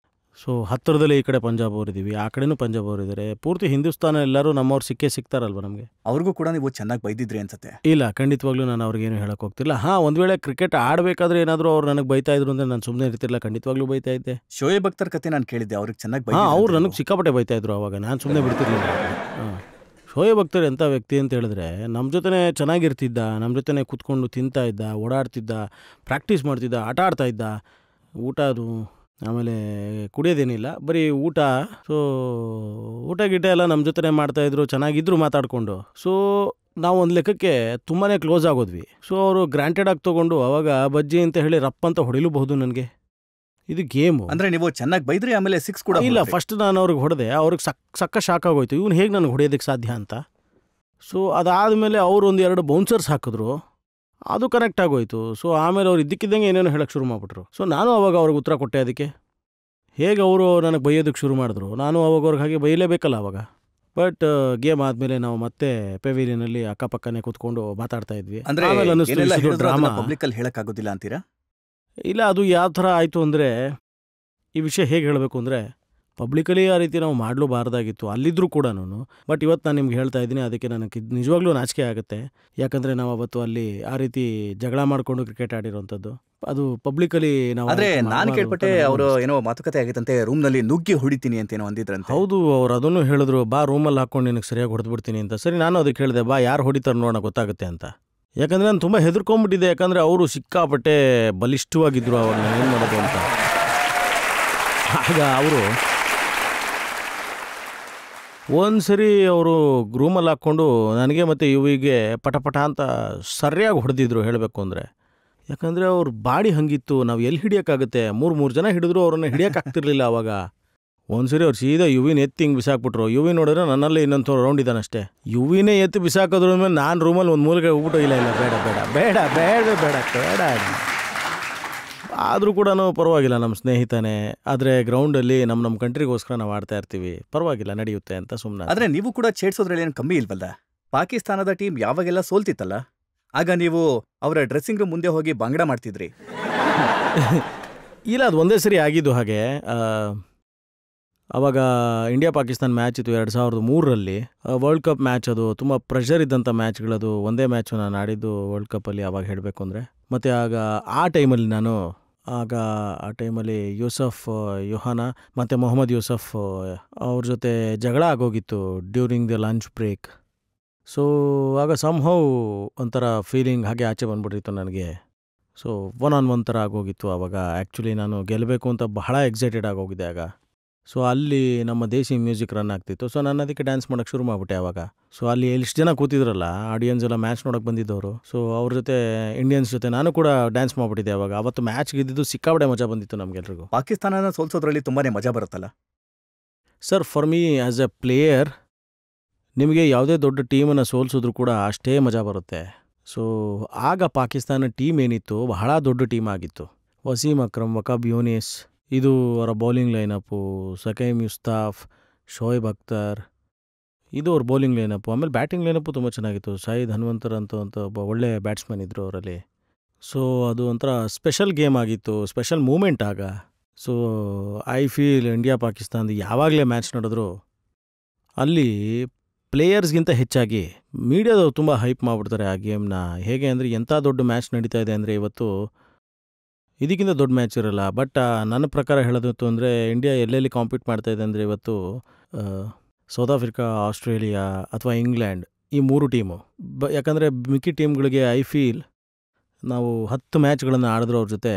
ಸೊ ಹತ್ತಿರದಲ್ಲಿ ಈ ಕಡೆ ಪಂಜಾಬ್ ಅವರಿದ್ದೀವಿ, ಆ ಕಡೆನೂ ಪಂಜಾಬ್ ಅವರಿದ್ದಾರೆ. ಪೂರ್ತಿ ಹಿಂದೂಸ್ತಾನ ಎಲ್ಲರೂ ನಮ್ಮವ್ರು ಸಿಗ್ತಾರಲ್ವ ನಮಗೆ. ಅವ್ರಿಗೂ ಕೂಡ ನೀವು ಚೆನ್ನಾಗಿ ಬೈದಿದ್ರಿ ಅನ್ಸುತ್ತೆ. ಇಲ್ಲ, ಖಂಡಿತವಾಗ್ಲೂ ನಾನು ಅವ್ರಿಗೇನು ಹೇಳಕ್ಕೆ ಹೋಗ್ತಿಲ್ಲ. ಒಂದು ವೇಳೆ ಕ್ರಿಕೆಟ್ ಆಡಬೇಕಾದ್ರೆ ಏನಾದರೂ ಅವ್ರು ನನಗೆ ಬೈತಾ ಇದ್ರು ಅಂದರೆ ನಾನು ಸುಮ್ಮನೆ ಇರ್ತಿಲ್ಲ, ಖಂಡಿತವಾಗ್ಲೂ ಬೈತಾ ಇದ್ದೆ. ಶೋಯಬ್ ಅಖ್ತರ್ ಕತೆ ನಾನು ಕೇಳಿದ್ದೆ, ಅವ್ರಿಗೆ ಚೆನ್ನಾಗಿ ಅವ್ರು ನನಗೆ ಸಿಕ್ಕಾಪಟ್ಟೆ ಬೈತಾ ಇದ್ರು ಅವಾಗ, ನಾನು ಸುಮ್ಮನೆ ಬಿಡ್ತಿರ್ಲಿಲ್ಲ. ಶೋಯಬ್ ಅಖ್ತರ್ ಎಂಥ ವ್ಯಕ್ತಿ ಅಂತ ಹೇಳಿದ್ರೆ, ನಮ್ಮ ಜೊತೆ ಚೆನ್ನಾಗಿರ್ತಿದ್ದ, ನಮ್ಮ ಜೊತೆ ಕೂತ್ಕೊಂಡು ತಿಂತಾ ಇದ್ದ, ಓಡಾಡ್ತಿದ್ದ, ಪ್ರಾಕ್ಟೀಸ್ ಮಾಡ್ತಿದ್ದ, ಆಟ ಆಡ್ತಾ ಇದ್ದ. ಊಟ ಅದು ಆಮೇಲೆ ಕುಡಿಯೋದೇನಿಲ್ಲ, ಬರೀ ಊಟ. ಸೊ ಊಟ ಎಲ್ಲ ನಮ್ಮ ಜೊತೆ ಮಾಡ್ತಾಯಿದ್ರು, ಚೆನ್ನಾಗಿದ್ರು ಮಾತಾಡಿಕೊಂಡು. ಸೊ ನಾವು ಒಂದು ಲೆಕ್ಕಕ್ಕೆ ತುಂಬಾ ಕ್ಲೋಸ್ ಆಗೋದ್ವಿ. ಸೊ ಅವರು ಗ್ರಾಂಟೆಡ್ ಆಗಿ ತೊಗೊಂಡು ಅವಾಗ ಬಜ್ಜಿ ಅಂತ ಹೇಳಿ ರಪ್ ಅಂತ ಹೊಡಿಲೂಬಹುದು ನನಗೆ. ಇದು ಗೇಮು. ಅಂದರೆ ನೀವು ಚೆನ್ನಾಗಿ ಬೈದ್ರಿ, ಆಮೇಲೆ 6 ಕೂಡ ಇಲ್ಲ. ಫಸ್ಟ್ ನಾನು ಅವ್ರಿಗೆ ಹೊಡೆದೆ, ಅವ್ರಿಗೆ ಸಕ್ಕ ಶಾಕ್ ಆಗೋಯ್ತು, ಇವನು ಹೇಗೆ ನನಗೆ ಹೊಡೆಯೋದಕ್ಕೆ ಸಾಧ್ಯ ಅಂತ. ಸೊ ಅದಾದಮೇಲೆ ಅವರು 1-2 ಬೌನ್ಸರ್ಸ್ ಹಾಕಿದ್ರು, ಅದು ಕನೆಕ್ಟ್ ಆಗೋಯ್ತು. ಸೊ ಆಮೇಲೆ ಅವ್ರು ಇದ್ದಕ್ಕಿದ್ದಂಗೆ ಏನೇನೋ ಹೇಳೋಕ್ಕೆ ಶುರು ಮಾಡಿಬಿಟ್ರು. ಸೊ ನಾನು ಅವಾಗ ಅವ್ರಿಗೆ ಉತ್ತರ ಕೊಟ್ಟೆ ಅದಕ್ಕೆ. ಹೇಗೆ ಅವರು ನನಗೆ ಬೈಯೋದಕ್ಕೆ ಶುರು ಮಾಡಿದ್ರು, ನಾನು ಅವಾಗ ಅವ್ರಿಗೆ ಹಾಗೆ ಬೈಯಲೇಬೇಕಲ್ಲ ಅವಾಗ. ಬಟ್ ಗೇಮ್ ಆದಮೇಲೆ ನಾವು ಮತ್ತೆ ಪೆವಿಲಿಯನಲ್ಲಿ ಅಕ್ಕಪಕ್ಕನೇ ಕೂತ್ಕೊಂಡು ಮಾತಾಡ್ತಾ ಇದ್ವಿ. ಡ್ರಾಮಾ ಪಬ್ಲಿಕಲ್ಲಿ ಹೇಳೋಕ್ಕಾಗೋದಿಲ್ಲ ಅಂತೀರಾ? ಇಲ್ಲ, ಅದು ಯಾವ ಥರ ಆಯಿತು ಅಂದರೆ, ಈ ವಿಷಯ ಹೇಗೆ ಹೇಳಬೇಕು ಅಂದರೆ, ಪಬ್ಲಿಕಲಿ ಆ ರೀತಿ ನಾವು ಮಾಡಲೂಬಾರ್ದಾಗಿತ್ತು ಅಲ್ಲಿದ್ದರೂ ಕೂಡ. ಬಟ್ ಇವತ್ತು ನಾನು ನಿಮ್ಗೆ ಹೇಳ್ತಾ ಇದ್ದೀನಿ, ಅದಕ್ಕೆ ನನಗೆ ನಿಜವಾಗ್ಲೂ ನಾಚಿಕೆ ಆಗುತ್ತೆ. ಯಾಕಂದರೆ ನಾವು ಅವತ್ತು ಅಲ್ಲಿ ಆ ರೀತಿ ಜಗಳ ಮಾಡಿಕೊಂಡು ಕ್ರಿಕೆಟ್ ಆಡಿರೋಂಥದ್ದು, ಅದು ಪಬ್ಲಿಕಲಿ ನಾವು. ಆದರೆ ನಾನು ಕೇಳ್ಪಟ್ಟೆ ಅವರು ಏನೋ ಮಾತುಕತೆ ಆಗಿತ್ತಂತೆ, ರೂಮ್ನಲ್ಲಿ ನುಗ್ಗಿ ಹೊಡಿತೀನಿ ಅಂತ ಏನೋ ಅಂದಿದ್ರಂತೆ. ಹೌದು, ಅವ್ರು ಅದನ್ನು ಹೇಳಿದ್ರು, ಬಾ ರೂಮಲ್ಲಿ ಹಾಕ್ಕೊಂಡು ನಿನಗೆ ಸರಿಯಾಗಿ ಹೊಡೆದ್ಬಿಡ್ತೀನಿ ಅಂತ. ಸರಿ, ನಾನು ಅದಕ್ಕೆ ಹೇಳಿದೆ, ಬಾ ಯಾರು ಹೊಡಿತಾರೆ ನೋಡೋಣ ಗೊತ್ತಾಗುತ್ತೆ ಅಂತ. ಯಾಕಂದರೆ ನಾನು ತುಂಬ ಹೆದರ್ಕೊಂಡ್ಬಿಟ್ಟಿದ್ದೆ, ಯಾಕಂದರೆ ಅವರು ಸಿಕ್ಕಾಪಟ್ಟೆ ಬಲಿಷ್ಠವಾಗಿದ್ದರು. ಅವಾಗ ನಾನು ಏನು ಮಾಡೋದು ಅಂತ. ಆಗ ಅವರು ಒಂದು ಸರಿ ಅವರು ರೂಮಲ್ಲಿ ಹಾಕ್ಕೊಂಡು ನನಗೆ ಮತ್ತು ಯುವಿಗೆ ಪಟ ಅಂತ ಸರಿಯಾಗಿ ಹೊಡೆದಿದ್ರು ಹೇಳಬೇಕು ಅಂದರೆ. ಯಾಕಂದರೆ ಅವ್ರ ಬಾಡಿ ಹಂಗಿತ್ತು, ನಾವು ಎಲ್ಲಿ ಹಿಡಿಯೋಕ್ಕಾಗುತ್ತೆ, ಮೂರು ಜನ ಹಿಡಿದ್ರು ಅವ್ರನ್ನ ಹಿಡಿಯೋಕ್ಕಾಗ್ತಿರ್ಲಿಲ್ಲ. ಆವಾಗ ಒಂದು ಸರಿ ಅವ್ರು ಸೀದಾ ಯುವಿನ ಎತ್ತಿ ಹಿಂಗೆ ಬಿಸಾಕ್ಬಿಟ್ರು. ಯುವಿ ನೋಡಿದ್ರೆ ನನ್ನಲ್ಲಿ ಇನ್ನೊಂದು ರೌಂಡ್ ಇದ್ದಾನಷ್ಟೇ. ಯುವಿನೇ ಎತ್ತಿ ಬಿಸಾಕೋದ್ರ ಮೇಲೆ ನಾನು ರೂಮಲ್ಲಿ ಒಂದು ಮೂಲೆಗೆ ಹೋಗ್ಬಿಟ್ಟು ಇಲ್ಲ ಬೇಡ ಬೇಡ ಬೇಡ ಬೇಡ ಬೇಡ ಬೇಡ ಆದರೂ ಕೂಡ ಪರವಾಗಿಲ್ಲ, ನಮ್ಮ ಸ್ನೇಹಿತನೇ, ಆದರೆ ಗ್ರೌಂಡಲ್ಲಿ ನಮ್ಮ ಕಂಟ್ರಿಗೋಸ್ಕರ ನಾವು ಆಡ್ತಾ ಇರ್ತೀವಿ, ಪರವಾಗಿಲ್ಲ ನಡೆಯುತ್ತೆ ಅಂತ ಸುಮ್ಮನೆ. ಆದರೆ ನೀವು ಕೂಡ ಛೇಡ್ಸೋದ್ರಲ್ಲಿ ಏನು ಕಮ್ಮಿ ಇಲ್ವಲ್ಲ. ಪಾಕಿಸ್ತಾನದ ಟೀಮ್ ಯಾವಾಗೆಲ್ಲ ಸೋಲ್ತಿತ್ತಲ್ಲ, ಆಗ ನೀವು ಅವರ ಡ್ರೆಸ್ಸಿಂಗ್ ರೂಮ್ ಮುಂದೆ ಹೋಗಿ ಬಾಂಗಡ ಮಾಡ್ತಿದ್ರಿ. ಇಲ್ಲ, ಅದು ಒಂದೇ ಸರಿ ಆಗಿದ್ದು ಹಾಗೆ. ಆವಾಗ ಇಂಡಿಯಾ ಪಾಕಿಸ್ತಾನ ಮ್ಯಾಚ್ ಇತ್ತು 2003ರಲ್ಲಿ, ವರ್ಲ್ಡ್ ಕಪ್ ಮ್ಯಾಚ್. ಅದು ತುಂಬ ಪ್ರೆಷರ್ ಇದ್ದಂಥ ಮ್ಯಾಚ್ಗಳದು. ಒಂದೇ ಮ್ಯಾಚು ನಾನು ಆಡಿದ್ದು ವರ್ಲ್ಡ್ ಕಪ್ಪಲ್ಲಿ ಆವಾಗ ಹೇಳಬೇಕು ಅಂದರೆ. ಮತ್ತು ಆ ಟೈಮಲ್ಲಿ ಯೂಸಫ್ ಯೋಹಾನ ಮತ್ತು ಮೊಹಮ್ಮದ್ ಯೂಸಫ್ ಅವ್ರ ಜೊತೆ ಜಗಳ ಆಗೋಗಿತ್ತು during the lunch break. So ಆಗ ಸಮ್ಹೌ ಒಂಥರ ಫೀಲಿಂಗ್ ಹಾಗೆ ಆಚೆ ಬಂದ್ಬಿಟ್ಟಿತ್ತು ನನಗೆ. ಸೊ 1-on-1 ಥರ ಆಗೋಗಿತ್ತು ಆವಾಗ. ಆ್ಯಕ್ಚುಲಿ ನಾನು ಗೆಲ್ಲಬೇಕು ಅಂತ ಬಹಳ ಎಕ್ಸೈಟೆಡ್ ಆಗೋಗಿದೆ ಆಗ. ಸೊ ಅಲ್ಲಿ ನಮ್ಮ ದೇಸಿ ಮ್ಯೂಸಿಕ್ ರನ್ ಆಗ್ತಿತ್ತು. ಸೊ ನಾನು ಅದಕ್ಕೆ ಡ್ಯಾನ್ಸ್ ಮಾಡೋಕ್ಕೆ ಶುರು ಮಾಡಿಬಿಟ್ಟೆ ಆವಾಗ. ಸೊ ಅಲ್ಲಿ ಎಷ್ಟು ಜನ ಕೂತಿದ್ರಲ್ಲ ಆಡಿಯನ್ಸ್ ಎಲ್ಲ, ಮ್ಯಾಚ್ ನೋಡೋಕೆ ಬಂದಿದ್ದವರು, ಸೊ ಅವ್ರ ಜೊತೆ ಇಂಡಿಯನ್ಸ್ ಜೊತೆ ನಾನು ಕೂಡ ಡ್ಯಾನ್ಸ್ ಮಾಡಿಬಿಟ್ಟಿದ್ದೆ ಆವಾಗ. ಅವತ್ತು ಮ್ಯಾಚ್ ಗೆದ್ದಿದ್ದು ಸಿಕ್ಕಾಬಡೆ ಮಜಾ ಬಂದಿತ್ತು ನಮಗೆಲ್ರಿಗೂ. ಪಾಕಿಸ್ತಾನನ ಸೋಲ್ಸೋದ್ರಲ್ಲಿ ತುಂಬಾ ಮಜಾ ಬರುತ್ತಲ್ಲ sir. For me as A player, ನಿಮಗೆ ಯಾವುದೇ ದೊಡ್ಡ ಟೀಮನ್ನು ಸೋಲ್ಸಿದ್ರು ಕೂಡ ಅಷ್ಟೇ ಮಜಾ ಬರುತ್ತೆ. ಸೊ ಆಗ ಪಾಕಿಸ್ತಾನ ಟೀಮ್ ಏನಿತ್ತು ಬಹಳ ದೊಡ್ಡ ಟೀಮ್ ಆಗಿತ್ತು. ವಸೀಮ್ ಅಕ್ರಮ್, ವಕಾಬ್ ಯೂನಿಸ್, ಇದು ಅವರ ಬೌಲಿಂಗ್ ಲೈನಪ್ಪು. ಸಕೈಮ್ ಮುಸ್ತಾಫ್, ಶೋಯಬ್ ಅಖ್ತರ್, ಇದು ಅವ್ರ ಬೌಲಿಂಗ್ ಲೈನಪ್ಪು. ಆಮೇಲೆ ಬ್ಯಾಟಿಂಗ್ ಲೈನಪ್ಪು ತುಂಬ ಚೆನ್ನಾಗಿತ್ತು. ಸೈಯದ್ ಹನುಮಂತರ್ ಅಂತ ಒಬ್ಬ ಒಳ್ಳೆ ಬ್ಯಾಟ್ಸ್ಮನ್ ಇದ್ದರು ಅವರಲ್ಲಿ. ಸೊ ಅದು ಒಂಥರ ಸ್ಪೆಷಲ್ ಗೇಮ್ ಆಗಿತ್ತು, ಸ್ಪೆಷಲ್ ಮೂಮೆಂಟ್ ಆಗ. ಸೊ ಐ ಫೀಲ್ ಇಂಡಿಯಾ ಪಾಕಿಸ್ತಾನದ ಯಾವಾಗಲೇ ಮ್ಯಾಚ್ ನಡೆದ್ರು ಅಲ್ಲಿ ಪ್ಲೇಯರ್ಸ್ಗಿಂತ ಹೆಚ್ಚಾಗಿ ಮೀಡಿಯಾದವ್ರು ತುಂಬ ಹೈಪ್ ಮಾಡಿಬಿಡ್ತಾರೆ ಆ ಗೇಮ್ನ. ಹೇಗೆ ಅಂದರೆ ಎಂಥ ದೊಡ್ಡ ಮ್ಯಾಚ್ ನಡೀತಾ ಇದೆ ಅಂದರೆ ಇವತ್ತು ಇದಕ್ಕಿಂತ ದೊಡ್ಡ ಮ್ಯಾಚ್ ಇರಲ್ಲ. ಬಟ್ ನನ್ನ ಪ್ರಕಾರ ಹೇಳೋದಿತ್ತು ಅಂದರೆ ಇಂಡಿಯಾ ಎಲ್ಲೆಲ್ಲಿ ಕಾಂಪೀಟ್ ಮಾಡ್ತಾಯಿದೆ ಅಂದರೆ ಇವತ್ತು ಸೌತ್ ಆಫ್ರಿಕಾ, ಆಸ್ಟ್ರೇಲಿಯಾ ಅಥವಾ ಇಂಗ್ಲೆಂಡ್, ಈ 3 ಟೀಮು. ಯಾಕಂದರೆ ಮಿಕ್ಕಿ ಟೀಮ್ಗಳಿಗೆ ಐ ಫೀಲ್ ನಾವು 10 ಮ್ಯಾಚ್ಗಳನ್ನು ಆಡಿದ್ರು ಅವ್ರ ಜೊತೆ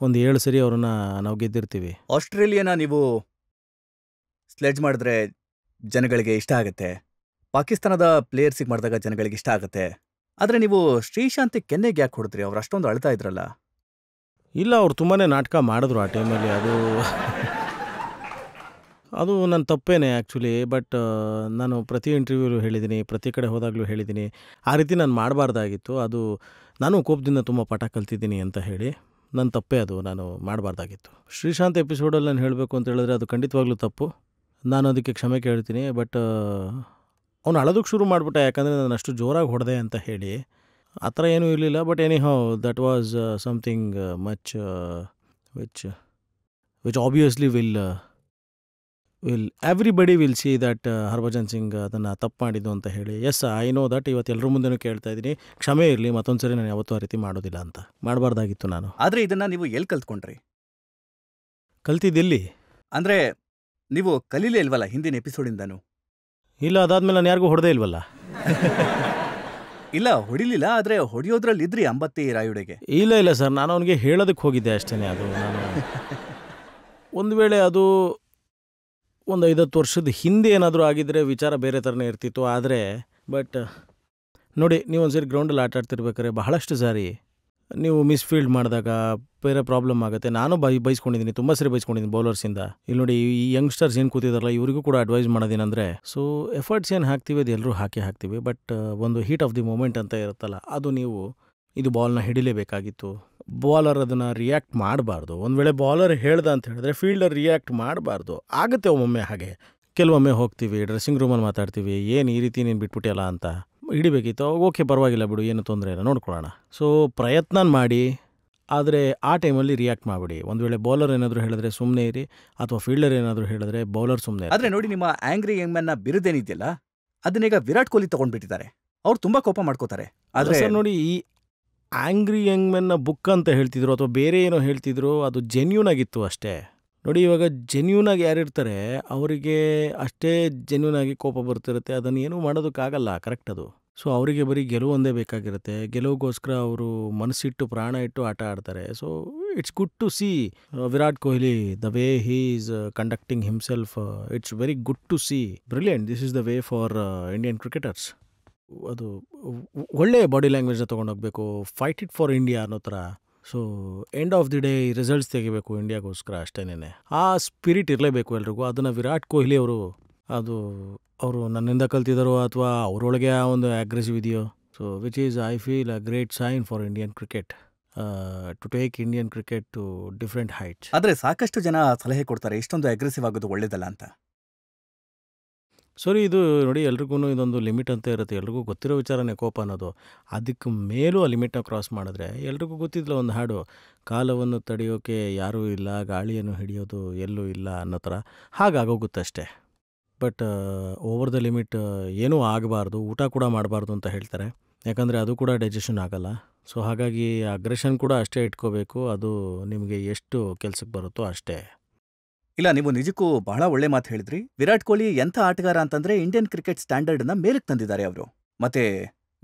ಒಂದು 7 ಸರಿ ಅವ್ರನ್ನ ನಾವು ಗೆದ್ದಿರ್ತೀವಿ. ಆಸ್ಟ್ರೇಲಿಯಾನ ನೀವು ಸ್ಲೆಡ್ಜ್ ಮಾಡಿದ್ರೆ ಜನಗಳಿಗೆ ಇಷ್ಟ ಆಗುತ್ತೆ, ಪಾಕಿಸ್ತಾನದ ಪ್ಲೇಯರ್ಸಿಗೆ ಮಾಡಿದಾಗ ಜನಗಳಿಗೆ ಇಷ್ಟ ಆಗುತ್ತೆ. ಆದರೆ ನೀವು ಶ್ರೀಶಾಂತ್ ಕೆನ್ನೆಗೆ ಯಾಕೆ ಹೊಡೆದ್ರಿ? ಅವ್ರು ಅಷ್ಟೊಂದು ಅಳ್ತಾ ಇದ್ರಲ್ಲ. ಇಲ್ಲ, ಅವ್ರು ತುಂಬಾ ನಾಟಕ ಮಾಡಿದ್ರು ಆ ಟೈಮಲ್ಲಿ. ಅದು ನನ್ನ ತಪ್ಪೇನೆ ಆ್ಯಕ್ಚುಲಿ. ಬಟ್ ನಾನು ಪ್ರತಿ ಇಂಟರ್ವ್ಯೂಲು ಹೇಳಿದ್ದೀನಿ, ಪ್ರತಿ ಕಡೆ ಹೋದಾಗಲೂ ಹೇಳಿದ್ದೀನಿ, ಆ ರೀತಿ ನಾನು ಮಾಡಬಾರ್ದಾಗಿತ್ತು. ಅದು ನಾನು ಕೋಪದಿಂದ ತುಂಬ ಪಾಠ ಕಲ್ತಿದ್ದೀನಿ ಅಂತ ಹೇಳಿ ನನ್ನ ತಪ್ಪೇ ಅದು, ನಾನು ಮಾಡಬಾರ್ದಾಗಿತ್ತು. ಶ್ರೀಶಾಂತ್ ಎಪಿಸೋಡಲ್ಲಿ ನಾನು ಹೇಳಬೇಕು ಅಂತ ಹೇಳಿದ್ರೆ ಅದು ಖಂಡಿತವಾಗ್ಲೂ ತಪ್ಪು, ನಾನು ಅದಕ್ಕೆ ಕ್ಷಮೆ ಕೇಳ್ತೀನಿ. ಬಟ್ ಅವ್ನು ಅಳೋದಕ್ಕೆ ಶುರು ಮಾಡಿಬಿಟ್ಟೆ, ಯಾಕಂದರೆ ನಾನು ಅಷ್ಟು ಜೋರಾಗಿ ಹೊಡೆದೆ ಅಂತ ಹೇಳಿ. ಆ ಥರ ಏನೂ ಇರಲಿಲ್ಲ. But anyhow that was something much which obviously will everybody will see that Harbhajan Singh ಅದನ್ನು ತಪ್ಪು ಮಾಡಿದ್ದು ಅಂತ ಹೇಳಿ. Yes, I know that. ಇವತ್ತು ಎಲ್ಲರ ಮುಂದೆನೂ ಕೇಳ್ತಾ ಇದ್ದೀನಿ, ಕ್ಷಮೆ ಇರಲಿ, ಮತ್ತೊಂದು ಸರಿ ನಾನು ಯಾವತ್ತೂ ಆ ರೀತಿ ಮಾಡೋದಿಲ್ಲ ಅಂತ. ಮಾಡಬಾರ್ದಾಗಿತ್ತು ನಾನು. ಆದರೆ ಇದನ್ನು ನೀವು ಎಲ್ಲಿ ಕಲ್ತ್ಕೊಂಡ್ರಿ? ಕಲ್ತಿದ್ದೆಲ್ಲಿ ಅಂದರೆ ನೀವು ಕಲೀಲೇ ಇಲ್ವಲ್ಲ ಹಿಂದಿನ ಎಪಿಸೋಡಿಂದನೂ? ಇಲ್ಲ, ಅದಾದ್ಮೇಲೆ ನಾನು ಯಾರಿಗೂ ಹೊಡೆದೇ ಇಲ್ವಲ್ಲ. ಇಲ್ಲ, ಹೊಡಿಲಿಲ್ಲ, ಆದರೆ ಹೊಡೆಯೋದ್ರಲ್ಲಿ ಇದ್ರಿ ಅಂಬತ್ತಿ ರಾಯುಡೆಗೆ. ಇಲ್ಲ ಸರ್, ನಾನು ಅವನಿಗೆ ಹೇಳೋದಕ್ಕೆ ಹೋಗಿದ್ದೆ ಅಷ್ಟೇ. ಅದು ನಾನು ಒಂದು ವೇಳೆ ಅದು ಒಂದು 5-10 ವರ್ಷದ ಹಿಂದೆ ಏನಾದರೂ ಆಗಿದ್ದರೆ ವಿಚಾರ ಬೇರೆ ಥರನೇ ಇರ್ತಿತ್ತು. ಆದರೆ ಬಟ್ ನೋಡಿ, ನೀವು ಒಂದು ಸರಿ ಗ್ರೌಂಡಲ್ಲಿ ಆಟ ಆಡ್ತಿರ್ಬೇಕಾದ್ರೆ ಬಹಳಷ್ಟು ಸಾರಿ ನೀವು ಮಿಸ್ಫೀಲ್ಡ್ ಮಾಡಿದಾಗ ಬೇರೆ ಪ್ರಾಬ್ಲಮ್ ಆಗುತ್ತೆ. ನಾನು ಬೈಸ್ಕೊಂಡಿದ್ದೀನಿ, ತುಂಬ ಸರಿ ಬೈಸ್ಕೊಂಡಿದ್ದೀನಿ ಬೌಲರ್ಸಿಂದ. ಇಲ್ಲಿ ನೋಡಿ, ಈ ಯಂಗ್ಸ್ಟರ್ಸ್ ಏನು ಕೂತಿದಾರಲ್ಲ, ಇವರಿಗೂ ಕೂಡ ಅಡ್ವೈಸ್ ಮಾಡೋದೇನೆಂದರೆ, ಸೊ ಎಫರ್ಟ್ಸ್ ಏನು ಹಾಕ್ತೀವಿ ಅದು ಎಲ್ಲರೂ ಹಾಕ್ತೀವಿ. ಬಟ್ ಒಂದು ಹೀಟ್ ಆಫ್ ದಿ ಮೂಮೆಂಟ್ ಅಂತ ಇರುತ್ತಲ್ಲ, ಅದು ನೀವು ಇದು ಬಾಲ್ನ ಹಿಡಿಲೇಬೇಕಾಗಿತ್ತು. ಬಾಲರ್ ಅದನ್ನು ರಿಯಾಕ್ಟ್ ಮಾಡಬಾರ್ದು. ಒಂದು ವೇಳೆ ಬಾಲರ್ ಹೇಳ್ದ ಅಂತ ಹೇಳಿದ್ರೆ ಫೀಲ್ಡರ್ ರಿಯಾಕ್ಟ್ ಮಾಡಬಾರ್ದು. ಆಗುತ್ತೆ ಒಮ್ಮೊಮ್ಮೆ ಹಾಗೆ. ಕೆಲವೊಮ್ಮೆ ಹೋಗ್ತೀವಿ ಡ್ರೆಸ್ಸಿಂಗ್ ರೂಮಲ್ಲಿ ಮಾತಾಡ್ತೀವಿ, ಏನು ಈ ರೀತಿ ನೀನು ಬಿಟ್ಬಿಟ್ಟಿಯಲ್ಲ ಅಂತ. ಹಿಡಿಬೇಕಿತ್ತು, ಓಕೆ ಪರವಾಗಿಲ್ಲ ಬಿಡು, ಏನು ತೊಂದರೆ ಇಲ್ಲ, ನೋಡ್ಕೊಳ್ಳೋಣ. ಸೊ ಪ್ರಯತ್ನ ಮಾಡಿ, ಆದರೆ ಆ ಟೈಮಲ್ಲಿ ರಿಯಾಕ್ಟ್ ಮಾಡಿಬಿಡಿ. ಒಂದು ವೇಳೆ ಬೌಲರ್ ಏನಾದರೂ ಹೇಳಿದ್ರೆ ಸುಮ್ಮನೆ ಇರಿ, ಅಥವಾ ಫೀಲ್ಡರ್ ಏನಾದರೂ ಹೇಳಿದ್ರೆ ಬೌಲರ್ ಸುಮ್ಮನೆ. ಆದರೆ ನೋಡಿ, ನಿಮ್ಮ ಆಂಗ್ರಿ ಯಂಗ್ಮನ್ನ ಬಿರುದೇನಿದೆಯಲ್ಲ, ಅದನ್ನೀಗ ವಿರಾಟ್ ಕೊಹ್ಲಿ ತೊಗೊಂಡ್ಬಿಟ್ಟಿದ್ದಾರೆ. ಅವ್ರು ತುಂಬ ಕೋಪ ಮಾಡ್ಕೋತಾರೆ. ಆದರೆ ಸರ್ ನೋಡಿ, ಈ ಆಂಗ್ರಿ ಯಂಗ್ ಮೆನ್ನ ಬುಕ್ ಅಂತ ಹೇಳ್ತಿದ್ರು ಅಥವಾ ಬೇರೆ ಏನೋ ಹೇಳ್ತಿದ್ರು, ಅದು ಜೆನ್ಯೂನ್ ಆಗಿತ್ತು ಅಷ್ಟೇ. ನೋಡಿ, ಇವಾಗ ಜೆನ್ಯೂನ್ ಆಗಿ ಯಾರಿರ್ತಾರೆ ಅವರಿಗೆ ಅಷ್ಟೇ ಜೆನ್ಯೂನ್ ಆಗಿ ಕೋಪ ಬರ್ತಿರುತ್ತೆ. ಅದನ್ನು ಏನೂ ಮಾಡೋದಕ್ಕಾಗಲ್ಲ. ಕರೆಕ್ಟ್ ಅದು. ಸೊ ಅವರಿಗೆ ಬರೀ ಗೆಲುವು ಒಂದೇ ಬೇಕಾಗಿರುತ್ತೆ. ಗೆಲುವಿಗೋಸ್ಕರ ಅವರು ಮನಸ್ಸಿಟ್ಟು ಪ್ರಾಣ ಇಟ್ಟು ಆಟ ಆಡ್ತಾರೆ. So it's good to see Virat Kohli the way he is conducting himself. It's very good to see. Brilliant. This is the way for Indian cricketers. ಅದು ಒಳ್ಳೆಯ ಬಾಡಿ ಲ್ಯಾಂಗ್ವೇಜ್ನ ತೊಗೊಂಡೋಗ್ಬೇಕು. ಫೈಟ್ ಇಟ್ ಫಾರ್ ಇಂಡಿಯಾ ಅನ್ನೋ ಥರ. So end of the day results ತೆಗಿಬೇಕು ಇಂಡಿಯಾಗೋಸ್ಕರ ಅಷ್ಟೇನೆ. ಆ ಸ್ಪಿರಿಟ್ ಇರಲೇಬೇಕು ಎಲ್ರಿಗೂ. ಅದನ್ನು ವಿರಾಟ್ ಕೊಹ್ಲಿ ಅವರು ನನ್ನಿಂದ ಕಲ್ತಿದ್ದಾರೋ ಅಥವಾ ಅವರೊಳಗೆ ಆ ಒಂದು ಅಗ್ರೆಸಿವ್ ಇದೆಯೋ. So which is I feel a great sign for Indian cricket to take Indian cricket to different heights. ಆದರೆ ಸಾಕಷ್ಟು ಜನ ಸಲಹೆ ಕೊಡ್ತಾರೆ ಇಷ್ಟೊಂದು ಅಗ್ರೆಸಿವ್ ಆಗೋದು ಒಳ್ಳೇದಲ್ಲ ಅಂತ. ಸರಿ, ಇದು ನೋಡಿ, ಎಲ್ರಿಗೂ ಇದೊಂದು ಲಿಮಿಟ್ ಅಂತ ಇರುತ್ತೆ. ಎಲ್ರಿಗೂ ಗೊತ್ತಿರೋ ವಿಚಾರನೇ ಕೋಪ ಅನ್ನೋದು. ಅದಕ್ಕೆ ಮೇಲೂ ಆ ಲಿಮಿಟ್ನ ಕ್ರಾಸ್ ಮಾಡಿದ್ರೆ, ಎಲ್ರಿಗೂ ಗೊತ್ತಿದ್ಲ ಒಂದು ಹಾಡು, ಕಾಲವನ್ನು ತಡೆಯೋಕೆ ಯಾರೂ ಇಲ್ಲ, ಗಾಳಿಯನ್ನು ಹಿಡಿಯೋದು ಎಲ್ಲೂ ಇಲ್ಲ ಅನ್ನೋ ಥರ. ಹಾಗಾಗೋಗುತ್ತೆ ಅಷ್ಟೇ. ಬಟ್ ಓವರ್ ದ ಲಿಮಿಟ್ ಏನೂ ಆಗಬಾರ್ದು, ಊಟ ಕೂಡ ಮಾಡಬಾರ್ದು ಅಂತ ಹೇಳ್ತಾರೆ. ಯಾಕಂದರೆ ಅದು ಕೂಡ ಡೈಜೆಷನ್ ಆಗಲ್ಲ. ಸೊ ಹಾಗಾಗಿ ಅಗ್ರೆಷನ್ ಕೂಡ ಅಷ್ಟೇ ಇಟ್ಕೋಬೇಕು. ಅದು ನಿಮಗೆ ಎಷ್ಟು ಕೆಲಸಕ್ಕೆ ಬರುತ್ತೋ ಅಷ್ಟೇ. ಇಲ್ಲ, ನೀವು ನಿಜಕ್ಕೂ ಬಹಳ ಒಳ್ಳೆ ಮಾತು ಹೇಳಿದ್ರಿ. ವಿರಾಟ್ ಕೊಹ್ಲಿ ಎಂಥ ಆಟಗಾರ ಅಂತಂದ್ರೆ ಇಂಡಿಯನ್ ಕ್ರಿಕೆಟ್ ಸ್ಟ್ಯಾಂಡರ್ಡ್ನ ಮೇಲಕ್ಕೆ ತಂದಿದ್ದಾರೆ ಅವರು. ಮತ್ತೆ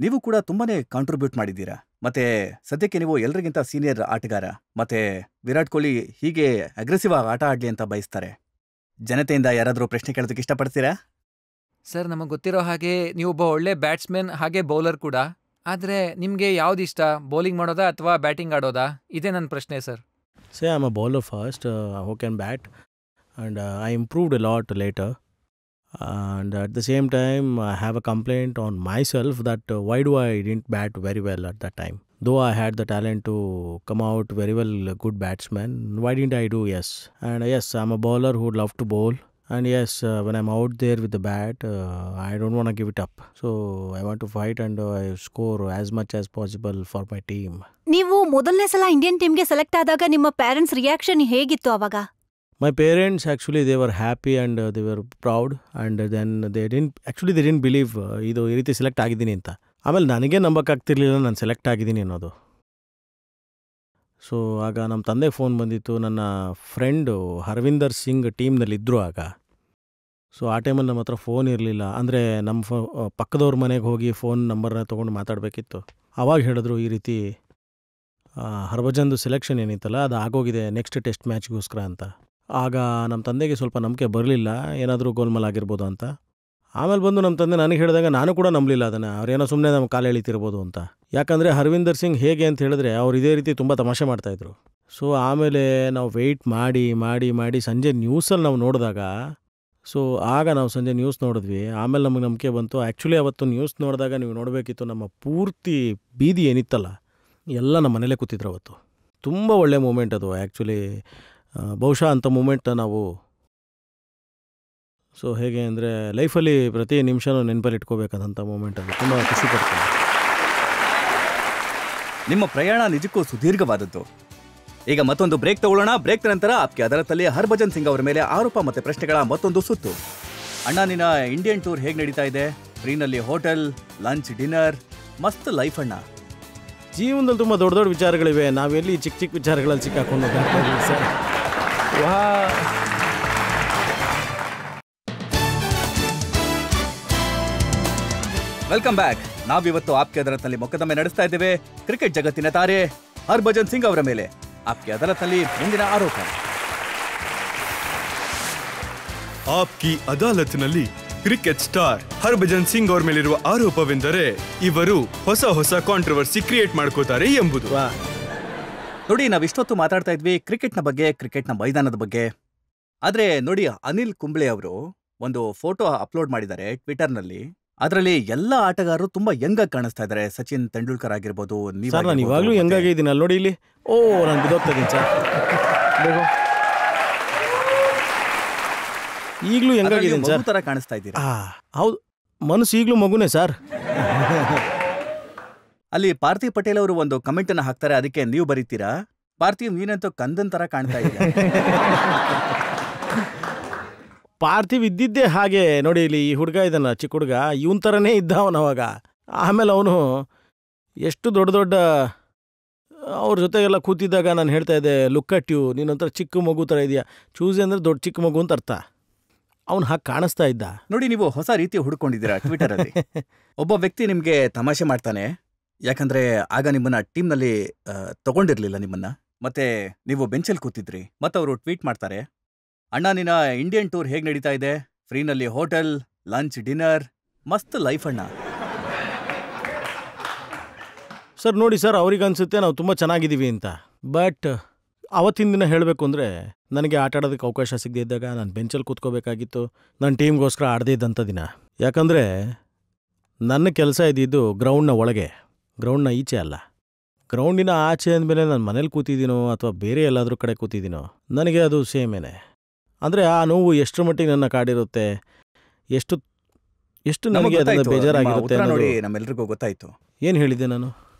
ನೀವು ಕೂಡ ತುಂಬಾನೇ ಕಾಂಟ್ರಿಬ್ಯೂಟ್ ಮಾಡಿದ್ದೀರಾ. ಮತ್ತೆ ಸದ್ಯಕ್ಕೆ ನೀವು ಎಲ್ರಿಗಿಂತ ಸೀನಿಯರ್ ಆಟಗಾರ. ಮತ್ತೆ ವಿರಾಟ್ ಕೊಹ್ಲಿ ಹೀಗೆ ಅಗ್ರೆಸಿವ್ ಆಗಿ ಆಟ ಆಡ್ಲಿ ಅಂತ ಬಯಸ್ತಾರೆ. ಜನತೆಯಿಂದ ಯಾರಾದರೂ ಪ್ರಶ್ನೆ ಕೇಳೋದಕ್ಕೆ ಇಷ್ಟಪಡ್ತೀರಾ? ಸರ್, ನಮಗೆ ಗೊತ್ತಿರೋ ಹಾಗೆ ನೀವೊಬ್ಬ ಒಳ್ಳೆ ಬ್ಯಾಟ್ಸ್ಮನ್ ಹಾಗೆ ಬೌಲರ್ ಕೂಡ. ಆದರೆ ನಿಮಗೆ ಯಾವ್ದು ಇಷ್ಟ, ಬೌಲಿಂಗ್ ಮಾಡೋದಾ ಅಥವಾ ಬ್ಯಾಟಿಂಗ್ ಆಡೋದಾ? ಇದೇ ನನ್ನ ಪ್ರಶ್ನೆ sir. Say I'm a bowler first, who can bat, and I improved a lot later. And at the same time, I have a complaint on myself that why do I didn't bat very well at that time. Though I had the talent to come out very well a good batsman, why didn't I do? Yes. And yes, I'm a bowler who would love to bowl. And yes, when I'm out there with the bat, I don't want to give it up. So I want to fight and I score as much as possible for my team. ನೀವು ಮೊದಲನೇ ಸಲ Indian ಟೀಮ್ಗೆ select ಆದಾಗ ನಿಮ್ಮ parents reaction ಹೇಗಿತ್ತು ಅವಾಗ? My parents actually they were happy and they were proud, and then they didn't believe ಇದು ಈ ರೀತಿ ಸೆಲೆಕ್ಟ್ ಆಗಿದ್ದೀನಿ ಅಂತ. ಆಮೇಲೆ ನನಗೆ ನಂಬಕ್ಕಾಗ್ತಿರ್ಲಿಲ್ಲ ನಾನು ಸೆಲೆಕ್ಟ್ ಆಗಿದ್ದೀನಿ ಅನ್ನೋದು. ಸೊ ಆಗ ನಮ್ಮ ತಂದೆಗೆ ಫೋನ್ ಬಂದಿತ್ತು. ನನ್ನ ಫ್ರೆಂಡು ಹರ್ವಿಂದರ್ ಸಿಂಗ್ ಟೀಮ್ನಲ್ಲಿದ್ದರು ಆಗ. ಸೊ ಆ ಟೈಮಲ್ಲಿ ನಮ್ಮ ಹತ್ರ ಫೋನ್ ಇರಲಿಲ್ಲ. ಅಂದರೆ ನಮ್ಮ ಪಕ್ಕದವ್ರ ಮನೆಗೆ ಹೋಗಿ ಫೋನ್ ನಂಬರ್ನ ತೊಗೊಂಡು ಮಾತಾಡಬೇಕಿತ್ತು. ಆವಾಗ ಹೇಳಿದ್ರು ಈ ರೀತಿ ಹರ್ಭಜನ್ದು ಸೆಲೆಕ್ಷನ್ ಏನಿತ್ತಲ್ಲ ಅದು ಆಗೋಗಿದೆ ನೆಕ್ಸ್ಟ್ ಟೆಸ್ಟ್ ಮ್ಯಾಚ್ಗೋಸ್ಕರ ಅಂತ. ಆಗ ನಮ್ಮ ತಂದೆಗೆ ಸ್ವಲ್ಪ ನಂಬಿಕೆ ಬರಲಿಲ್ಲ, ಏನಾದರೂ ಗೋಲ್ಮಾಲ್ ಆಗಿರ್ಬೋದು ಅಂತ. ಆಮೇಲೆ ಬಂದು ನಮ್ಮ ತಂದೆ ನನಗೆ ಹೇಳಿದಾಗ ನಾನು ಕೂಡ ನಂಬಲಿಲ್ಲ ಅದನ್ನು. ಅವ್ರೇನೋ ಸುಮ್ಮನೆ ನಮ್ಮ ಕಾಲು ಎಳಿತಿರ್ಬೋದು ಅಂತ. ಯಾಕಂದರೆ ಹರ್ವಿಂದರ್ ಸಿಂಗ್ ಹೇಗೆ ಅಂತ ಹೇಳಿದ್ರೆ ಅವ್ರು ಇದೇ ರೀತಿ ತುಂಬ ತಮಾಷೆ ಮಾಡ್ತಾಯಿದ್ರು. ಸೊ ಆಮೇಲೆ ನಾವು ವೆಯ್ಟ್ ಮಾಡಿ ಮಾಡಿ ಮಾಡಿ ಸಂಜೆ ನ್ಯೂಸಲ್ಲಿ ನಾವು ನೋಡಿದಾಗ, ಸೊ ಆಗ ನಾವು ಸಂಜೆ ನ್ಯೂಸ್ ನೋಡಿದ್ವಿ. ಆಮೇಲೆ ನಮಗೆ ನಂಬಿಕೆ ಬಂತು. ಆ್ಯಕ್ಚುಲಿ ಅವತ್ತು ನ್ಯೂಸ್ ನೋಡಿದಾಗ ನೀವು ನೋಡಬೇಕಿತ್ತು, ನಮ್ಮ ಪೂರ್ತಿ ಬೀದಿ ಏನಿತ್ತಲ್ಲ ಎಲ್ಲ ನಮ್ಮ ಮನೇಲೇ ಕೂತಿದ್ರು ಅವತ್ತು. ತುಂಬ ಒಳ್ಳೆಯ ಮೂಮೆಂಟ್ ಅದು ಆ್ಯಕ್ಚುಲಿ. ಬಹುಶಃ ಅಂಥ ಮೂಮೆಂಟ್ನ ನಾವು ಸೊ ಹೇಗೆ ಅಂದರೆ ಲೈಫಲ್ಲಿ ಪ್ರತಿ ನಿಮಿಷನೂ ನೆನಪಲ್ಲಿ ಇಟ್ಕೋಬೇಕಾದಂಥ ಮೂಮೆಂಟ್ ಅದು. ತುಂಬ ಖುಷಿ ಪಡ್ತೀನಿ. ನಿಮ್ಮ ಪ್ರಯಾಣ ನಿಜಕ್ಕೂ ಸುದೀರ್ಘವಾದದ್ದು. ಈಗ ಮತ್ತೊಂದು ಬ್ರೇಕ್ ತಗೊಳ್ಳೋಣ. ಬ್ರೇಕ್ ನಂತರ ಆಪ್ಕೆ ಅದರತ್ತಲ್ಲಿ ಹರ್ಭಜನ್ ಸಿಂಗ್ ಅವರ ಮೇಲೆ ಆರೋಪ ಮತ್ತು ಪ್ರಶ್ನೆಗಳ ಮತ್ತೊಂದು ಸುತ್ತು. ಅಣ್ಣ, ನಿನ್ನ ಇಂಡಿಯನ್ ಟೂರ್ ಹೇಗೆ ನಡೀತಾ ಇದೆ? ಟ್ರೈನಲ್ಲಿ ಹೋಟೆಲ್, ಲಂಚ್, ಡಿನ್ನರ್, ಮಸ್ತ್ ಲೈಫ್ ಅಣ್ಣ. ಜೀವನದಲ್ಲಿ ತುಂಬ ದೊಡ್ಡ ದೊಡ್ಡ ವಿಚಾರಗಳಿವೆ. ನಾವೆಲ್ಲಿ ಚಿಕ್ಕ ಚಿಕ್ಕ ವಿಚಾರಗಳಲ್ಲಿ ಸಿಕ್ಕಾಕೊಂಡು ಸರ್. Welcome back. ನಾವಿವತ್ತು ಆಪ್ಕೆ ಅದರತ್ತಲ್ಲಿ ಮೊಕದ್ದಮೆ ನಡೆಸ್ತಾ ಇದ್ದೇವೆ ಕ್ರಿಕೆಟ್ ಜಗತ್ತಿನ ತಾರೆ ಹರ್ಭಜನ್ ಸಿಂಗ್ ಅವರ ಮೇಲೆ. ಆಪ್ಕೆ ಅದರತ್ತಲ್ಲಿ ಮುಂದಿನ ಆರೋಪ. ಆಪ್ಕಿ ಅದಾಲತ್ನಲ್ಲಿ ಕ್ರಿಕೆಟ್ ಸ್ಟಾರ್ ಹರ್ಭಜನ್ ಸಿಂಗ್ ಅವ್ರ ಮೇಲಿರುವ ಆರೋಪವೆಂದರೆ ಇವರು ಹೊಸ ಕಾಂಟ್ರವರ್ಸಿ ಕ್ರಿಯೇಟ್ ಮಾಡ್ಕೋತಾರೆ ಎಂಬುದು. ನೋಡಿ, ನಾವಿಷ್ಟೊತ್ತು ಮಾತಾಡ್ತಾ ಇದ್ವಿ ಕ್ರಿಕೆಟ್ನ ಬಗ್ಗೆ, ಕ್ರಿಕೆಟ್ನ ಮೈದಾನದ ಬಗ್ಗೆ. ಆದ್ರೆ ನೋಡಿ, ಅನಿಲ್ ಕುಂಬ್ಳೆ ಅವರು ಒಂದು ಫೋಟೋ ಅಪ್ಲೋಡ್ ಮಾಡಿದ್ದಾರೆ ಟ್ವಿಟರ್ನಲ್ಲಿ. ಅದರಲ್ಲಿ ಎಲ್ಲ ಆಟಗಾರರು ತುಂಬಾ ಯಂಗಾಗಿ ಕಾಣಿಸ್ತಾ ಇದ್ದಾರೆ. ಸಚಿನ್ ತೆಂಡೂಲ್ಕರ್ ಆಗಿರ್ಬೋದು. ಸರ್, ನಾನು ಇವಾಗಲೂ ಯಂಗಾಗಿ ಇದ್ದೀನಿ ಅಲ್ಲಿ ನೋಡಿ. ಇಲ್ಲಿ ನಾನು ಬಿದ್ದೋಗ್ತಾ ಇದ್ದೀನಿ ಸರ್. ಈಗಲೂ ಹೆಂಗಾಗಿದ್ದೀನಿ ಸರ್, ತರ ಕಾಣಿಸ್ತಾ ಇದ್ದೀರಾ? ಹೌದು, ಮನಸ್ಸು ಈಗಲೂ ಮಗುನೇ ಸರ್. ಅಲ್ಲಿ ಪಾರ್ಥಿವ್ ಪಟೇಲ್ ಅವರು ಒಂದು ಕಮೆಂಟ್ ಅನ್ನ ಹಾಕ್ತಾರೆ, ಅದಕ್ಕೆ ನೀವು ಬರೀತೀರಾ, ಪಾರ್ಥಿವ್ ನೀನಂತೂ ಕಂದನ್ ತರ ಕಾಣ್ತಾ ಇಲ್ಲ. ಪಾರ್ಥಿವ್ ಇದ್ದಿದ್ದೇ ಹಾಗೆ ನೋಡಿ. ಇಲ್ಲಿ ಈ ಹುಡುಗ ಇದನ್ನ, ಚಿಕ್ಕ ಹುಡುಗ, ಇವನ್ ಥರನೇ ಇದ್ದ ಅವನವಾಗ. ಆಮೇಲೆ ಅವನು ಎಷ್ಟು ದೊಡ್ಡ ಅವ್ರ ಜೊತೆಗೆಲ್ಲ ಕೂತಿದ್ದಾಗ ನಾನು ಹೇಳ್ತಾ ಇದ್ದೆ, ಲುಕ್ ಅಟ್ ಯು, ನೀನೊಂಥರ ಚಿಕ್ಕ ಮಗು ಥರ ಇದೆಯಾ. ಚೂಸಿ ಅಂದರೆ ದೊಡ್ಡ ಚಿಕ್ಕ ಮಗು ಅಂತ ಅರ್ಥ. ಅವನು ಹಾಗೆ ಕಾಣಿಸ್ತಾ ಇದ್ದ. ನೋಡಿ, ನೀವು ಹೊಸ ರೀತಿ ಹುಡ್ಕೊಂಡಿದ್ದೀರಾ ಟ್ವಿಟರ್ ಅಲ್ಲಿ. ಒಬ್ಬ ವ್ಯಕ್ತಿ ನಿಮ್ಗೆ ತಮಾಷೆ ಮಾಡ್ತಾನೆ, ಯಾಕಂದ್ರೆ ಆಗ ನಿಮ್ಮನ್ನ ಟೀಮ್ನಲ್ಲಿ ತಗೊಂಡಿರ್ಲಿಲ್ಲ ನಿಮ್ಮನ್ನ, ಮತ್ತೆ ನೀವು ಬೆಂಚಲ್ಲಿ ಕೂತಿದ್ರಿ. ಮತ್ತೆ ಅವರು ಟ್ವೀಟ್ ಮಾಡ್ತಾರೆ, ಅಣ್ಣ ನಿನ್ನ ಇಂಡಿಯನ್ ಟೂರ್ ಹೇಗ್ ನಡೀತಾ ಇದೆ, ಫ್ರೀನಲ್ಲಿ ಹೋಟೆಲ್, ಲಂಚ್, ಡಿನ್ನರ್, ಮಸ್ತ್ ಲೈಫ್ ಅಣ್ಣ. ಸರ್ ನೋಡಿ ಸರ್, ಅವ್ರಿಗೆ ಅನ್ಸುತ್ತೆ ನಾವು ತುಂಬ ಚೆನ್ನಾಗಿದ್ದೀವಿ ಅಂತ. ಬಟ್ ಅವತ್ತಿನ ದಿನ ಹೇಳಬೇಕು ಅಂದರೆ ನನಗೆ ಆಟ ಆಡೋದಕ್ಕೆ ಅವಕಾಶ ಸಿಗದೇ ಇದ್ದಾಗ ನಾನು ಬೆಂಚಲ್ಲಿ ಕೂತ್ಕೋಬೇಕಾಗಿತ್ತು. ನನ್ನ ಟೀಮ್ಗೋಸ್ಕರ ಆಡದೇ ಇದ್ದಂಥ ದಿನ. ಯಾಕಂದರೆ ನನ್ನ ಕೆಲಸ ಇದ್ದಿದ್ದು ಗ್ರೌಂಡ್ನ ಒಳಗೆ, ಗ್ರೌಂಡ್ನ ಈಚೆ ಅಲ್ಲ. ಗ್ರೌಂಡಿನ ಆಚೆ ಅಂದಮೇಲೆ ನಾನು ಮನೇಲಿ ಕೂತಿದ್ದೀನೋ ಅಥವಾ ಬೇರೆ ಎಲ್ಲಾದರೂ ಕಡೆ ಕೂತಿದ್ದೀನೋ ನನಗೆ ಅದು ಸೇಮೇನೆ. ಅಂದರೆ ಆ ನೋವು ಎಷ್ಟರ ಮಟ್ಟಿಗೆ ನನ್ನ ಕಾಡಿರುತ್ತೆ, ಎಷ್ಟು ನನಗೆ ಅದನ್ನು ಬೇಜಾರಾಗಿರುತ್ತೆ ನೋಡಿ. ನಮ್ಮೆಲ್ರಿಗೂ ಗೊತ್ತಾಯ್ತು. ಏನು ಹೇಳಿದ್ದೆ ನಾನು?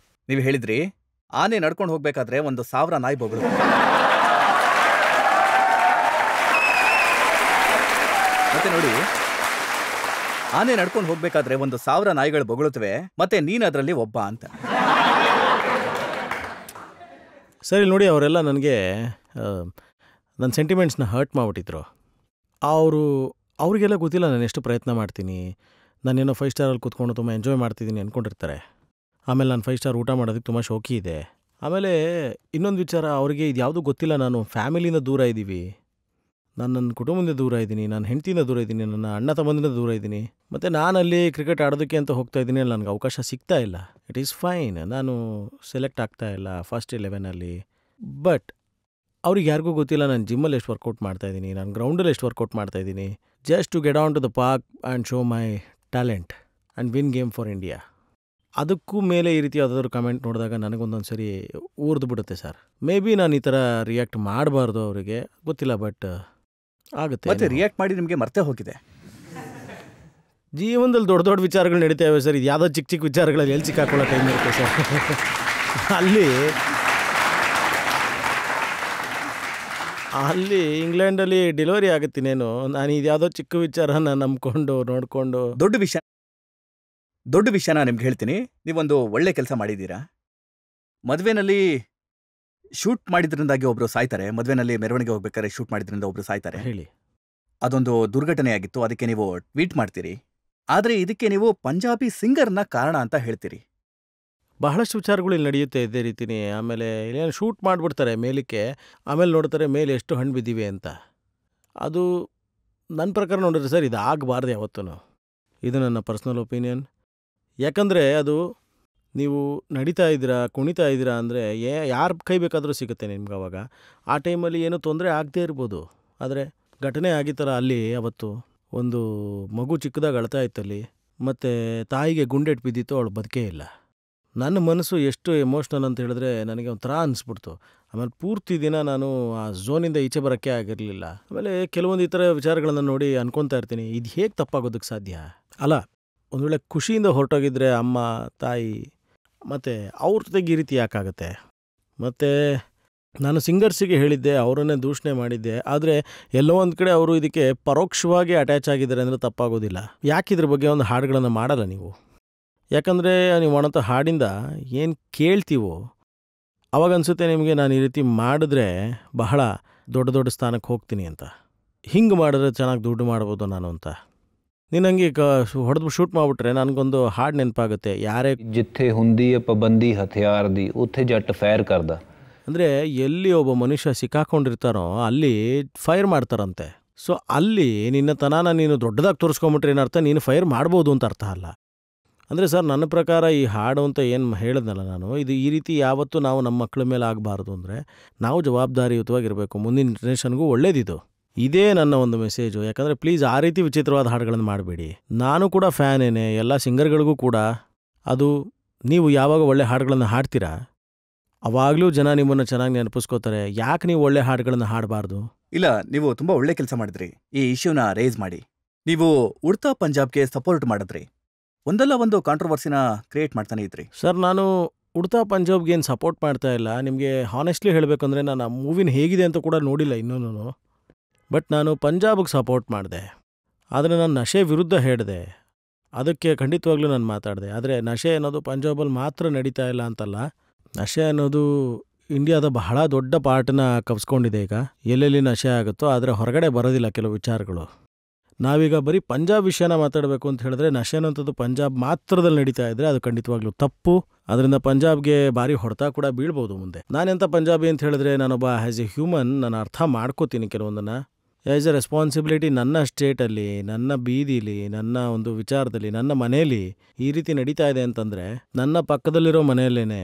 ನೀವು ಹೇಳಿದ್ರಿ ಆನೆ ನಡ್ಕೊಂಡು ಹೋಗ್ಬೇಕಾದ್ರೆ 1,000 ನಾಯಿ ಬೊಗಳುತ್ತೆ. ಮತ್ತೆ ನೋಡಿ, ಆನೆ ನಡ್ಕೊಂಡು ಹೋಗ್ಬೇಕಾದ್ರೆ 1,000 ನಾಯಿಗಳು ಬೊಗಳುತ್ತವೆ, ಮತ್ತೆ ನೀನ್ ಅದರಲ್ಲಿ ಒಬ್ಬ ಅಂತ. ಸರಿ ನೋಡಿ, ಅವರೆಲ್ಲ ನನಗೆ ನನ್ನ ಸೆಂಟಿಮೆಂಟ್ಸ್ನ ಹರ್ಟ್ ಮಾಡಿಬಿಟ್ಟಿದ್ರು. ಅವ್ರಿಗೆಲ್ಲ ಗೊತ್ತಿಲ್ಲ ನಾನು ಎಷ್ಟು ಪ್ರಯತ್ನ ಮಾಡ್ತೀನಿ, ನಾನೇನೋ 5 ಸ್ಟಾರಲ್ಲಿ ಕೂತ್ಕೊಂಡು ತುಂಬ ಎಂಜಾಯ್ ಮಾಡ್ತಿದ್ದೀನಿ ಅಂದ್ಕೊಂಡಿರ್ತಾರೆ. ಆಮೇಲೆ ನಾನು 5 ಸ್ಟಾರ್ ಊಟ ಮಾಡೋದಕ್ಕೆ ತುಂಬ ಶೋಕಿ ಇದೆ. ಆಮೇಲೆ ಇನ್ನೊಂದು ವಿಚಾರ, ಅವ್ರಿಗೆ ಇದು ಯಾವುದೂ ಗೊತ್ತಿಲ್ಲ. ನಾನು ಫ್ಯಾಮಿಲಿಯಿಂದ ದೂರ ಇದ್ದೀವಿ, ನಾನು ನನ್ನ ಕುಟುಂಬದಿಂದ ದೂರ ಇದ್ದೀನಿ, ನಾನು ಹೆಂಡತಿಯಿಂದ ದೂರ ಇದ್ದೀನಿ, ನನ್ನ ಅಣ್ಣ ತಮ್ಮಂದಿಂದ ದೂರ ಇದ್ದೀನಿ. ಮತ್ತು ನಾನಲ್ಲಿ ಕ್ರಿಕೆಟ್ ಆಡೋದಕ್ಕೆ ಅಂತ ಹೋಗ್ತಾ ಇದ್ದೀನಿ, ಅಲ್ಲಿ ನನಗೆ ಅವಕಾಶ ಸಿಗ್ತಾ ಇಲ್ಲ. ಇಟ್ ಈಸ್ ಫೈನ್, ನಾನು ಸೆಲೆಕ್ಟ್ ಆಗ್ತಾ ಇಲ್ಲ ಫಸ್ಟ್ 11ಅಲ್ಲಿ. ಬಟ್ ಅವ್ರಿಗೆ ಯಾರಿಗೂ ಗೊತ್ತಿಲ್ಲ ನಾನು ಜಿಮ್ಮಲ್ಲಿ ಎಷ್ಟು ವರ್ಕೌಟ್ ಮಾಡ್ತಾಯಿದ್ದೀನಿ, ನಾನು ಗ್ರೌಂಡಲ್ಲಿ ಎಷ್ಟು ವರ್ಕೌಟ್ ಮಾಡ್ತಾಯಿದ್ದೀನಿ, just to get on to the park and show my talent and win game for India. ಅದಕ್ಕೂ ಮೇಲೆ ಈ ರೀತಿ ಯಾವುದಾದ್ರೂ ಕಮೆಂಟ್ ನೋಡಿದಾಗ ನನಗೊಂದೊಂದು ಸರಿ ಊರ್ದು ಬಿಡುತ್ತೆ ಸರ್. ಮೇ ಬಿ ನಾನು ಈ ಥರ ರಿಯಾಕ್ಟ್ ಮಾಡಬಾರ್ದು, ಅವರಿಗೆ ಗೊತ್ತಿಲ್ಲ, ಬಟ್ ಆಗುತ್ತೆ. ಮತ್ತೆ ರಿಯಾಕ್ಟ್ ಮಾಡಿ ನಿಮಗೆ ಮರ್ತೇ ಹೋಗಿದೆ. ಜೀವನದಲ್ಲಿ ದೊಡ್ಡ ದೊಡ್ಡ ವಿಚಾರಗಳು ನಡೀತಾವೆ ಸರ್, ಇದು ಯಾವುದೋ ಚಿಕ್ಕ ಚಿಕ್ಕ ವಿಚಾರಗಳಲ್ಲಿ ಎಲ್ಲಿ ಸಿಕ್ಕಾಕೊಳ್ಳೋ ಟೈಮ್ ಇರುತ್ತೆ ಸರ್. ಅಲ್ಲಿ ಇಂಗ್ಲೆಂಡಲ್ಲಿ ಡೆಲಿವರಿ ಆಗುತ್ತೀನೇನು, ನಾನು ಇದು ಯಾವುದೋ ಚಿಕ್ಕ ವಿಚಾರನ ನಂಬ್ಕೊಂಡು ನೋಡಿಕೊಂಡು. ದೊಡ್ಡ ವಿಷಯನ ನಿಮ್ಗೆ ಹೇಳ್ತೀನಿ. ನೀವೊಂದು ಒಳ್ಳೆ ಕೆಲಸ ಮಾಡಿದ್ದೀರಾ. ಮದುವೆನಲ್ಲಿ ಶೂಟ್ ಮಾಡಿದ್ರಿಂದಾಗಿ ಒಬ್ರು ಸಾಯ್ತಾರೆ, ಮದುವೆನಲ್ಲಿ ಮೆರವಣಿಗೆ ಹೋಗ್ಬೇಕಾದ್ರೆ ಶೂಟ್ ಮಾಡಿದ್ರಿಂದ ಒಬ್ರು ಸಾಯ್ತಾರೆ. ಹೇಳಿ, ಅದೊಂದು ದುರ್ಘಟನೆಯಾಗಿತ್ತು, ಅದಕ್ಕೆ ನೀವು ಟ್ವೀಟ್ ಮಾಡ್ತೀರಿ. ಆದರೆ ಇದಕ್ಕೆ ನೀವು ಪಂಜಾಬಿ ಸಿಂಗರ್ನ ಕಾರಣ ಅಂತ ಹೇಳ್ತೀರಿ. ಬಹಳಷ್ಟು ವಿಚಾರಗಳು ಇಲ್ಲಿ ನಡೆಯುತ್ತೆ ಇದೇ ರೀತಿನೇ. ಆಮೇಲೆ ಇಲ್ಲೇನು ಶೂಟ್ ಮಾಡಿಬಿಡ್ತಾರೆ ಮೇಲಕ್ಕೆ, ಆಮೇಲೆ ನೋಡ್ತಾರೆ ಮೇಲೆ ಎಷ್ಟು ಹಣ್ಣು ಬಿದ್ದಿವೆ ಅಂತ. ಅದು ನನ್ನ ಪ್ರಕಾರ ನೋಡಿದ್ರೆ ಸರ್, ಇದು ಆಗಬಾರ್ದು ಯಾವತ್ತೂ. ಇದು ನನ್ನ ಪರ್ಸ್ನಲ್ ಒಪಿನಿಯನ್. ಯಾಕಂದರೆ ಅದು ನೀವು ನಡೀತಾ ಇದ್ದೀರಾ, ಕುಣಿತಾ ಇದ್ದೀರಾ ಅಂದರೆ ಯಾರ ಕೈ ಬೇಕಾದರೂ ಸಿಗುತ್ತೆ ನಿಮ್ಗೆ. ಅವಾಗ ಆ ಟೈಮಲ್ಲಿ ಏನೂ ತೊಂದರೆ ಆಗದೇ ಇರ್ಬೋದು. ಆದರೆ ಘಟನೆ ಆಗಿತ್ತಲ್ಲ ಅಲ್ಲಿ, ಅವತ್ತು ಒಂದು ಮಗು ಚಿಕ್ಕದಾಗಿ ಅಳ್ತಾ ಇತ್ತಲ್ಲಿ, ಮತ್ತು ತಾಯಿಗೆ ಗುಂಡೆಟ್ಟು ಬಿದ್ದಿತ್ತು, ಅವಳು ಬದುಕೇ ಇಲ್ಲ. ನನ್ನ ಮನಸ್ಸು ಎಷ್ಟು ಎಮೋಷ್ನಲ್ ಅಂತ ಹೇಳಿದ್ರೆ ನನಗೆ ಒಂಥರ ಅನಿಸ್ಬಿಡ್ತು. ಆಮೇಲೆ ಪೂರ್ತಿ ದಿನ ನಾನು ಆ ಝೋನಿಂದ ಈಚೆ ಬರೋಕ್ಕೆ ಆಗಿರಲಿಲ್ಲ. ಆಮೇಲೆ ಕೆಲವೊಂದು ಈ ಥರ ವಿಚಾರಗಳನ್ನು ನೋಡಿ ಅನ್ಕೊತಾ ಇರ್ತೀನಿ, ಇದು ಹೇಗೆ ತಪ್ಪಾಗೋದಕ್ಕೆ ಸಾಧ್ಯ ಅಲ್ಲ. ಒಂದು ವೇಳೆ ಖುಷಿಯಿಂದ ಹೊರಟೋಗಿದ್ರೆ ಅಮ್ಮ ತಾಯಿ, ಮತ್ತು ಅವ್ರ ಜೊತೆಗೆ ಈ ರೀತಿ ಯಾಕಾಗುತ್ತೆ. ಮತ್ತು ನಾನು ಸಿಂಗರ್ಸಿಗೆ ಹೇಳಿದ್ದೆ, ಅವರನ್ನೇ ದೂಷಣೆ ಮಾಡಿದ್ದೆ. ಆದರೆ ಎಲ್ಲೋ ಒಂದು ಕಡೆ ಅವರು ಇದಕ್ಕೆ ಪರೋಕ್ಷವಾಗಿ ಅಟ್ಯಾಚ್ ಆಗಿದ್ದಾರೆ ಅಂದರೆ ತಪ್ಪಾಗೋದಿಲ್ಲ. ಯಾಕೆ ಇದ್ರ ಬಗ್ಗೆ ಒಂದು ಹಾಡುಗಳನ್ನು ಮಾಡಲ್ಲ ನೀವು? ಯಾಕಂದರೆ ನೀವು ಮಾಡೋ ಹಾಡಿಂದ ಏನು ಕೇಳ್ತೀವೋ ಅವಾಗ ಅನಿಸುತ್ತೆ ನಿಮಗೆ, ನಾನು ಈ ರೀತಿ ಮಾಡಿದ್ರೆ ಬಹಳ ದೊಡ್ಡ ದೊಡ್ಡ ಸ್ಥಾನಕ್ಕೆ ಹೋಗ್ತೀನಿ ಅಂತ, ಹಿಂಗೆ ಮಾಡಿದ್ರೆ ಚೆನ್ನಾಗಿ ದುಡ್ಡು ಮಾಡ್ಬೋದು ನಾನು ಅಂತ. ನೀನು ಹಂಗೆ ಹೊಡೆದು ಶೂಟ್ ಮಾಡಿಬಿಟ್ರೆ ನನಗೊಂದು ಹಾಡು ನೆನಪಾಗುತ್ತೆ, ಯಾರೇ ಜಿಥೆ ಹುಂದಿ ಪಬಂದಿ ಹಥಿಯಾರ್ ದಿ ಉಥೆ ಜಟ್ ಫೈರ್ ಕರ್ದ. ಅಂದರೆ ಎಲ್ಲಿ ಒಬ್ಬ ಮನುಷ್ಯ ಸಿಕ್ಕಾಕೊಂಡಿರ್ತಾರೋ ಅಲ್ಲಿ ಫೈರ್ ಮಾಡ್ತಾರಂತೆ. ಸೊ ಅಲ್ಲಿ ನಿನ್ನ ತನಾನ ನೀನು ದೊಡ್ಡದಾಗಿ ತೋರಿಸ್ಕೊಂಬಿಟ್ರೆ ಏನರ್ಥ, ನೀನು ಫೈರ್ ಮಾಡ್ಬೋದು ಅಂತ ಅರ್ಥ ಅಲ್ಲ. ಅಂದರೆ ಸರ್, ನನ್ನ ಪ್ರಕಾರ ಈ ಹಾಡು ಅಂತ ಏನು ಹೇಳಿದ್ನಲ್ಲ ನಾನು, ಇದು ಈ ರೀತಿ ಯಾವತ್ತೂ ನಾವು ನಮ್ಮ ಮಕ್ಕಳ ಮೇಲೆ ಆಗಬಾರ್ದು. ಅಂದರೆ ನಾವು ಜವಾಬ್ದಾರಿಯುತವಾಗಿರಬೇಕು, ಮುಂದಿನ ಜನ್ರೇಷನ್ಗೂ ಒಳ್ಳೇದಿದು. ಇದೇ ನನ್ನ ಒಂದು ಮೆಸೇಜು. ಯಾಕಂದರೆ ಪ್ಲೀಸ್ ಆ ರೀತಿ ವಿಚಿತ್ರವಾದ ಹಾಡುಗಳನ್ನು ಮಾಡಬೇಡಿ. ನಾನು ಕೂಡ ಫ್ಯಾನೇನೆ, ಎಲ್ಲ ಸಿಂಗರ್ಗಳಿಗೂ ಕೂಡ. ಅದು ನೀವು ಯಾವಾಗ ಒಳ್ಳೆ ಹಾಡುಗಳನ್ನು ಹಾಡ್ತೀರಾ ಅವಾಗಲೂ ಜನ ನಿಮ್ಮನ್ನು ಚೆನ್ನಾಗಿ ನೆನಪಿಸ್ಕೋತಾರೆ. ಯಾಕೆ ನೀವು ಒಳ್ಳೆ ಹಾಡುಗಳನ್ನು ಹಾಡಬಾರ್ದು? ಇಲ್ಲ, ನೀವು ತುಂಬ ಒಳ್ಳೆ ಕೆಲಸ ಮಾಡಿದ್ರಿ ಈ ಇಶ್ಯೂನ ರೇಸ್ ಮಾಡಿ. ನೀವು ಉಡ್ತಾ ಪಂಜಾಬ್ಗೆ ಸಪೋರ್ಟ್ ಮಾಡಿದ್ರಿ, ಒಂದಲ್ಲ ಒಂದು ಕಾಂಟ್ರವರ್ಸಿನ ಕ್ರಿಯೇಟ್ ಮಾಡ್ತಾನೆ ಇದ್ರಿ. ಸರ್, ನಾನು ಉಡ್ತಾ ಪಂಜಾಬ್ಗೆ ಏನು ಸಪೋರ್ಟ್ ಮಾಡ್ತಾ ಇಲ್ಲ. ನಿಮಗೆ ಹಾನೆಸ್ಟ್ಲಿ ಹೇಳಬೇಕಂದ್ರೆ ನಾನು ಆ ಮೂವಿನ ಹೇಗಿದೆ ಅಂತ ಕೂಡ ನೋಡಿಲ್ಲ ಇನ್ನೂ. ಬಟ್ ನಾನು ಪಂಜಾಬ್ಗೆ ಸಪೋರ್ಟ್ ಮಾಡಿದೆ. ಆದರೆ ನಾನು ನಶೆ ವಿರುದ್ಧ ಹೇಳಿದೆ, ಅದಕ್ಕೆ ಖಂಡಿತವಾಗ್ಲೂ ನಾನು ಮಾತಾಡಿದೆ. ಆದರೆ ನಶೆ ಅನ್ನೋದು ಪಂಜಾಬಲ್ಲಿ ಮಾತ್ರ ನಡೀತಾ ಇಲ್ಲ ಅಂತಲ್ಲ, ನಶೆ ಅನ್ನೋದು ಇಂಡಿಯಾದ ಬಹಳ ದೊಡ್ಡ ಪಾರ್ಟನ್ನ ಕವ್ಸ್ಕೊಂಡಿದೆ ಈಗ. ಎಲ್ಲೆಲ್ಲಿ ನಶೆ ಆಗುತ್ತೋ ಆದರೆ ಹೊರಗಡೆ ಬರೋದಿಲ್ಲ ಕೆಲವು ವಿಚಾರಗಳು. ನಾವೀಗ ಬರೀ ಪಂಜಾಬ್ ವಿಷಯನ ಮಾತಾಡಬೇಕು ಅಂತ ಹೇಳಿದ್ರೆ ನಶೆ ಅನ್ನೋಂಥದ್ದು ಪಂಜಾಬ್ ಮಾತ್ರದಲ್ಲಿ ನಡೀತಾ ಇದ್ರೆ ಅದು ಖಂಡಿತವಾಗ್ಲೂ ತಪ್ಪು. ಅದರಿಂದ ಪಂಜಾಬ್ಗೆ ಭಾರಿ ಹೊಡೆತ ಕೂಡ ಬೀಳ್ಬೋದು ಮುಂದೆ. ನಾನೆಂಥ ಪಂಜಾಬಿ ಅಂತ ಹೇಳಿದ್ರೆ ನಾನೊಬ್ಬ ಆ್ಯಸ್ ಎ ಹ್ಯೂಮನ್ ನಾನು ಅರ್ಥ ಮಾಡ್ಕೋತೀನಿ ಕೆಲವೊಂದನ್ನು. ಆ್ಯಸ್ ಎ ರೆಸ್ಪಾನ್ಸಿಬಿಲಿಟಿ ನನ್ನ ಸ್ಟೇಟಲ್ಲಿ, ನನ್ನ ಬೀದಿಲಿ, ನನ್ನ ಒಂದು ವಿಚಾರದಲ್ಲಿ, ನನ್ನ ಮನೆಯಲ್ಲಿ ಈ ರೀತಿ ನಡೀತಾ ಇದೆ ಅಂತಂದರೆ ನನ್ನ ಪಕ್ಕದಲ್ಲಿರೋ ಮನೆಯಲ್ಲೇ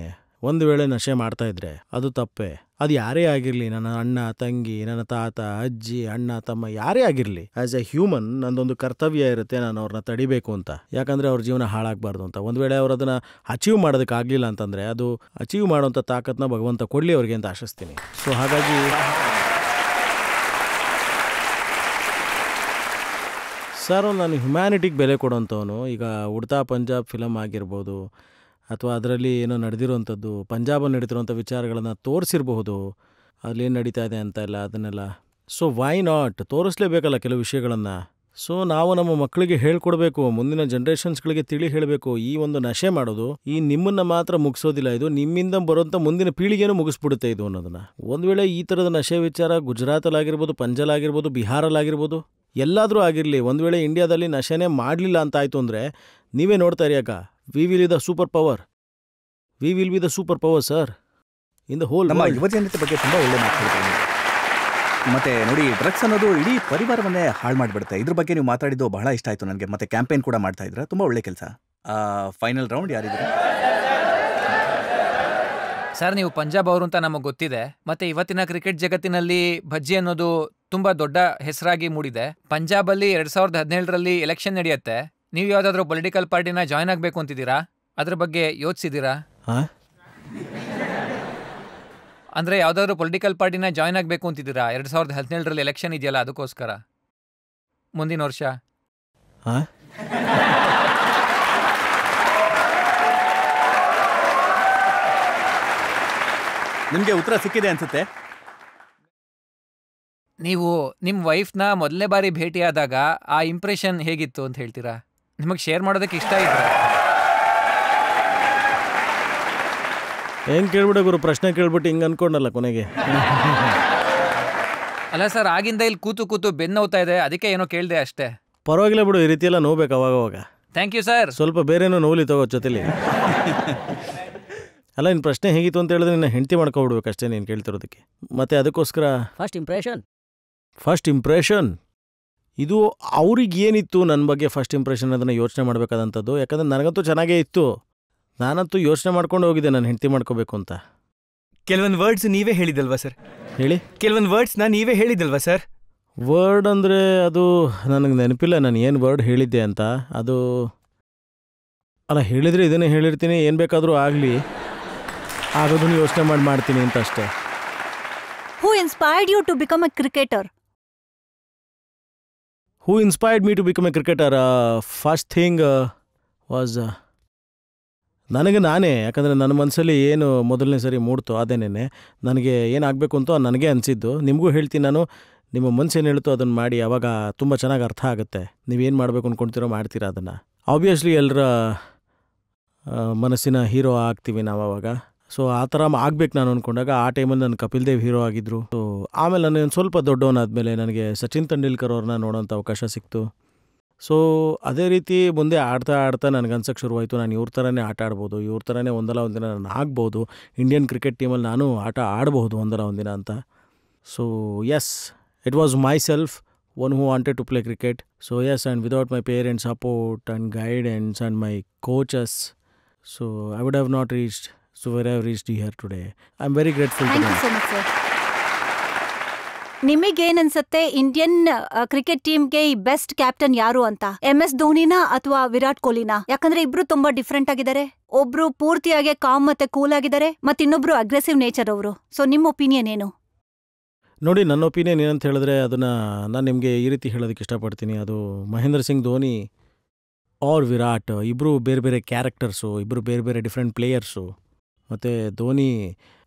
ಒಂದು ವೇಳೆ ನಶೆ ಮಾಡ್ತಾ ಇದ್ರೆ ಅದು ತಪ್ಪೇ. ಅದು ಯಾರೇ ಆಗಿರಲಿ, ನನ್ನ ಅಣ್ಣ ತಂಗಿ, ನನ್ನ ತಾತ ಅಜ್ಜಿ, ಅಣ್ಣ ತಮ್ಮ, ಯಾರೇ ಆಗಿರಲಿ, ಆ್ಯಸ್ ಎ ಹ್ಯೂಮನ್ ನಂದೊಂದು ಕರ್ತವ್ಯ ಇರುತ್ತೆ, ನಾನು ಅವ್ರನ್ನ ತಡಿಬೇಕು ಅಂತ. ಯಾಕಂದರೆ ಅವ್ರ ಜೀವನ ಹಾಳಾಗಬಾರ್ದು ಅಂತ. ಒಂದು ವೇಳೆ ಅವ್ರು ಅದನ್ನು ಅಚೀವ್ ಮಾಡೋದಕ್ಕಾಗಲಿಲ್ಲ ಅಂತಂದರೆ ಅದು ಅಚೀವ್ ಮಾಡೋಂಥ ತಾಕತ್ನ ಭಗವಂತ ಕೊಡಲಿ ಅವ್ರಿಗೆ ಅಂತ ಆಶಿಸ್ತೀನಿ. ಸೊ ಹಾಗಾಗಿ ಸರ್ ನಾನು ಹ್ಯುಮ್ಯಾನಿಟಿಗೆ ಬೆಲೆ ಕೊಡೋಂಥವನು. ಈಗ ಉಡ್ತಾ ಪಂಜಾಬ್ ಫಿಲಮ್ ಆಗಿರ್ಬೋದು ಅಥವಾ ಅದರಲ್ಲಿ ಏನೋ ನಡೆದಿರೋವಂಥದ್ದು, ಪಂಜಾಬಲ್ಲಿ ನಡೀತಿರೋಂಥ ವಿಚಾರಗಳನ್ನು ತೋರಿಸಿರಬಹುದು, ಅಲ್ಲೇನು ನಡೀತಾ ಇದೆ ಅಂತ ಎಲ್ಲ ಅದನ್ನೆಲ್ಲ. ಸೊ ವೈ ನಾಟ್ ತೋರಿಸ್ಲೇಬೇಕಲ್ಲ ಕೆಲವು ವಿಷಯಗಳನ್ನು. ಸೊ ನಾವು ನಮ್ಮ ಮಕ್ಕಳಿಗೆ ಹೇಳ್ಕೊಡ್ಬೇಕು, ಮುಂದಿನ ಜನ್ರೇಷನ್ಸ್ಗಳಿಗೆ ತಿಳಿ ಹೇಳಬೇಕು. ಈ ಒಂದು ನಶೆ ಮಾಡೋದು ಈ ನಿಮ್ಮನ್ನು ಮಾತ್ರ ಮುಗಿಸೋದಿಲ್ಲ, ಇದು ನಿಮ್ಮಿಂದ ಬರೋಂಥ ಮುಂದಿನ ಪೀಳಿಗೆನೂ ಮುಗಿಸ್ಬಿಡುತ್ತೆ ಇದು ಅನ್ನೋದನ್ನು. ಒಂದು ವೇಳೆ ಈ ಥರದ ನಶೆ ವಿಚಾರ ಗುಜರಾತಲ್ಲಾಗಿರ್ಬೋದು, ಪಂಜಾಲಾಗಿರ್ಬೋದು, ಬಿಹಾರಲ್ಲಾಗಿರ್ಬೋದು, ಎಲ್ಲಾದರೂ ಆಗಿರಲಿ, ಒಂದು ವೇಳೆ ಇಂಡಿಯಾದಲ್ಲಿ ನಶೆನೇ ಮಾಡಲಿಲ್ಲ ಅಂತ ಆಯಿತು ಅಂದರೆ ನೀವೇ ನೋಡ್ತಾ ಇರಿ ಅಕ್ಕ, we will be the super power. We will be the super power sir in the whole. ನಮ್ಮ ಯುವಜನತೆ ಬಗ್ಗೆ ತುಂಬ ಒಳ್ಳೆ ಮಾತಾಡ್ತಾರೆ. ಮತ್ತೆ ನೋಡಿ, ಡ್ರಗ್ಸ್ ಅನ್ನೋದು ಇಡೀ ಪರಿವಾರವನ್ನೇ ಹಾಳು ಮಾಡಿಬಿಡುತ್ತೆ. ಇದ್ರ ಬಗ್ಗೆ ನೀವು ಮಾತಾಡಿದ್ದು ಬಹಳ ಇಷ್ಟ ಆಯಿತು ನನಗೆ. ಮತ್ತೆ ಕ್ಯಾಂಪೇನ್ ಕೂಡ ಮಾಡ್ತಾ ಇದ್ರ, ತುಂಬ ಒಳ್ಳೆ ಕೆಲಸ. ಫೈನಲ್ ರೌಂಡ್ ಯಾರಿದ್ರು ಸರ್? ನೀವು ಪಂಜಾಬ್ ಅವರು ಅಂತ ನಮಗೆ ಗೊತ್ತಿದೆ. ಮತ್ತೆ ಇವತ್ತಿನ ಕ್ರಿಕೆಟ್ ಜಗತ್ತಿನಲ್ಲಿ ಭಜ್ಜಿ ಅನ್ನೋದು ತುಂಬಾ ದೊಡ್ಡ ಹೆಸರಾಗಿ ಮೂಡಿದೆ. ಪಂಜಾಬಲ್ಲಿ 2017ರಲ್ಲಿ ಎಲೆಕ್ಷನ್ ನಡೆಯುತ್ತೆ. ನೀವು ಯಾವ್ದಾದ್ರು ಪೊಲಿಟಿಕಲ್ ಪಾರ್ಟಿನ ಜಾಯ್ನ್ ಆಗಬೇಕು ಅಂತಿದ್ದೀರಾ? ಅದ್ರ ಬಗ್ಗೆ ಯೋಚಿಸಿದ್ದೀರಾ? ಅಂದ್ರೆ ಯಾವ್ದಾದ್ರು ಪೊಲಿಟಿಕಲ್ ಪಾರ್ಟಿನ ಜಾಯ್ನ್ ಆಗಬೇಕು ಅಂತಿದ್ದೀರಾ? 2017ರಲ್ಲಿ ಎಲೆಕ್ಷನ್ ಇದೆಯಲ್ಲ, ಅದಕ್ಕೋಸ್ಕರ ಮುಂದಿನ ವರ್ಷ. ನಿಮಗೆ ಉತ್ತರ ಸಿಕ್ಕಿದೆ ಅನ್ಸುತ್ತೆ. ನೀವು ನಿಮ್ಮ ವೈಫ್ನ ಮೊದಲನೇ ಬಾರಿ ಭೇಟಿಯಾದಾಗ ಆ ಇಂಪ್ರೆಷನ್ ಹೇಗಿತ್ತು ಅಂತ ಹೇಳ್ತೀರಾ? ನಿಮಗೆ ಶೇರ್ ಮಾಡೋದಕ್ಕೆ ಇಷ್ಟ ಇದ್ರೆ ಹೆಂಗೆ ಕೇಳ್ಬಿಡ ಗುರು, ಪ್ರಶ್ನೆ ಕೇಳ್ಬಿಟ್ಟು ಹಿಂಗೆ ಅನ್ಕೊಂಡಲ್ಲ ಕೊನೆಗೆ. ಅಲ್ಲ ಸರ್, ಆಗಿಂದ ಇಲ್ಲಿ ಕೂತು ಕೂತು ಬೆನ್ನೋಗ್ತಾ ಇದೆ, ಅದಕ್ಕೆ ಏನೋ ಕೇಳಿದೆ ಅಷ್ಟೇ. ಪರವಾಗಿಲ್ಲ ಬಿಡು, ಈ ರೀತಿ ಎಲ್ಲ ನೋಡ್ಬೇಕು ಅವಾಗವಾಗ. Thank you sir. ಸ್ವಲ್ಪ ಬೇರೆನೋ ನೋವ್ಲಿ ತಗೋ ಜೊತೆಲಿ. ಅಲ್ಲ, ನಿನ್ನ ಪ್ರಶ್ನೆ ಹೇಗಿತ್ತು ಅಂತ ಹೇಳಿದ್ರೆ ನಿನ್ನ ಹೆಂಡತಿ ಮಾಡ್ಕೊಬಿಡ್ಬೇಕು ಅಷ್ಟೇ ನೀನು ಕೇಳ್ತಿರೋದಕ್ಕೆ. ಮತ್ತು ಅದಕ್ಕೋಸ್ಕರ ಫಸ್ಟ್ ಇಂಪ್ರೆಷನ್ ಇದು ಅವ್ರಿಗೆ ಏನಿತ್ತು ನನ್ನ ಬಗ್ಗೆ ಫಸ್ಟ್ ಇಂಪ್ರೆಷನ್ ಅದನ್ನು ಯೋಚನೆ ಮಾಡಬೇಕಾದಂಥದ್ದು. ಯಾಕಂದರೆ ನನಗಂತೂ ಚೆನ್ನಾಗೇ ಇತ್ತು, ನಾನಂತೂ ಯೋಚನೆ ಮಾಡ್ಕೊಂಡು ಹೋಗಿದ್ದೆ ನಾನು ಹೆಂಡತಿ ಮಾಡ್ಕೋಬೇಕು ಅಂತ. ಕೆಲವೊಂದು ವರ್ಡ್ಸ್ ನೀವೇ ಹೇಳಿದಲ್ವಾ ಸರ್? ಹೇಳಿ. ಕೆಲವೊಂದು ವರ್ಡ್ಸ್ನ ನೀವೇ ಹೇಳಿದಲ್ವಾ ಸರ್? ವರ್ಡ್ ಅಂದರೆ ಅದು ನನಗೆ ನೆನಪಿಲ್ಲ ನಾನು ಏನು ವರ್ಡ್ ಹೇಳಿದ್ದೆ ಅಂತ. ಅದು ಅಲ್ಲ, ಹೇಳಿದರೆ ಇದನ್ನೇ ಹೇಳಿರ್ತೀನಿ, ಏನು ಬೇಕಾದರೂ ಆಗಲಿ, ಆಗೋದನ್ನು ಯೋಚನೆ ಮಾಡ್ತೀನಿ ಅಂತ ಅಷ್ಟೇ. Who inspired you to become a cricketer? Who inspired me to become a cricketer? First thing was ನನಗೆ ನಾನೇ. ಯಾಕಂದರೆ ನನ್ನ ಮನಸ್ಸಲ್ಲಿ ಏನು ಮೊದಲನೇ ಸರಿ ಮೂಡ್ತೋ ಅದೇನೇ ನನಗೆ ಏನಾಗಬೇಕು ಅಂತ ನನಗೆ ಅನಿಸಿದ್ದು. ನಿಮಗೂ ಹೇಳ್ತೀನಿ ನಾನು, ನಿಮ್ಮ ಮನಸ್ಸು ಏನು ಹೇಳ್ತೋ ಅದನ್ನು ಮಾಡಿ, ಆವಾಗ ತುಂಬ ಚೆನ್ನಾಗಿ ಅರ್ಥ ಆಗುತ್ತೆ. ನೀವೇನು ಮಾಡಬೇಕು ಅಂದ್ಕೊಳ್ತೀರೋ ಮಾಡ್ತೀರಾ ಅದನ್ನು. ಆಬ್ವಿಯಸ್ಲಿ ಎಲ್ಲರ ಮನಸ್ಸಿನ ಹೀರೋ ಆಗ್ತೀವಿ ನಾವು ಆವಾಗ. ಸೊ ಆ ಥರ ಆಗ್ಬೇಕು ನಾನು ಅಂದ್ಕೊಂಡಾಗ ಆ ಟೈಮಲ್ಲಿ ನಾನು ಕಪಿಲ್ ದೇವ್ ಹೀರೋ ಆಗಿದ್ದರು. ಸೊ ಆಮೇಲೆ ನಾನು ಒಂದು ಸ್ವಲ್ಪ ದೊಡ್ಡವನಾದಮೇಲೆ ನನಗೆ ಸಚಿನ್ ತೆಂಡೂಲ್ಕರ್ ಅವ್ರನ್ನ ನೋಡೋಂಥ ಅವಕಾಶ ಸಿಕ್ತು. ಸೊ ಅದೇ ರೀತಿ ಮುಂದೆ ಆಡ್ತಾ ನನಗೆ ಅನ್ಸಕ್ಕೆ ಶುರುವಾಯಿತು, ನಾನು ಇವ್ರ ಥರನೇ ಆಟ ಆಡ್ಬೋದು, ಇವ್ರ ಥರನೇ ಒಂದಲ್ಲ ಒಂದಿನ ನಾನು ಆಗ್ಬೋದು, ಇಂಡಿಯನ್ ಕ್ರಿಕೆಟ್ ಟೀಮಲ್ಲಿ ನಾನು ಆಟ ಆಡ್ಬೋದು ಒಂದಲ್ಲ ಒಂದಿನ ಅಂತ. So yes, it was myself one who wanted to play cricket. So yes, and without my parents' support and guidance and my coaches, so I would have not reached where I have reached here today. I'm very grateful to them. Thank you so much, sir. ನಿಮಗೇನನ್ಸುತ್ತೆ Indian cricket ಟೀಮ್ಗೆ ಈ best captain ಯಾರು ಅಂತ? MS ಧೋನಿನಾ ಅಥವಾ ವಿರಾಟ್ ಕೊಹ್ಲಿನಾ? ಯಾಕಂದ್ರೆ ಇಬ್ರು ತುಂಬಾ different ಆಗಿದ್ದಾರೆ. ಒಬ್ರು ಪೂರ್ತಿಯಾಗಿ ಕಾಮ್ ಮತ್ತೆ ಕೂಲ್ ಆಗಿದ್ದಾರೆ, ಮತ್ತೆ ಇನ್ನೊಬ್ರು ಅಗ್ರೆಸಿವ್ ನೇಚರ್ ಅವರು. ಸೊ ನಿಮ್ಮ ಒಪಿನಿಯನ್ ಏನು? ನೋಡಿ, ನನ್ನ ಒಪಿನಿಯನ್ ಏನಂತ ಹೇಳಿದ್ರೆ ಅದನ್ನು ನಾನು ನಿಮಗೆ ಈ ರೀತಿ ಹೇಳೋದಕ್ಕೆ ಇಷ್ಟಪಡ್ತೀನಿ. ಅದು ಮಹೇಂದ್ರ ಸಿಂಗ್ ಧೋನಿ ಆರ್ ವಿರಾಟ್, ಇಬ್ಬರು ಬೇರೆ ಬೇರೆ ಕ್ಯಾರೆಕ್ಟರ್ಸು, ಇಬ್ಬರು ಬೇರೆ ಬೇರೆ ಡಿಫ್ರೆಂಟ್ ಪ್ಲೇಯರ್ಸು. ಮತ್ತು ಧೋನಿ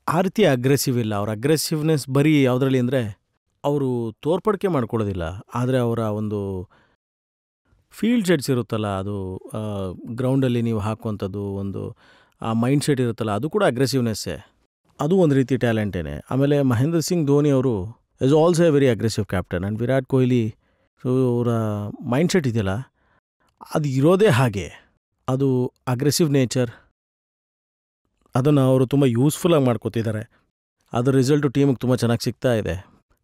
ಆ ರೀತಿ ಅಗ್ರೆಸಿವ್ ಇಲ್ಲ. ಅವ್ರ ಅಗ್ರೆಸಿವ್ನೆಸ್ ಬರೀ ಯಾವುದ್ರಲ್ಲಿ ಅಂದರೆ ಅವರು ತೋರ್ಪಡಿಕೆ ಮಾಡ್ಕೊಳ್ಳೋದಿಲ್ಲ, ಆದರೆ ಅವರ ಒಂದು ಫೀಲ್ಡ್ ಸೆಟ್ಸ್ ಇರುತ್ತಲ್ಲ, ಅದು ಗ್ರೌಂಡಲ್ಲಿ ನೀವು ಹಾಕುವಂಥದ್ದು ಒಂದು ಆ ಮೈಂಡ್ ಸೆಟ್ ಇರುತ್ತಲ್ಲ, ಅದು ಕೂಡ ಅಗ್ರೆಸಿವ್ನೆಸ್ಸೇ. ಅದು ಒಂದು ರೀತಿ ಟ್ಯಾಲೆಂಟೇನೆ. ಆಮೇಲೆ ಮಹೇಂದ್ರ ಸಿಂಗ್ ಧೋನಿ ಅವರು is also A very aggressive captain. And Virat Kohli so ಅವರ ಮೈಂಡ್ಸೆಟ್ ಇದೆಯಲ್ಲ ಅದು ಇರೋದೇ ಹಾಗೆ. ಅದು ಅಗ್ರೆಸಿವ್ ನೇಚರ್, ಅದನ್ನು ಅವರು ತುಂಬ ಯೂಸ್ಫುಲ್ಲಾಗಿ ಮಾಡ್ಕೋತಿದ್ದಾರೆ. ಅದರ ರಿಸಲ್ಟು ಟೀಮಿಗೆ ತುಂಬ ಚೆನ್ನಾಗಿ ಸಿಗ್ತಾ ಇದೆ.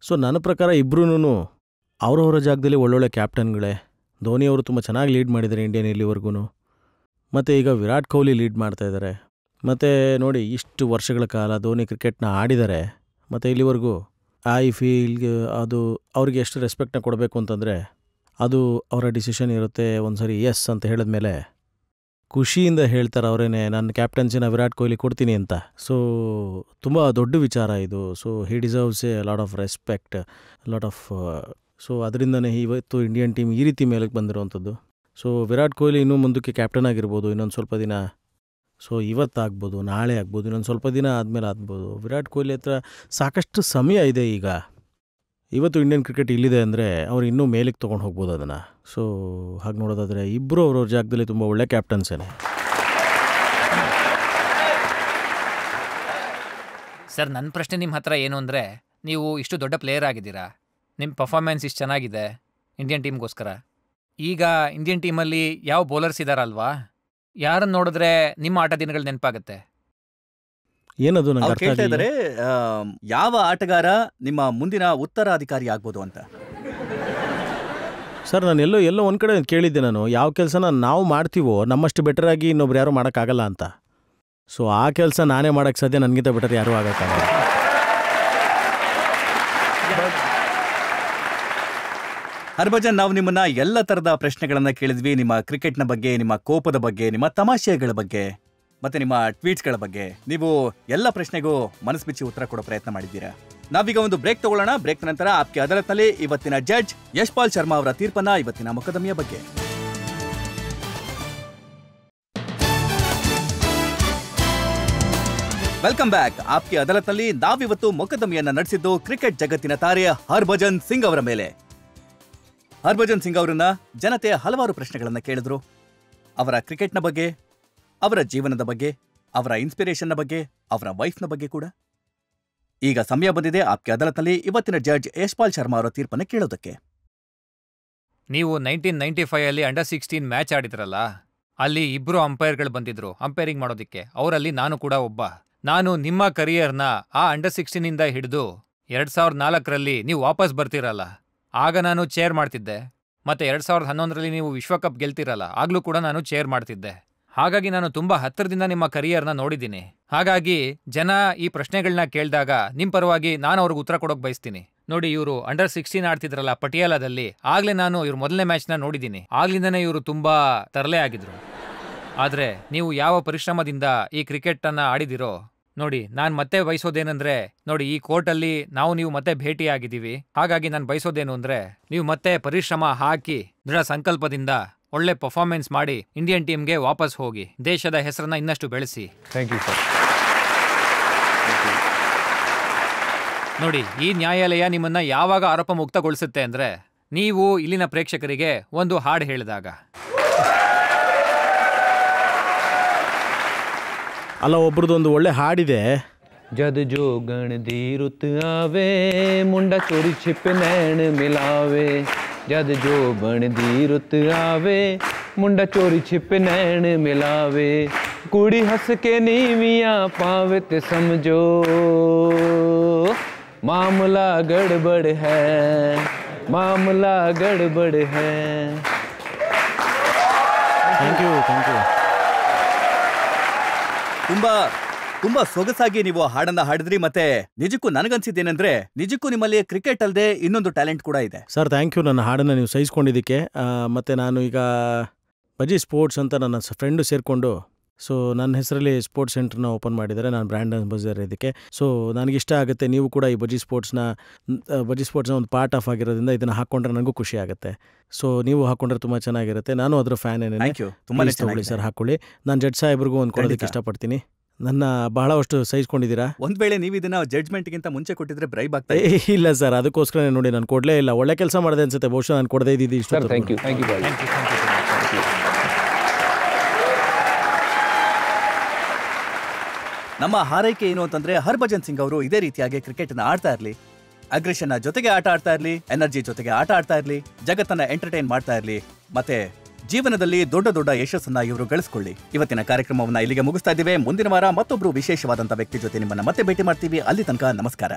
ಸೊ ನನ್ನ ಪ್ರಕಾರ ಇಬ್ಬರೂ ಅವರವರ ಜಾಗದಲ್ಲಿ ಒಳ್ಳೊಳ್ಳೆ ಕ್ಯಾಪ್ಟನ್ಗಳೇ. ಧೋನಿ ಅವರು ತುಂಬ ಚೆನ್ನಾಗಿ ಲೀಡ್ ಮಾಡಿದ್ದಾರೆ ಇಂಡಿಯನ್ ಇಲ್ಲಿವರೆಗೂ. ಮತ್ತು ಈಗ ವಿರಾಟ್ ಕೊಹ್ಲಿ ಲೀಡ್ ಮಾಡ್ತಾಯಿದ್ದಾರೆ. ಮತ್ತು ನೋಡಿ, ಇಷ್ಟು ವರ್ಷಗಳ ಕಾಲ ಧೋನಿ ಕ್ರಿಕೆಟ್ನ ಆಡಿದ್ದಾರೆ. ಮತ್ತು ಇಲ್ಲಿವರೆಗೂ ಐ ಫೀಲ್ ಅದು ಅವ್ರಿಗೆ ಎಷ್ಟು ರೆಸ್ಪೆಕ್ಟ್ನ ಕೊಡಬೇಕು ಅಂತಂದರೆ ಅದು ಅವರ ಡಿಸಿಷನ್ ಇರುತ್ತೆ. ಒಂದು ಸರಿ ಎಸ್ ಅಂತ ಹೇಳಿದ್ಮೇಲೆ ಖುಷಿಯಿಂದ ಹೇಳ್ತಾರೆ ಅವರೇನೆ, ನನ್ನ ಕ್ಯಾಪ್ಟನ್ಸಿನ ವಿರಾಟ್ ಕೊಹ್ಲಿ ಕೊಡ್ತೀನಿ ಅಂತ. ಸೊ ತುಂಬ ದೊಡ್ಡ ವಿಚಾರ ಇದು. So he deserves A lot of respect, lot of. So ಅದರಿಂದನೇ ಇವತ್ತು ಇಂಡಿಯನ್ ಟೀಮ್ ಈ ರೀತಿ ಮೇಲಕ್ಕೆ ಬಂದಿರುವಂಥದ್ದು. ಸೊ ವಿರಾಟ್ ಕೊಹ್ಲಿ ಇನ್ನೂ ಮುಂದಕ್ಕೆ ಕ್ಯಾಪ್ಟನ್ ಆಗಿರ್ಬೋದು ಇನ್ನೊಂದು ಸ್ವಲ್ಪ ದಿನ. ಸೊ ಇವತ್ತಾಗ್ಬೋದು, ನಾಳೆ ಆಗ್ಬೋದು, ಇನ್ನೊಂದು ಸ್ವಲ್ಪ ದಿನ ಆದಮೇಲೆ ಆಗ್ಬೋದು. ವಿರಾಟ್ ಕೊಹ್ಲಿ ಹತ್ರ ಸಾಕಷ್ಟು ಸಮಯ ಇದೆ. ಈಗ ಇವತ್ತು ಇಂಡಿಯನ್ ಕ್ರಿಕೆಟ್ ಇಲ್ಲಿದೆ ಅಂದರೆ ಅವ್ರು ಇನ್ನೂ ಮೇಲಕ್ಕೆ ತೊಗೊಂಡು ಹೋಗ್ಬೋದು ಅದನ್ನು. ಸೊ ಹಾಗೆ ನೋಡೋದಾದರೆ ಇಬ್ಬರು ಅವ್ರವ್ರ ಜಾಗದಲ್ಲಿ ತುಂಬ ಒಳ್ಳೆ ಕ್ಯಾಪ್ಟನ್ಸೇನೆ. ಸರ್, ನನ್ನ ಪ್ರಶ್ನೆ ನಿಮ್ಮ ಹತ್ರ ಏನು ಅಂದರೆ, ನೀವು ಇಷ್ಟು ದೊಡ್ಡ ಪ್ಲೇಯರ್ ಆಗಿದ್ದೀರಾ, ನಿಮ್ಮ ಪರ್ಫಾರ್ಮೆನ್ಸ್ ಇಷ್ಟು ಚೆನ್ನಾಗಿದೆ ಇಂಡಿಯನ್ ಟೀಮ್ಗೋಸ್ಕರ. ಈಗ ಇಂಡಿಯನ್ ಟೀಮಲ್ಲಿ ಯಾವ ಬೌಲರ್ಸ್ ಇದ್ದಾರಲ್ವಾ, ಯಾರನ್ನು ನೋಡಿದ್ರೆ ನಿಮ್ಮ ಆಟ ದಿನಗಳು ನೆನಪಾಗುತ್ತೆ? ಏನದು ಅವ್ರು ನಂಗೆ ಕೇಳ್ತಾ ಇದ್ದಾರೆ, ಯಾವ ಆಟಗಾರ ನಿಮ್ಮ ಮುಂದಿನ ಉತ್ತರಾಧಿಕಾರಿ ಆಗ್ಬೋದು ಅಂತ. ಸರ್, ನಾನು ಎಲ್ಲೋ ಒಂದು ಕಡೆ ಕೇಳಿದ್ದೆ, ನಾನು ಯಾವ ಕೆಲಸನ ನಾವು ಮಾಡ್ತೀವೋ ನಮ್ಮಷ್ಟು ಬೆಟರಾಗಿ ಇನ್ನೊಬ್ರು ಯಾರೂ ಮಾಡೋಕ್ಕಾಗಲ್ಲ ಅಂತ. ಸೊ ಆ ಕೆಲಸ ನಾನೇ ಮಾಡೋಕ್ಕೆ ಸಾಧ್ಯ, ನನಗಿಂತ ಬೆಟರ್ ಯಾರೂ ಆಗೋಕ್ಕಾಗಲ್ಲ. ಹರ್ಭಜನ್, ನಾವು ನಿಮ್ಮನ್ನ ಎಲ್ಲ ಥರದ ಪ್ರಶ್ನೆಗಳನ್ನು ಕೇಳಿದ್ವಿ. ನಿಮ್ಮ ಕ್ರಿಕೆಟ್ನ ಬಗ್ಗೆ, ನಿಮ್ಮ ಕೋಪದ ಬಗ್ಗೆ, ನಿಮ್ಮ ತಮಾಷೆಗಳ ಬಗ್ಗೆ, ಮತ್ತೆ ನಿಮ್ಮ ಟ್ವೀಟ್ಸ್ಗಳ ಬಗ್ಗೆ. ನೀವು ಎಲ್ಲ ಪ್ರಶ್ನೆಗೂ ಮನಸ್ಸು ಬಿಚ್ಚಿ ಉತ್ತರ ಕೊಡೋ ಪ್ರಯತ್ನ ಮಾಡಿದ್ದೀರಾ. ನಾವೀಗ ಒಂದು ಬ್ರೇಕ್ ತಗೊಳ್ಳೋಣ. ಬ್ರೇಕ್ ನಂತರ ಆಪ್ಕೆ ಅದಾಲತ್ನಲ್ಲಿ ಇವತ್ತಿನ ಜಡ್ಜ್ ಯಶ್ಪಾಲ್ ಶರ್ಮಾ ಅವರ ತೀರ್ಪನ್ನ, ಇವತ್ತಿನ ಮೊಕದ್ದಮೆಯ ಬಗ್ಗೆ. Welcome back. ಆಪ್ಕೆ ಅದಾಲತ್ನಲ್ಲಿ ನಾವಿವತ್ತು ಮೊಕದ್ದಮೆಯನ್ನ ನಡೆಸಿದ್ದು ಕ್ರಿಕೆಟ್ ಜಗತ್ತಿನ ತಾರೆ ಹರ್ಭಜನ್ ಸಿಂಗ್ ಅವರ ಮೇಲೆ. ಹರ್ಭಜನ್ ಸಿಂಗ್ ಅವರನ್ನ ಜನತೆ ಹಲವಾರು ಪ್ರಶ್ನೆಗಳನ್ನ ಕೇಳಿದ್ರು. ಅವರ ಕ್ರಿಕೆಟ್ನ ಬಗ್ಗೆ, ಅವರ ಜೀವನದ ಬಗ್ಗೆ, ಅವರ ಇನ್ಸ್ಪಿರೇಷನ್ನ ಬಗ್ಗೆ, ಅವರ ವೈಫ್ನ ಬಗ್ಗೆ ಕೂಡ. ಈಗ ಸಮಯ ಬಂದಿದೆ ಆಪ್ಕೆ ಅದಾಲತ್ನಲ್ಲಿ ಇವತ್ತಿನ ಜಡ್ಜ್ ಯಶ್ಪಾಲ್ ಶರ್ಮಾ ಅವರ ತೀರ್ಪನ್ನು ಕೇಳೋದಕ್ಕೆ. ನೀವು 1995 ಅಂಡರ್-16 ಮ್ಯಾಚ್ ಆಡಿದ್ರಲ್ಲ, ಅಲ್ಲಿ ಇಬ್ಬರು ಅಂಪೈರ್ಗಳು ಬಂದಿದ್ರು ಅಂಪೈರಿಂಗ್ ಮಾಡೋದಕ್ಕೆ. ಅವರಲ್ಲಿ ನಾನು ಕೂಡ ಒಬ್ಬ. ನಾನು ನಿಮ್ಮ ಕರಿಯರ್ನ ಆ ಅಂಡರ್-16 ಹಿಡಿದು 2004 ನೀವು ವಾಪಸ್ ಬರ್ತಿರಲ್ಲ, ಆಗ ನಾನು ಚೇರ್ ಮಾಡ್ತಿದ್ದೆ. ಮತ್ತೆ 2011 ನೀವು ವಿಶ್ವಕಪ್ ಗೆಲ್ತಿರಲ್ಲ, ಆಗ್ಲೂ ಕೂಡ ನಾನು ಚೇರ್ ಮಾಡ್ತಿದ್ದೆ. ಹಾಗಾಗಿ ನಾನು ತುಂಬಾ ಹತ್ತಿರದಿಂದ ನಿಮ್ಮ ಕರಿಯರ್ನ ನೋಡಿದ್ದೀನಿ. ಹಾಗಾಗಿ ಜನ ಈ ಪ್ರಶ್ನೆಗಳನ್ನ ಕೇಳಿದಾಗ ನಿಮ್ ಪರವಾಗಿ ನಾನು ಅವ್ರಿಗೆ ಉತ್ತರ ಕೊಡೋಕೆ ಬಯಸ್ತೀನಿ. ನೋಡಿ, ಇವರು ಅಂಡರ್-16 ಆಡ್ತಿದ್ರಲ್ಲ ಪಟಿಯಾಲಾದಲ್ಲಿ, ಆಗ್ಲೇ ನಾನು ಇವ್ರ ಮೊದಲನೇ ಮ್ಯಾಚ್ನ ನೋಡಿದ್ದೀನಿ. ಆಗ್ಲಿಂದನೇ ಇವರು ತುಂಬಾ ತರಲೆ ಆಗಿದ್ರು. ಆದ್ರೆ ನೀವು ಯಾವ ಪರಿಶ್ರಮದಿಂದ ಈ ಕ್ರಿಕೆಟ್ ಅನ್ನ ಆಡಿದಿರೋ ನೋಡಿ, ನಾನು ಮತ್ತೆ ಬಯಸೋದೇನಂದ್ರೆ, ನೋಡಿ ಈ ಕೋರ್ಟಲ್ಲಿ ನೀವು ಮತ್ತೆ ಭೇಟಿ ಆಗಿದ್ದೀವಿ. ಹಾಗಾಗಿ ನಾನು ಬಯಸೋದೇನು ಅಂದ್ರೆ, ನೀವು ಮತ್ತೆ ಪರಿಶ್ರಮ ಹಾಕಿ ದೃಢ ಸಂಕಲ್ಪದಿಂದ ಒಳ್ಳೆ ಪರ್ಫಾರ್ಮೆನ್ಸ್ ಮಾಡಿ ಇಂಡಿಯನ್ ಟೀಮ್ಗೆ ವಾಪಸ್ ಹೋಗಿ ದೇಶದ ಹೆಸರನ್ನ ಇನ್ನಷ್ಟು ಬೆಳೆಸಿ. Thank you sir. ನೋಡಿ, ಈ ನ್ಯಾಯಾಲಯ ನಿಮ್ಮನ್ನ ಯಾವಾಗ ಆರೋಪ ಮುಕ್ತಗೊಳಿಸುತ್ತೆ ಅಂದ್ರೆ, ನೀವು ಇಲ್ಲಿನ ಪ್ರೇಕ್ಷಕರಿಗೆ ಒಂದು ಹಾಡು ಹೇಳಿದಾಗ. ಅಲ್ಲ, ಒಬ್ರದ್ದೊಂದು ಒಳ್ಳೆ ಹಾಡಿದೆ. जद जोगण दी रुत आवे मुंडा चोरी छिप नैन मिलावे, जद जोबन दी रुत आवे मुंडा चोरी छिप नैन मिलावे, कुड़ी हंस के नीवियां पावे ते समझो मामला गड़बड़ है, मामला गड़बड़ है. Thank you. ತುಂಬಾ ಸೊಗಸಾಗಿ ನೀವು ಹಾಡನ್ನ ಹಾಡಿದ್ರಿ. ಮತ್ತೆ ನಿಜಕ್ಕೂ ನನಗನ್ಸಿದ್ದೇನೆಂದ್ರೆ, ನಿಜಕ್ಕೂ ನಿಮ್ಮಲ್ಲಿ ಕ್ರಿಕೆಟ್ ಅಲ್ಲದೆ ಇನ್ನೊಂದು ಟ್ಯಾಲೆಂಟ್ ಕೂಡ ಇದೆ. ಸರ್, ಥ್ಯಾಂಕ್ ಯು ನನ್ನ ಹಾಡನ್ನು ನೀವು ಸಹಿಸ್ಕೊಂಡಿದ್ದಕ್ಕೆ. ಮತ್ತು ನಾನು ಈಗ ಬಜಿ ಸ್ಪೋರ್ಟ್ಸ್ ಅಂತ ನನ್ನ ಫ್ರೆಂಡು ಸೇರಿಕೊಂಡು, ಸೊ ನನ್ನ ಹೆಸರಲ್ಲಿ ಸ್ಪೋರ್ಟ್ಸ್ ಸೆಂಟ್ರನ್ನ ಓಪನ್ ಮಾಡಿದ್ದಾರೆ. ನಾನು ಬ್ರ್ಯಾಂಡ್ ಅಂಬಾಸಿಡರ್ ಇದಕ್ಕೆ. ಸೊ ನನಗಿಷ್ಟ ಆಗುತ್ತೆ. ನೀವು ಕೂಡ ಈ ಬಜಿ ಸ್ಪೋರ್ಟ್ಸ್ನ ಒಂದು ಪಾರ್ಟ್ ಆಫ್ ಆಗಿರೋದ್ರಿಂದ ಇದನ್ನು ಹಾಕ್ಕೊಂಡ್ರೆ ನನಗೂ ಖುಷಿ ಆಗುತ್ತೆ. ಸೊ ನೀವು ಹಾಕ್ಕೊಂಡ್ರೆ ತುಂಬ ಚೆನ್ನಾಗಿರುತ್ತೆ. ನಾನು ಅದರ ಫ್ಯಾನ್ ಏನೇನೆ. ತಗೊಳ್ಳಿ ಸರ್, ಹಾಕ್ಕೊಳ್ಳಿ. ನಾನು ಜಡ್ಜ್ ಸಾಹೇಬ್ರಿಗೂ ಒಂದು ಕೊಡೋದಕ್ಕೆ ಇಷ್ಟಪಡ್ತೀನಿ. ನನ್ನ ಬಹಳಷ್ಟು ಸಹಿಸ್ಕೊಂಡಿದ್ದೀರಾ. ಒಂದ್ ವೇಳೆ ನೀವು ಇದನ್ನ ಜಡ್ಜ್ಮೆಂಟ್ಗಿಂತ ಮುಂಚೆ ಕೊಟ್ಟಿದ್ರೆ ಬ್ರೈಬ್ ಆಗ್ತಾ ಇಲ್ಲ ಸರ್, ಅದಕ್ಕೋಸ್ಕರ ನೋಡಿ ನಾನು ಕೊಡಲೇ ಇಲ್ಲ. ಒಳ್ಳೆ ಕೆಲಸ ಮಾಡಿದೆ ಅನ್ಸುತ್ತೆ, ಬಹುಶಃ ನಾನು ಕೊಡದೇ ಇದ್ದಿದ್ದು ಇಷ್ಟ. Thank you. ನಮ್ಮ ಹಾರೈಕೆ ಏನು ಅಂತಂದ್ರೆ, ಹರ್ಭಜನ್ ಸಿಂಗ್ ಅವರು ಇದೇ ರೀತಿಯಾಗಿ ಕ್ರಿಕೆಟ್ ಅನ್ನ ಆಡ್ತಾ ಇರಲಿ, ಅಗ್ರೆಷನ್ ಜೊತೆಗೆ ಆಟ ಆಡ್ತಾ ಇರ್ಲಿ, ಎನರ್ಜಿ ಜೊತೆಗೆ ಆಟ ಆಡ್ತಾ ಇರ್ಲಿ, ಜಗತ್ತನ್ನ ಎಂಟರ್ಟೈನ್ ಮಾಡ್ತಾ ಇರ್ಲಿ, ಮತ್ತೆ ಜೀವನದಲ್ಲಿ ದೊಡ್ಡ ದೊಡ್ಡ ಯಶಸ್ಸನ್ನ ಇವರು ಗಳಿಸ್ಕೊಳ್ಳಿ. ಇವತ್ತಿನ ಕಾರ್ಯಕ್ರಮವನ್ನ ಇಲ್ಲಿಗೆ ಮುಗಿಸ್ತಾ ಇದ್ದೀವಿ. ಮುಂದಿನ ವಾರ ಮತ್ತೊಬ್ರು ವಿಶೇಷವಾದಂತ ವ್ಯಕ್ತಿ ಜೊತೆ ನಿಮ್ಮನ್ನ ಮತ್ತೆ ಭೇಟಿ ಮಾಡ್ತೀವಿ. ಅಲ್ಲಿ ತನಕ ನಮಸ್ಕಾರ.